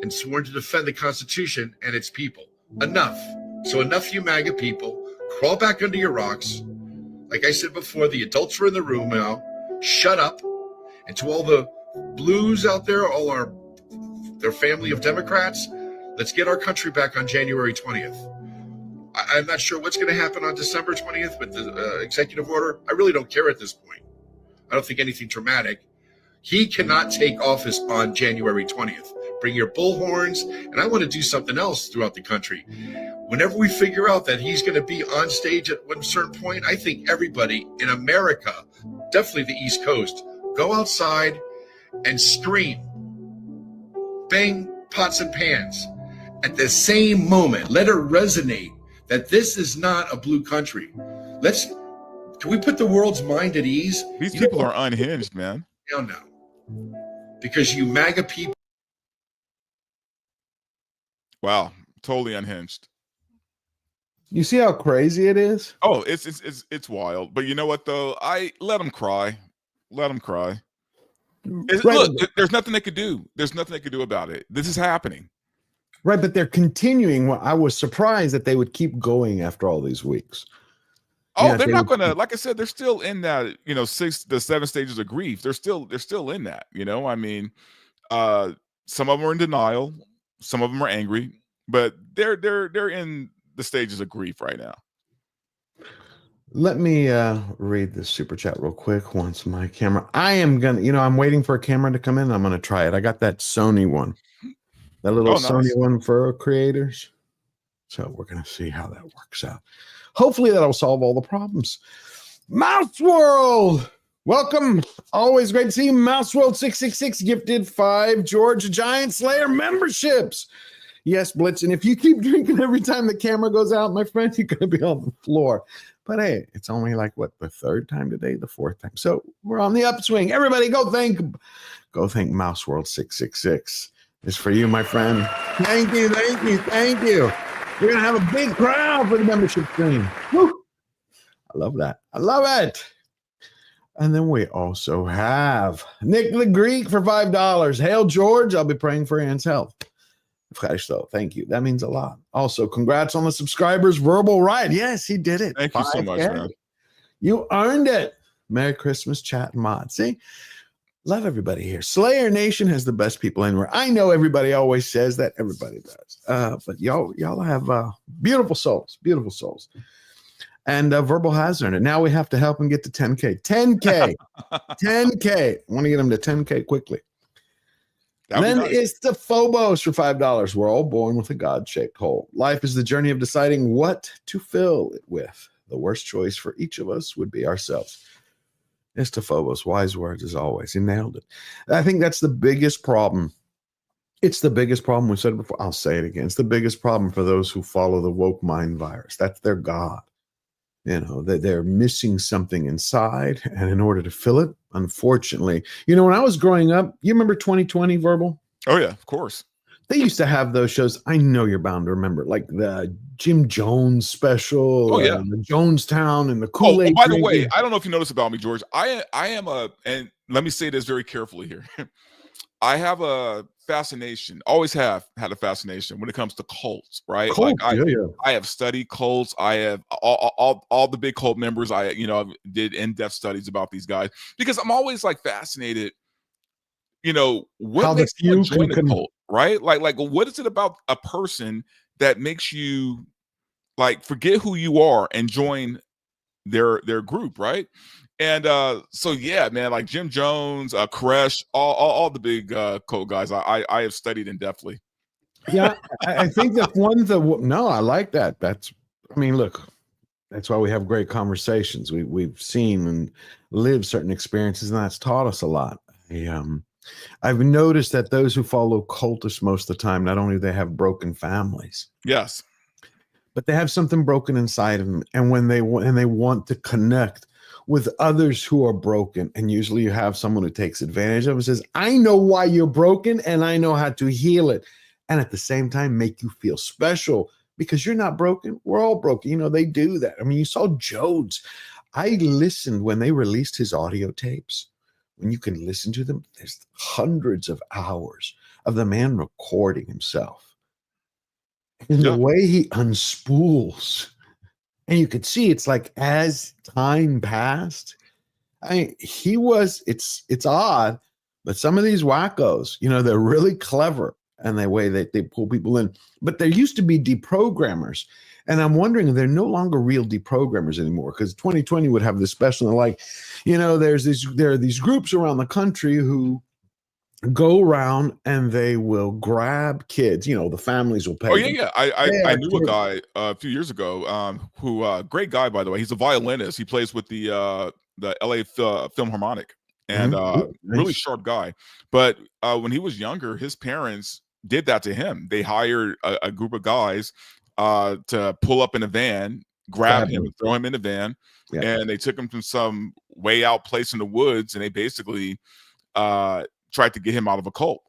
And sworn to defend the Constitution and its people. Enough. So enough, you MAGA people. Crawl back under your rocks. Like I said before, the adults are in the room now. Shut up. And to all the blues out there, all our their family of Democrats. Let's get our country back on January 20th. I'm not sure what's going to happen on December 20th with the executive order. I really don't care at this point. I don't think anything dramatic. He cannot take office on January 20th. Bring your bullhorns, and I want to do something else throughout the country. Whenever we figure out that he's going to be on stage at one certain point, I think everybody in America, definitely the East Coast, go outside and scream, bang pots and pans at the same moment. Let it resonate that this is not a blue country. Can we put the world's mind at ease? These people are unhinged, man. Down now. Because you MAGA people. Wow, totally unhinged. You see how crazy it is? Oh, it's wild. But you know what though? I let them cry. Let them cry. Look, there's nothing they could do. There's nothing they could do about it. This is happening. Right, but they're continuing. I was surprised that they would keep going after all these weeks. Oh, Yeah, they're not gonna, like I said, they're still in that, you know, 7 stages of grief. They're still in that, you know. I mean, some of them are in denial, some of them are angry, but they're in the stages of grief right now. Let me read this super chat real quick once my camera. I am gonna, I'm waiting for a camera to come in. I'm gonna try it. I got that Sony one, that little Sony one for creators. So we're gonna see how that works out. Hopefully that'll solve all the problems. Mouse World, welcome. Always great to see you. Mouse World 666 gifted 5 George Giant Slayer memberships. Yes, Blitz. And if you keep drinking every time the camera goes out, my friend, you're going to be on the floor. But hey, it's only like what, the 3rd time today, the 4th time. So we're on the upswing. Everybody go thank Mouse World 666. It's for you, my friend. Thank you, thank you, thank you. We're going to have a big crowd for the membership stream. Woo. I love that. I love it. And then we also have Nick the Greek for $5. Hail, George. I'll be praying for Anne's health. Thank you. That means a lot. Also, congrats on the subscribers. Verbal Riot. Yes, he did it. Thank you so much, man. You earned it. Merry Christmas, chat and mod. See? Love everybody here. Slayer Nation has the best people anywhere. I know everybody always says that. Everybody does. But y'all have beautiful souls. Beautiful souls. And Verbal has earned it. Now we have to help him get to 10K. 10K. 10K. I want to get him to 10K quickly. Then it's the Phobos for $5. We're all born with a God-shaped hole. Life is the journey of deciding what to fill it with. The worst choice for each of us would be ourselves. It's to Phobos. Wise words as always. He nailed it. I think that's the biggest problem. It's the biggest problem. We said it before. I'll say it again. It's the biggest problem for those who follow the woke mind virus. That's their God. You know, they're missing something inside. And in order to fill it, unfortunately, when I was growing up, you remember 2020 Verbal? Oh, yeah, of course. They used to have those shows. I know you're bound to remember, like the Jim Jones special. Oh, yeah. The Jonestown and the Kool-Aid. Oh, by the way, I don't know if you noticed about me, George. I am and let me say this very carefully here. I have a fascination, always have had a fascination when it comes to cults, right? Cults, I have studied cults. I have all the big cult members. I did in-depth studies about these guys because I'm always like fascinated. What makes you join a cult, right? Like what is it about a person that makes you like forget who you are and join their group, right? And so yeah, man, like Jim Jones, Koresh, all the big cult guys, I have studied in depthly. Yeah, I think that no, I like that. Look, that's why we have great conversations. We've seen and lived certain experiences, and that's taught us a lot. I've noticed that those who follow cultists most of the time, not only do they have broken families, yes, but they have something broken inside of them, and when they want to connect with others who are broken, and usually you have someone who takes advantage of it and says, I know why you're broken and I know how to heal it. And at the same time, make you feel special because you're not broken. We're all broken. They do that. I mean, you saw Jodes. I listened when they released his audio tapes. When you can listen to them, there's hundreds of hours of the man recording himself. And the way he unspools, and you could see it's like as time passed, it's odd, but some of these wackos, they're really clever and the way that they pull people in. But there used to be deprogrammers. And I'm wondering if they're no longer real deprogrammers anymore, because 2020 would have this special, like, you know, there are these groups around the country who go around and they will grab kids. You know, the families will pay. Oh yeah, them. yeah. I knew a guy a few years ago who great guy, by the way. He's a violinist. He plays with the LA Philharmonic, and really sharp guy. But when he was younger, his parents did that to him. They hired a group of guys to pull up in a van, grab him, and throw him in a van, and they took him from some way out place in the woods, and they basically tried to get him out of a cult.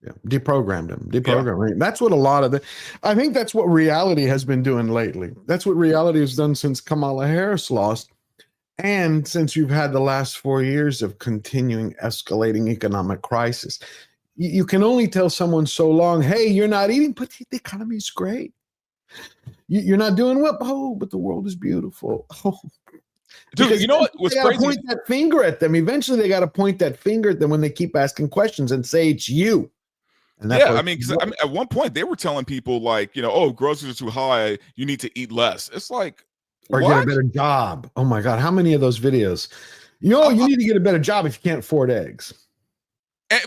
Yeah, deprogrammed him. Deprogrammed. Yeah. That's what a lot of I think that's what reality has been doing lately. That's what reality has done since Kamala Harris lost, and since you've had the last 4 years of continuing escalating economic crisis. You can only tell someone so long, hey, you're not eating, but the economy is great. You're not doing well. Oh, but the world is beautiful. Oh. Dude, Because you know what's crazy? Point that finger at them. Eventually, they got to point that finger at them when they keep asking questions and say it's you. And that's I mean, at one point they were telling people like, you know, oh, groceries are too high. You need to eat less. It's like, or what? get a better job. Oh my God, how many of those videos? You need to get a better job if you can't afford eggs.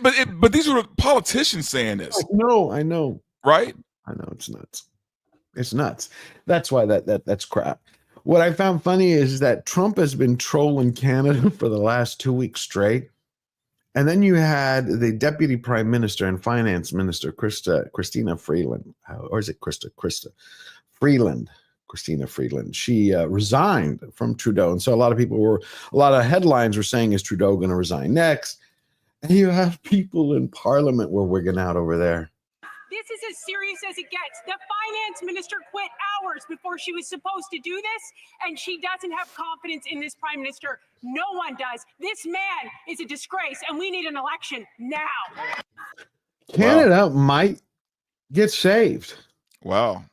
But these were politicians saying this. I know. Right? I know, it's nuts. It's nuts. That's why that's crap. What I found funny is that Trump has been trolling Canada for the last 2 weeks straight. And then you had the Deputy Prime Minister and Finance Minister, Christina Freeland. Or is it Krista? Freeland. Christina Freeland. She resigned from Trudeau. And so a lot of headlines were saying, is Trudeau going to resign next? And you have people in Parliament were wigging out over there. This is as serious as it gets. The finance minister quit hours before she was supposed to do this, and she doesn't have confidence in this prime minister. No one does. This man is a disgrace, and we need an election now. Canada might get saved. Wow.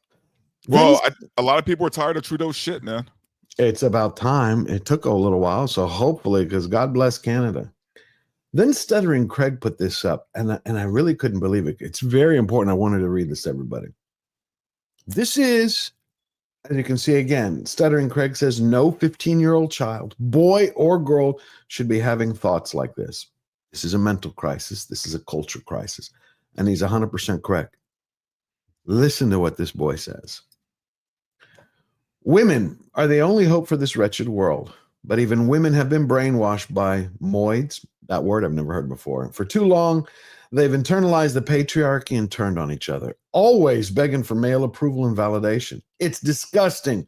Well, a lot of people are tired of Trudeau's shit, man. It's about time. It took a little while, so hopefully, because God bless Canada. Then Stuttering Craig put this up, and I really couldn't believe it. It's very important. I wanted to read this to everybody. This is, as you can see again, Stuttering Craig says, no 15-year-old child, boy or girl, should be having thoughts like this. This is a mental crisis. This is a culture crisis. And he's 100% correct. Listen to what this boy says. Women are the only hope for this wretched world. But even women have been brainwashed by moids, that word I've never heard before. For too long, they've internalized the patriarchy and turned on each other, always begging for male approval and validation. It's disgusting.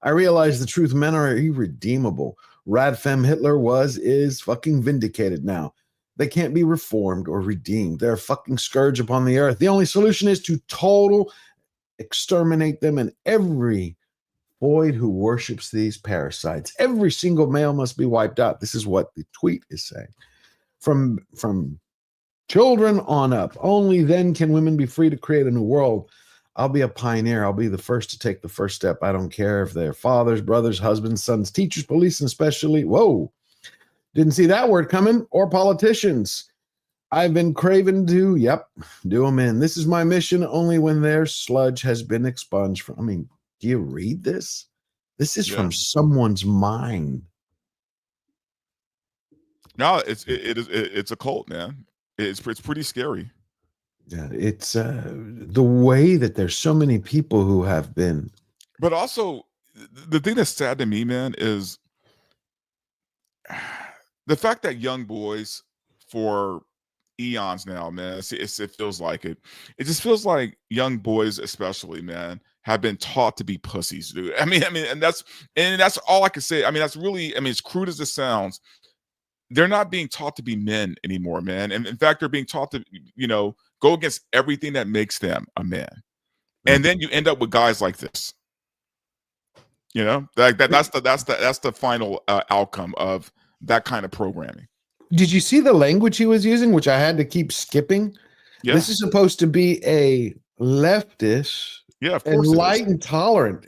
I realize the truth, men are irredeemable. Radfem Hitler is fucking vindicated now. They can't be reformed or redeemed. They're a fucking scourge upon the earth. The only solution is to total exterminate them, and every void who worships these parasites. Every single male must be wiped out. This is what the tweet is saying. From children on up. Only then can women be free to create a new world. I'll be a pioneer. I'll be the first to take the first step. I don't care if they're fathers, brothers, husbands, sons, teachers, police, and especially, whoa, didn't see that word coming, or politicians. I've been craving to, do them in. This is my mission only when their sludge has been expunged from, do you read this? This is from someone's mind. No, it's a cult, man. It's pretty scary. Yeah, it's the way that there's so many people who have been. But also, the thing that's sad to me, man, is the fact that young boys for eons now, man, it feels like it. It just feels like young boys, especially, man, have been taught to be pussies, dude. I mean, and that's all I can say. That's really, as crude as it sounds, they're not being taught to be men anymore, man. And in fact, they're being taught to, go against everything that makes them a man. And then you end up with guys like this. That's the final outcome of that kind of programming. Did you see the language he was using, which I had to keep skipping? Yeah. This is supposed to be a leftist, of course, enlightened, tolerant.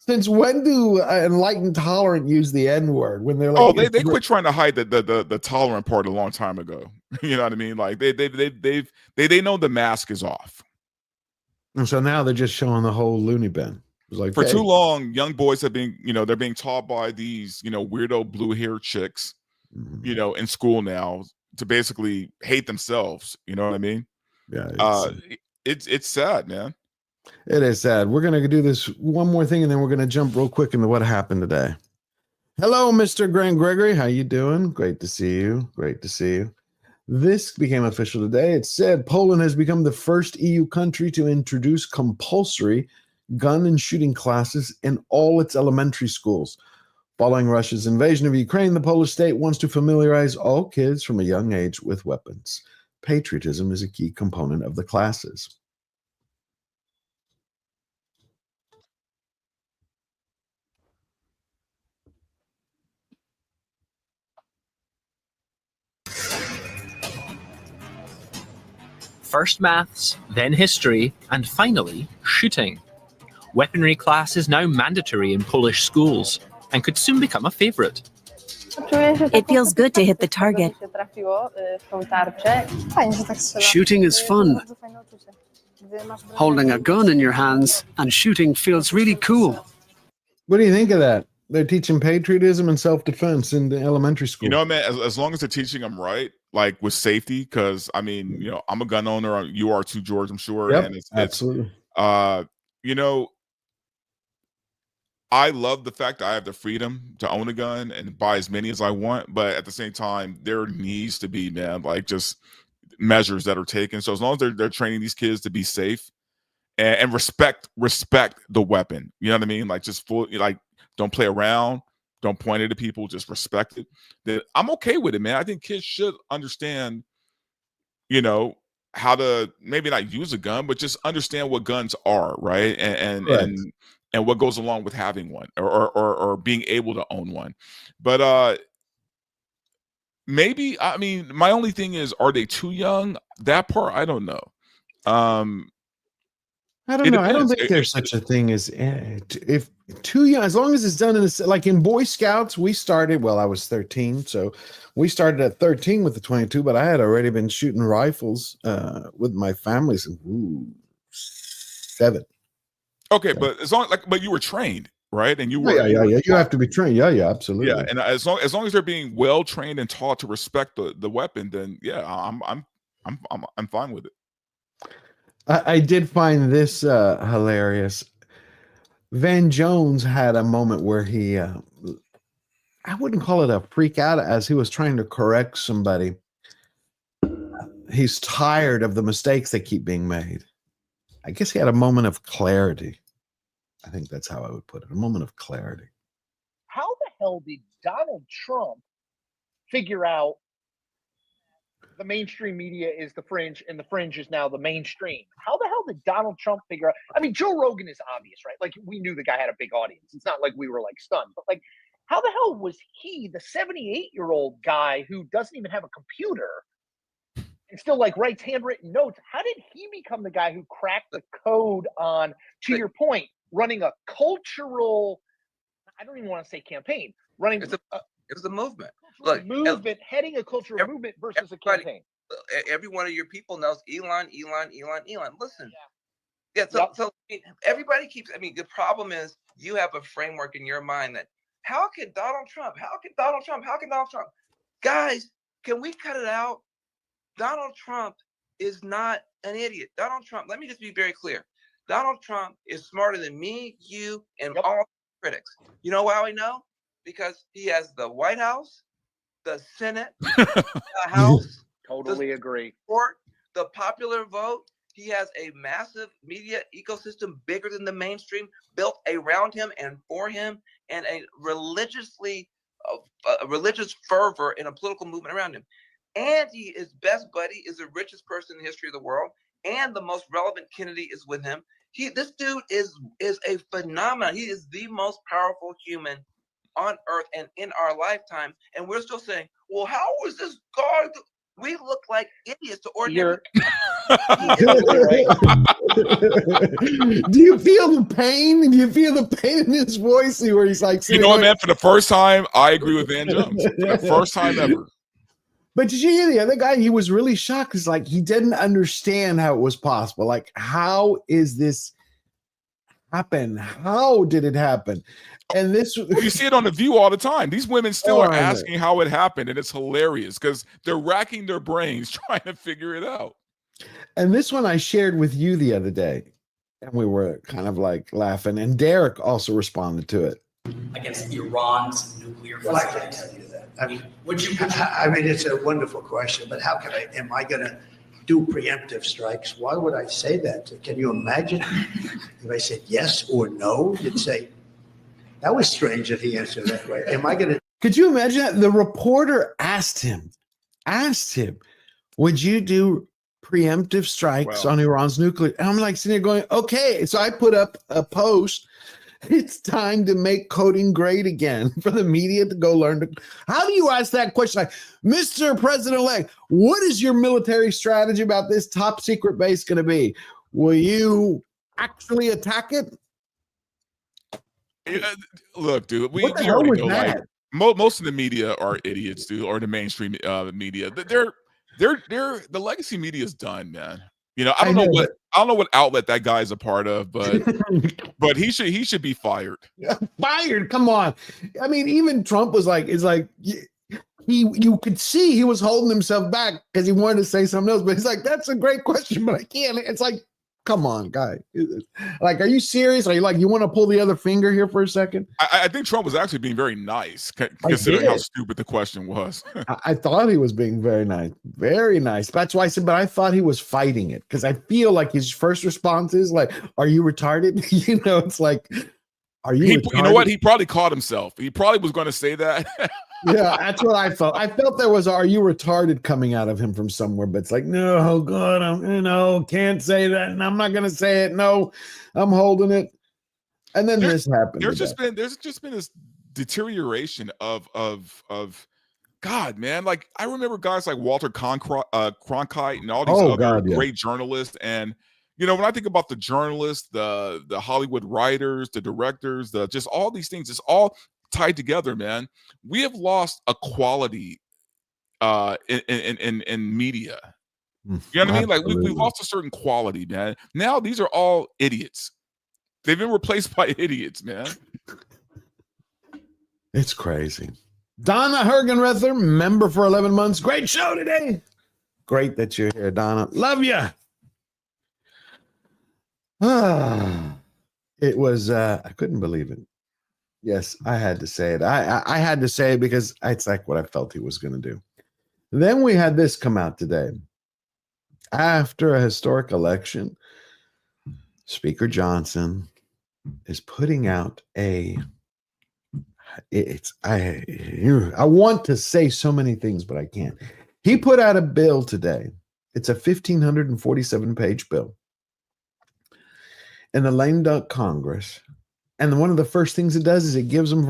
Since when do enlightened tolerant use the N-word when they're like? Oh, they quit trying to hide the tolerant part a long time ago. You know what I mean? Like they know the mask is off. And so now they're just showing the whole loony bin. It's like, For hey. too long, young boys have been, they're being taught by these, weirdo blue hair chicks, in school now to basically hate themselves. You know what I mean? Yeah. It's sad, man. It is sad. We're going to do this one more thing, and then we're going to jump real quick into what happened today. Hello, Mr. Grant Gregory. How you doing? Great to see you. Great to see you. This became official today. It said Poland has become the first EU country to introduce compulsory gun and shooting classes in all its elementary schools. Following Russia's invasion of Ukraine, the Polish state wants to familiarize all kids from a young age with weapons. Patriotism is a key component of the classes. First maths, then history, and finally shooting. Weaponry class is now mandatory in Polish schools and could soon become a favorite. It feels good to hit the target. Shooting is fun. Holding a gun in your hands and shooting feels really cool. What do you think of that? They're teaching patriotism and self-defense in the elementary school. You know, man, as long as they're teaching them right, like with safety, because I mean, I'm a gun owner. You are too, George, I'm sure. Yep, and absolutely. I love the fact that I have the freedom to own a gun and buy as many as I want, but at the same time, there needs to be, man, like just measures that are taken. So as long as they're training these kids to be safe and respect the weapon, you know what I mean? Like just don't play around, don't point it at people, just respect it. Then I'm okay with it, man. I think kids should understand, how to maybe not use a gun, but just understand what guns are, right? And what goes along with having one or being able to own one. But maybe, I mean, my only thing is, are they too young? That part, I don't know. I don't know. I don't think there's such a thing as if too young, as long as it's done like in Boy Scouts, we started, I was 13. So we started at 13 with the 22, but I had already been shooting rifles with my family since 7. Okay, but but you were trained, right? And you were yeah. You have to be trained. Yeah, absolutely. Yeah, and as long as they're being well trained and taught to respect the weapon, then yeah, I'm fine with it. I did find this hilarious. Van Jones had a moment where he, I wouldn't call it a freak out, as he was trying to correct somebody. He's tired of the mistakes that keep being made. I guess he had a moment of clarity. I think that's how I would put it. A moment of clarity. How the hell did Donald Trump figure out the mainstream media is the fringe and the fringe is now the mainstream? How the hell did Donald Trump figure out? I mean, Joe Rogan is obvious, right? Like, we knew the guy had a big audience. It's not like we were like stunned, but like, how the hell was he, the 78-year-old guy who doesn't even have a computer and still like writes handwritten notes, how did he become the guy who cracked the code on, to your point, running a cultural, I don't even want to say campaign, running it was a movement. Look, heading a cultural movement versus a campaign. Every one of your people knows Elon. Listen. Yeah, so I mean, everybody keeps, I mean, the problem is you have a framework in your mind that how can Donald Trump? Guys, can we cut it out? Donald Trump is not an idiot. Donald Trump, let me just be very clear. Donald Trump is smarter than me, you, and all critics. You know why we know? Because he has the White House, the Senate, the House. Totally agree. Court, the popular vote. He has a massive media ecosystem bigger than the mainstream built around him and for him, and a religious fervor in a political movement around him. And his best buddy is the richest person in the history of the world, and the most relevant Kennedy is with him. This dude is a phenomenon. He is the most powerful human on earth and in our lifetime. And we're still saying, well, how was this guy? We look like idiots to ordinary. Do you feel the pain? Do you feel the pain in his voice where he's like, you know what, man? For the first time, I agree with Van Jones. For the first time ever. But did you hear the other guy? He was really shocked. It's like he didn't understand how it was possible. Like, how is this happen? How did it happen? And this, you see it on The View all the time. These women still are asking how it happened, and it's hilarious because they're racking their brains trying to figure it out. And this one I shared with you the other day, and we were kind of like laughing. And Derek also responded to it. Against Iran's nuclear Well, I can't tell you that. I mean, it's a wonderful question, but how can am I going to do preemptive strikes? Why would I say that? Can you imagine if I said yes or no? You'd say, that was strange that he answered that way. Am I going to? Could you imagine that? The reporter asked him, would you do preemptive strikes on Iran's nuclear? And I'm like sitting there going, okay. So I put up a post. It's time to make coding great again for the media to go learn. How do you ask that question? Like, Mr. President-elect, what is your military strategy about this top secret base going to be? Will you actually attack it? Look, dude, we already know, like, most of the media are idiots, dude, or the mainstream media. They're the legacy media is done, man. You know, I don't know what outlet that guy's a part of, but he should be fired. Fired? Come on. I mean, even Trump was like, you could see he was holding himself back because he wanted to say something else, but he's like, that's a great question, but I can't. It's like, come on, guy. Like, are you serious? Are you like, you want to pull the other finger here for a second? I think Trump was actually being very nice, considering how stupid the question was. I thought he was being very nice. Very nice. That's why I said, but I thought he was fighting it because I feel like his first response is like, are you retarded? You know, it's like, are you retarded? You know what? He probably caught himself. He probably was going to say that. Yeah, that's what I felt. I felt there was, are you retarded coming out of him from somewhere, but it's like, no, God, can't say that. And I'm not going to say it. No, I'm holding it. And then this happened. There's just been this deterioration of God, man. Like, I remember guys like Walter Cronkite and all these other great journalists. And, you know, when I think about the journalists, the Hollywood writers, the directors, just all these things, it's all tied together, man. We have lost a quality in media. You know what I mean? Like, we lost a certain quality, man. Now these are all idiots. They've been replaced by idiots, man. It's crazy. Donna Hergenrether, member for 11 months. Great show today. Great that you're here, Donna. Love you. It was, I couldn't believe it. Yes, I had to say it. I had to say it because it's like what I felt he was going to do. Then we had this come out today. After a historic election, Speaker Johnson is putting out I want to say so many things, but I can't. He put out a bill today. It's a 1,547-page bill in the lame duck Congress. And one of the first things it does is it gives them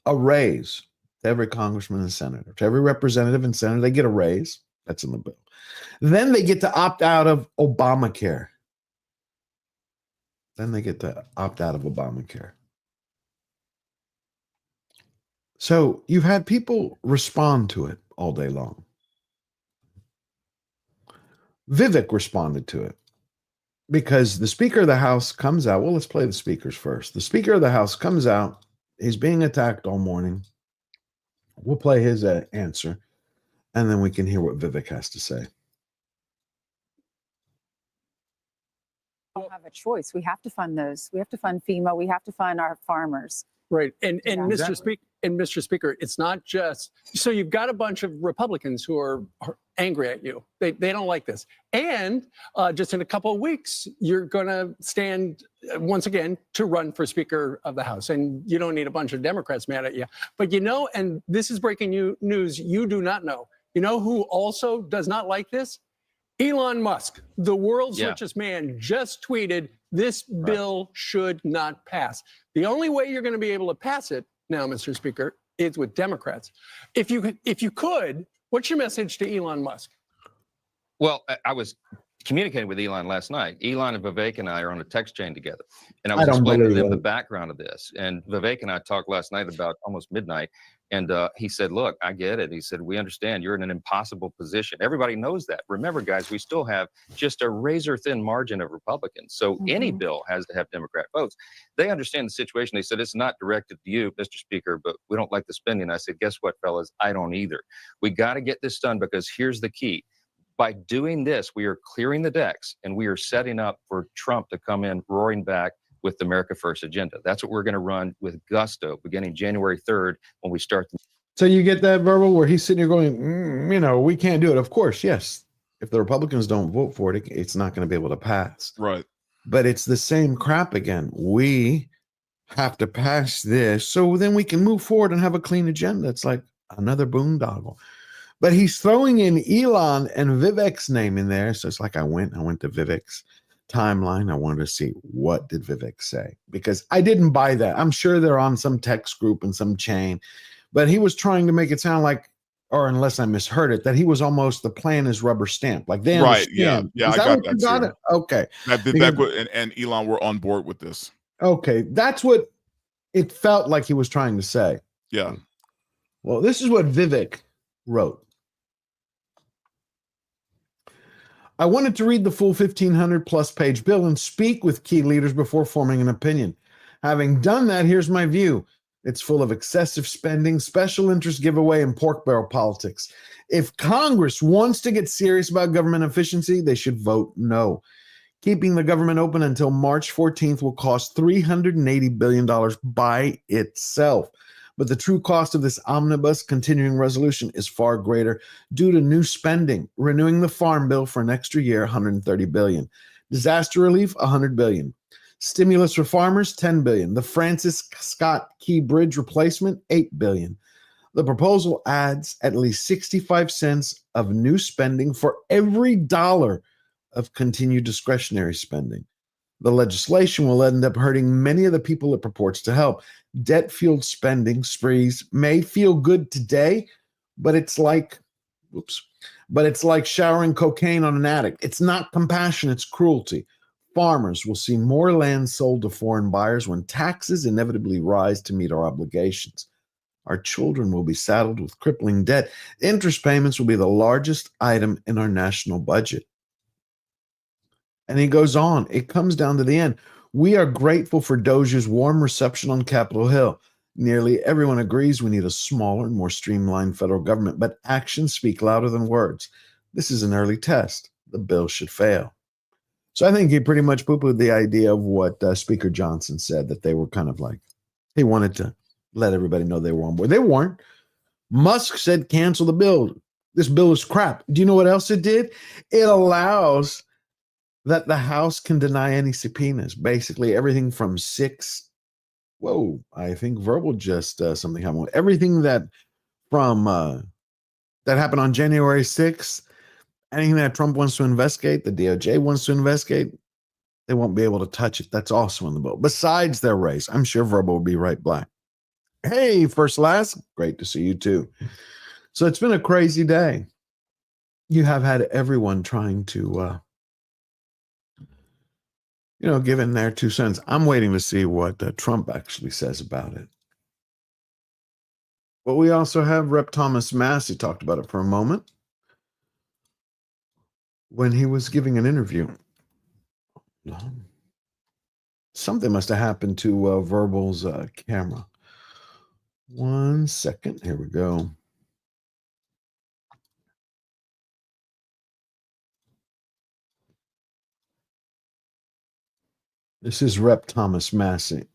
a raise to every congressman and senator, to every representative and senator. They get a raise. That's in the bill. Then they get to opt out of Obamacare. So you've had people respond to it all day long. Vivek responded to it because the Speaker of the House comes out. Well, let's play the speakers first. The Speaker of the House comes out. He's being attacked all morning. We'll play his answer, and then we can hear what Vivek has to say. We don't have a choice. We have to fund those. We have to fund FEMA. We have to fund our farmers. Right. And Exactly. Mr. Speaker, it's not just so you've got a bunch of Republicans who are angry at you. They don't like this. And just in a couple of weeks, you're going to stand once again to run for Speaker of the House. And you don't need a bunch of Democrats mad at you. But you know, and this is breaking news you do not know. You know who also does not like this? Elon Musk, the world's richest man, just tweeted this bill should not pass. The only way you're going to be able to pass it now, Mr. Speaker, is with Democrats. If you could, what's your message to Elon Musk? Well, I was communicating with Elon last night. Elon and Vivek and I are on a text chain together. And I I was don't explaining to believe them the it. background of this. And Vivek and I talked last night about almost midnight. And he said, look, I get it. He said, we understand you're in an impossible position. Everybody knows that. Remember, guys, we still have just a razor thin margin of Republicans. So any bill has to have Democrat votes. They understand the situation. They said, it's not directed to you, Mr. Speaker, but we don't like the spending. I said, guess what, fellas? I don't either. We got to get this done because here's the key. By doing this, we are clearing the decks and we are setting up for Trump to come in roaring back with the America First agenda. That's what we're going to run with gusto beginning January 3rd when we start. So you get that, Verbal, where he's sitting here going, we can't do it. Of course, yes. If the Republicans don't vote for it, it's not going to be able to pass. Right. But it's the same crap again. We have to pass this so then we can move forward and have a clean agenda. It's like another boondoggle. But he's throwing in Elon and Vivek's name in there. So it's like I went to Vivek's timeline. I wanted to see what did Vivek say, because I didn't buy that. I'm sure they're on some text group and some chain, but he was trying to make it sound like, or unless I misheard it, that he was almost the plan is rubber stamp. Like they Right. Yeah. understand. Yeah. Is I that got what you that got too. it? Okay. That Vivek and Elon were on board with this. Okay. That's what it felt like he was trying to say. Yeah. Well, this is what Vivek wrote. I wanted to read the full 1,500 plus page bill and speak with key leaders before forming an opinion. Having done that, here's my view. It's full of excessive spending, special interest giveaway, and pork barrel politics. If Congress wants to get serious about government efficiency, they should vote no. Keeping the government open until March 14th will cost $380 billion by itself. But the true cost of this omnibus continuing resolution is far greater due to new spending, renewing the farm bill for an extra year, $130 billion. Disaster relief, $100 billion. Stimulus for farmers, $10 billion. The Francis Scott Key Bridge replacement, $8 billion. The proposal adds at least 65 cents of new spending for every dollar of continued discretionary spending. The legislation will end up hurting many of the people it purports to help. Debt-fueled spending sprees may feel good today, but it's like showering cocaine on an addict. It's not compassion, it's cruelty. Farmers will see more land sold to foreign buyers when taxes inevitably rise to meet our obligations. Our children will be saddled with crippling debt. Interest payments will be the largest item in our national budget. And he goes on. It comes down to the end. We are grateful for Doge's warm reception on Capitol Hill. Nearly everyone agrees we need a smaller and more streamlined federal government, but actions speak louder than words. This is an early test. The bill should fail. So I think he pretty much poo-pooed the idea of what Speaker Johnson said, that they were kind of like, he wanted to let everybody know they were on board. They weren't. Musk said cancel the bill. This bill is crap. Do you know what else it did? It allows that the House can deny any subpoenas. Basically, everything from I think Verbal just something happened. Everything that from that happened on January 6th, anything that Trump wants to investigate, the DOJ wants to investigate, they won't be able to touch it. That's also in the bill. Besides their race, I'm sure Verbal will be right back. Hey, First Last, great to see you too. So it's been a crazy day. You have had everyone trying to giving their 2 cents. I'm waiting to see what Trump actually says about it. But we also have Rep. Thomas Massey talked about it for a moment when he was giving an interview. Something must have happened to Verbal's camera. 1 second. Here we go. This is Rep. Thomas Massey.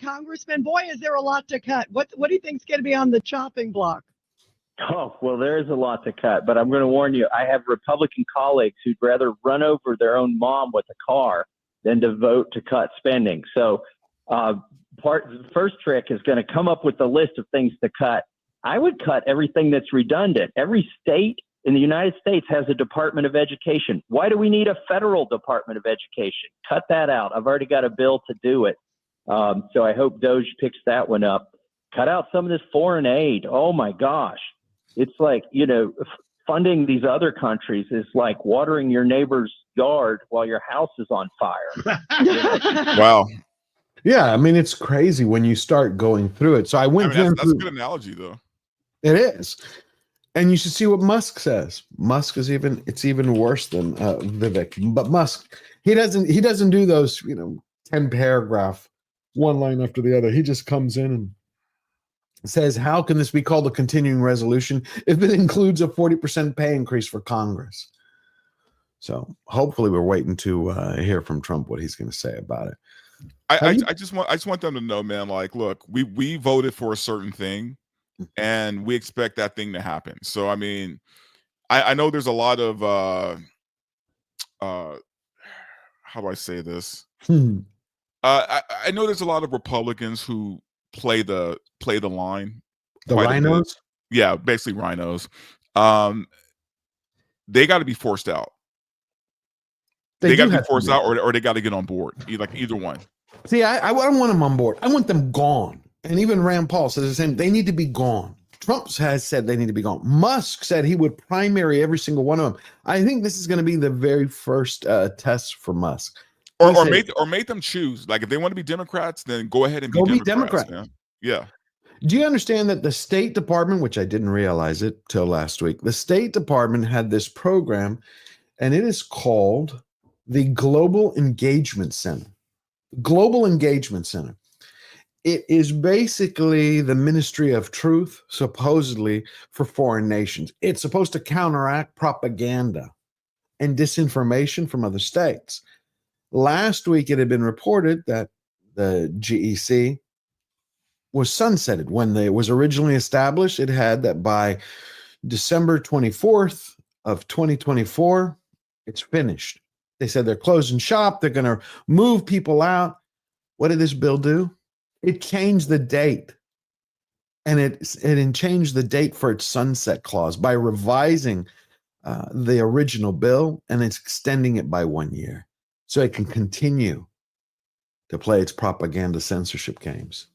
Congressman, boy, is there a lot to cut. What do you think is going to be on the chopping block? Oh, well, there is a lot to cut, but I'm going to warn you, I have Republican colleagues who'd rather run over their own mom with a car than to vote to cut spending. So the first trick is going to come up with a list of things to cut. I would cut everything that's redundant. Every state in the United States has a Department of Education. Why do we need a federal Department of Education? Cut that out. I've already got a bill to do it. So I hope Doge picks that one up. Cut out some of this foreign aid. Oh, my gosh. It's like, funding these other countries is like watering your neighbor's yard while your house is on fire. Wow. Yeah, I mean, it's crazy when you start going through it. So I went That's a through. good analogy, though. It is. And you should see what Musk says. Musk is it's even worse than Vivek. But Musk, he doesn't do those, 10 paragraph, one line after the other. He just comes in and says, how can this be called a continuing resolution if it includes a 40% pay increase for Congress? So hopefully we're waiting to hear from Trump what he's going to say about it. I just want them to know, man, like, look, we voted for a certain thing and we expect that thing to happen. So I mean, I know there's a lot of how do I say this? I know there's a lot of Republicans who play the line. The rhinos? Yeah, basically rhinos. They got to be forced out. They got to be forced out, or they got to get on board. Either one. See, I don't want them on board. I want them gone. And even Rand Paul says the same. They need to be gone. Trump has said they need to be gone. Musk said he would primary every single one of them. I think this is going to be the very first test for Musk. Or make them choose. Like, if they want to be Democrats, then go ahead and be Democrats. Man. Yeah. Do you understand that the State Department, which I didn't realize it till last week, the State Department had this program, and it is called the Global Engagement Center. Global Engagement Center. It is basically the Ministry of Truth, supposedly, for foreign nations. It's supposed to counteract propaganda and disinformation from other states. Last week, it had been reported that the GEC was sunsetted. When it was originally established, it had that by December 24th of 2024, it's finished. They said they're closing shop. They're going to move people out. What did this bill do? It changed the date. And it changed the date for its sunset clause by revising the original bill, and it's extending it by 1 year so it can continue to play its propaganda censorship games.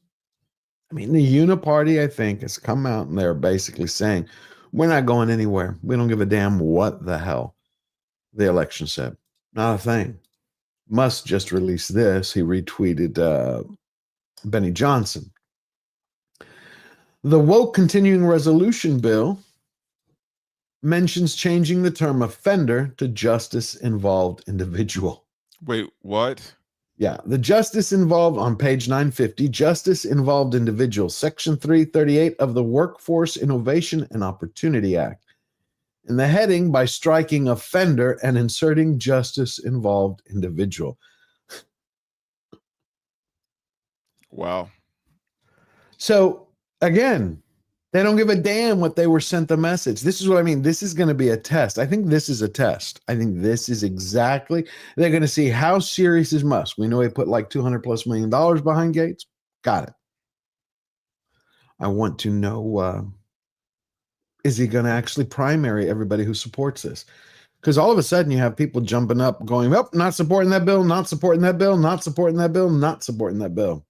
I mean, the Uniparty, I think, has come out and they're basically saying, we're not going anywhere. We don't give a damn what the hell the election said. Not a thing. Musk just released this. He retweeted Benny Johnson. The woke continuing resolution bill mentions changing the term offender to justice-involved individual. Wait, what? Yeah, the justice involved on page 950, justice involved individual, section 338 of the Workforce Innovation and Opportunity Act. In the heading, by striking offender and inserting justice involved individual. Wow. So again, they don't give a damn what they were sent the message. This is what I mean. This is going to be a test. I think this is a test. I think this is exactly, they're going to see how serious is Musk. We know he put like $200+ million behind Gates. Got it. I want to know, is he going to actually primary everybody who supports this? Because all of a sudden you have people jumping up going, oh, not supporting that bill, not supporting that bill, not supporting that bill, not supporting that bill.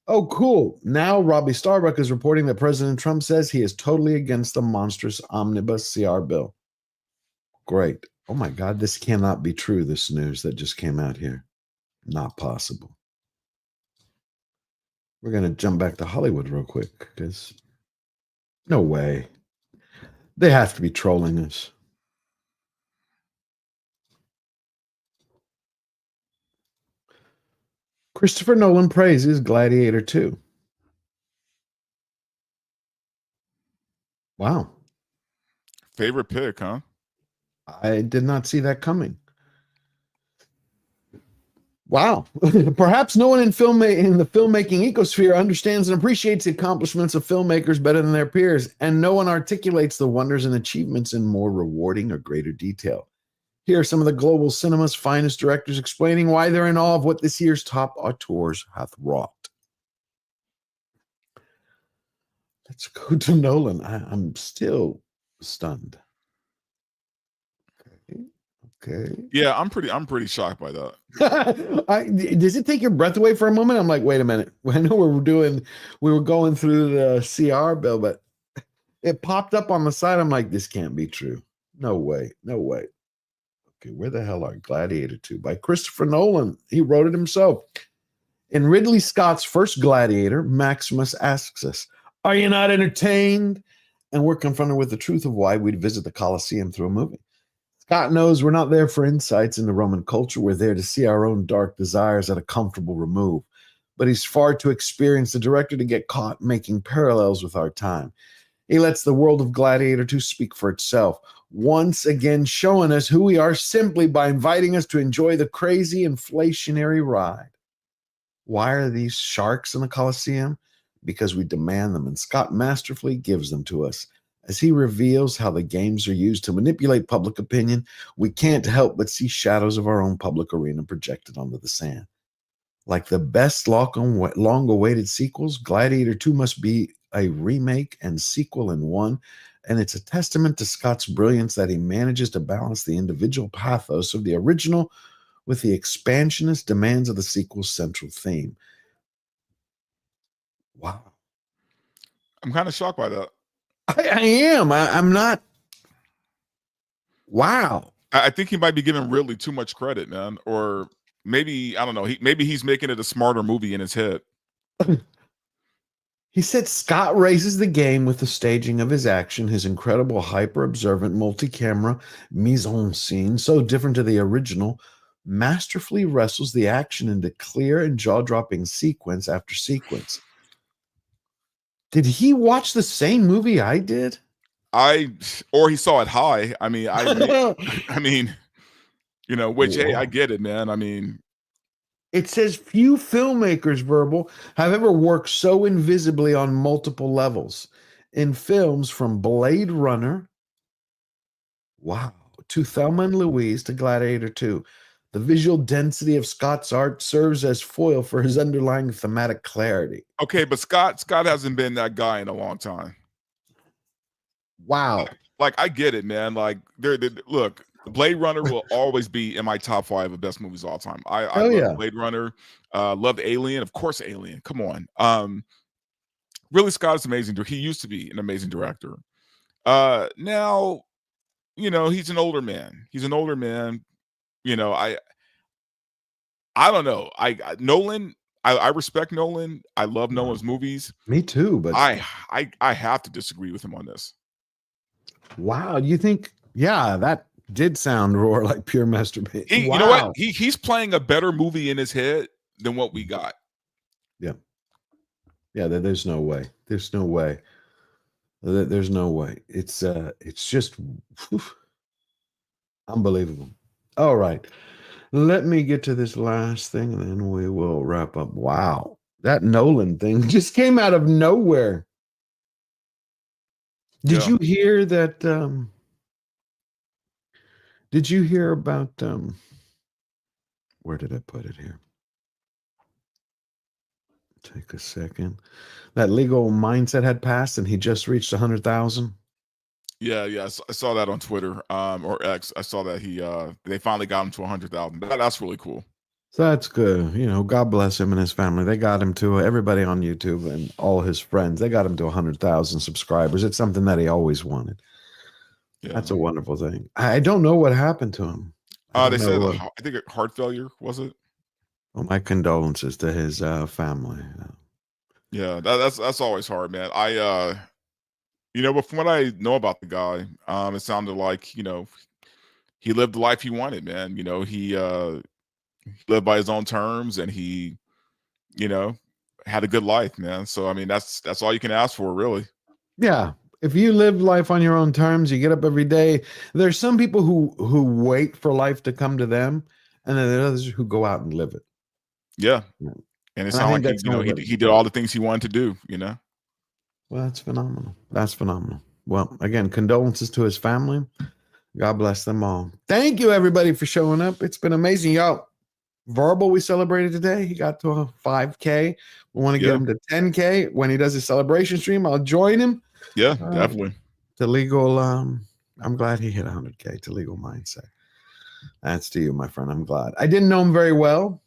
Oh, cool. Now Robbie Starbuck is reporting that President Trump says he is totally against the monstrous omnibus CR bill. Great. Oh my God, this cannot be true, this news that just came out here. Not possible. We're going to jump back to Hollywood real quick because no way. They have to be trolling us. Christopher Nolan praises Gladiator 2. Wow. Favorite pick, huh? I did not see that coming. Wow. Perhaps no one in the filmmaking ecosphere understands and appreciates the accomplishments of filmmakers better than their peers, and no one articulates the wonders and achievements in more rewarding or greater detail. Here are some of the global cinema's finest directors explaining why they're in awe of what this year's top auteurs hath wrought. Let's go to Nolan. I'm still stunned. Okay. Yeah, I'm pretty shocked by that. Does it take your breath away for a moment? I'm like, wait a minute. I know we were going through the CR bill, but It popped up on the side. I'm like, this can't be true. No way. No way. Okay, where the hell are Gladiator 2? By Christopher Nolan. He wrote it himself. In Ridley Scott's first Gladiator, Maximus asks us, are you not entertained? And we're confronted with the truth of why we'd visit the Colosseum through a movie. Scott knows we're not there for insights into Roman culture. We're there to see our own dark desires at a comfortable remove. But he's far too experienced a director to get caught making parallels with our time. He lets the world of Gladiator 2 speak for itself, once again showing us who we are simply by inviting us to enjoy the crazy inflationary ride. Why are these sharks in the Colosseum? Because we demand them, and Scott masterfully gives them to us. As he reveals how the games are used to manipulate public opinion, we can't help but see shadows of our own public arena projected onto the sand. Like the best long-awaited sequels, Gladiator 2 must be a remake and sequel in one, and it's a testament to Scott's brilliance that he manages to balance the individual pathos of the original with the expansionist demands of the sequel's central theme. Wow. I'm kind of shocked by that. I am. I'm not. Wow. I think he might be giving Ridley too much credit, man. Or maybe, I don't know. Maybe he's making it a smarter movie in his head. He said Scott raises the game with the staging of his action, his incredible hyper-observant multi-camera mise-en-scene, so different to the original, masterfully wrestles the action into clear and jaw-dropping sequence after sequence. Did he watch the same movie I did? Or he saw it high. I mean, I mean, you know, which, hey, I get it, man. I mean, it says few filmmakers, Verbal, have ever worked so invisibly on multiple levels. In films from Blade Runner, wow, to Thelma and Louise to Gladiator 2, the visual density of Scott's art serves as foil for his underlying thematic clarity. okay, but Scott hasn't been that guy in a long time. Wow. Like I get it, man. Like look, Blade Runner will always be in my top 5 of best movies of all time. I love Blade Runner, loved Alien, of course, Alien. Come on. Ridley Scott is amazing. He used to be an amazing director. Now, you know, he's an older man. You know, I don't know. Nolan, I respect Nolan. I love Nolan's movies. Me too, but I have to disagree with him on this. Wow, you think? Yeah, that did sound roar like pure masturbation. You know what? He's playing a better movie in his head than what we got. Yeah. Yeah, there's no way. There's no way. There's no way. It's just unbelievable. All right. Let me get to this last thing and then we will wrap up. Wow. That Nolan thing just came out of nowhere. Did you hear that? Did you hear about where did I put it here? Take a second. That legal mindset had passed and he just reached 100,000. Yeah, I saw that on Twitter or X. I saw that they finally got him to 100,000. That's really cool. So that's good. You know, God bless him and his family. They got him to everybody on YouTube and all his friends. They got him to 100,000 subscribers. It's something that he always wanted. Yeah. That's a wonderful thing. I don't know what happened to him. They said, I think heart failure, was it? Well, my condolences to his family. Yeah, that's always hard, man. You know, but from what I know about the guy, it sounded like, you know, he lived the life he wanted, man. You know, he lived by his own terms and he, you know, had a good life, man. So, I mean, that's all you can ask for, really. Yeah. If you live life on your own terms, you get up every day. There's some people who wait for life to come to them, and then there are others who go out and live it. Yeah. And it's not like he did all the things he wanted to do, you know? Well, that's phenomenal. That's phenomenal. Well, again, condolences to his family. God bless them all. Thank you, everybody, for showing up. It's been amazing. Y'all, Verbal, we celebrated today. He got to a 5K. We want to get him to 10K. When he does his celebration stream, I'll join him. Yeah, definitely. To legal, I'm glad he hit 100K to legal mindset. That's to you, my friend. I'm glad. I didn't know him very well.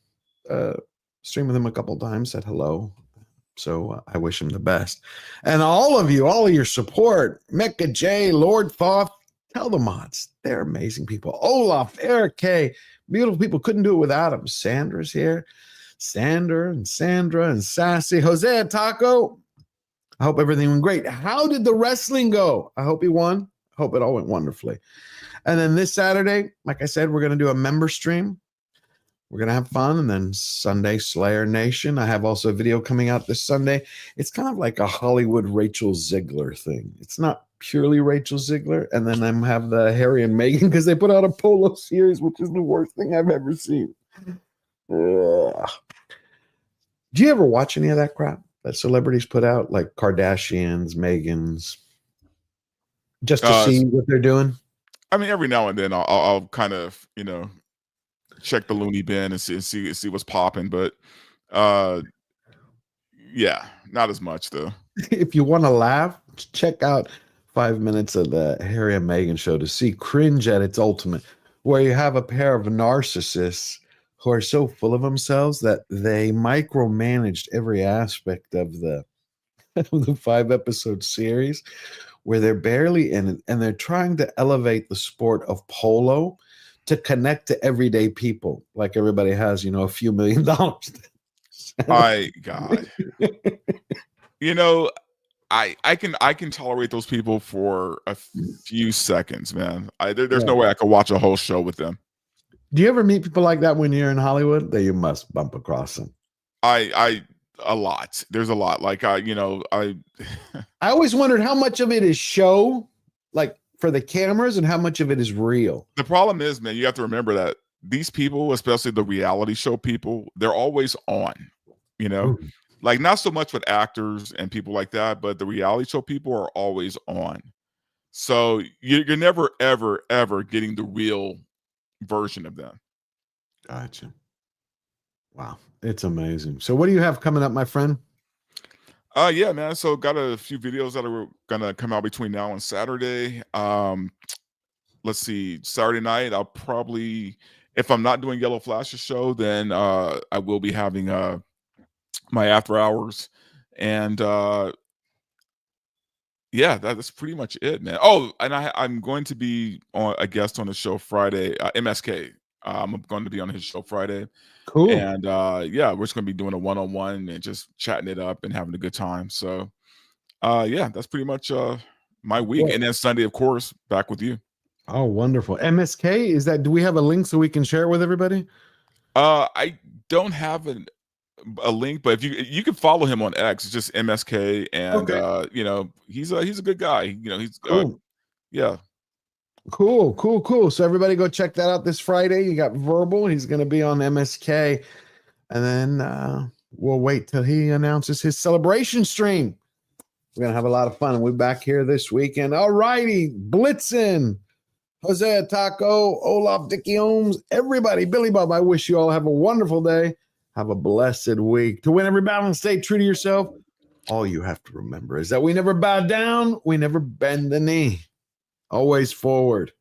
Streamed with him a couple of times, said hello. So I wish him the best. And all of your support, Mecca J, Lord Thoth, tell the mods. They're amazing people. Olaf, Eric K, beautiful people. Couldn't do it without them. Sandra's here. Sandra and Sassy. Jose Taco. I hope everything went great. How did the wrestling go? I hope he won. I hope it all went wonderfully. And then this Saturday, like I said, we're going to do a member stream. We're going to have fun. And then Sunday, Slayer Nation. I have also a video coming out this Sunday. It's kind of like a Hollywood Rachel Ziegler thing. It's not purely Rachel Ziegler. And then I have the Harry and Meghan because they put out a polo series, which is the worst thing I've ever seen. Ugh. Do you ever watch any of that crap that celebrities put out, like Kardashians, Megans, just to see what they're doing? I mean, every now and then I'll kind of, check the loony bin and see what's popping, but yeah, not as much though. If you want to laugh, check out 5 minutes of the Harry and Meghan show to see cringe at its ultimate, where you have a pair of narcissists who are so full of themselves that they micromanaged every aspect of the 5-episode series, where they're barely in it, and they're trying to elevate the sport of polo to connect to everyday people, like everybody has, a few $1 million. My God. I can tolerate those people for a few seconds, man. There's no way I could watch a whole show with them. Do you ever meet people like that when you're in Hollywood? That you must bump across them. A lot. There's a lot. Like I always wondered how much of it is show, like for the cameras, and how much of it is real. The problem is, man, you have to remember that these people, especially the reality show people, they're always on, like not so much with actors and people like that, but the reality show people are always on. So you're never, ever, ever getting the real version of them. Gotcha. Wow. It's amazing. So what do you have coming up, my friend? Yeah, man. So got a few videos that are gonna come out between now and Saturday. Let's see, Saturday night, I'll probably, if I'm not doing Yellow Flash's show, then I will be having my after hours. And yeah, that's pretty much it, man. Oh, and I'm going to be a guest on the show Friday, MSK. I'm going to be on his show Friday. Cool. And yeah, we're just going to be doing a one-on-one and just chatting it up and having a good time. So yeah, that's pretty much my week. Yeah. And then Sunday, of course, back with you. Oh, wonderful. MSK, is that, do we have a link so we can share it with everybody? I don't have a link, but if you can follow him on X, it's just MSK, and Okay. he's a good guy. He's Cool. Yeah. Cool. So everybody go check that out this Friday. You got Verbal. He's going to be on MSK. And then we'll wait till he announces his celebration stream. We're going to have a lot of fun. We're back here this weekend. All righty. Blitzen, Jose Taco, Olaf, Dickie Ohms, everybody, Billy Bob, I wish you all have a wonderful day. Have a blessed week. To win every battle and stay true to yourself, all you have to remember is that we never bow down. We never bend the knee. Always forward.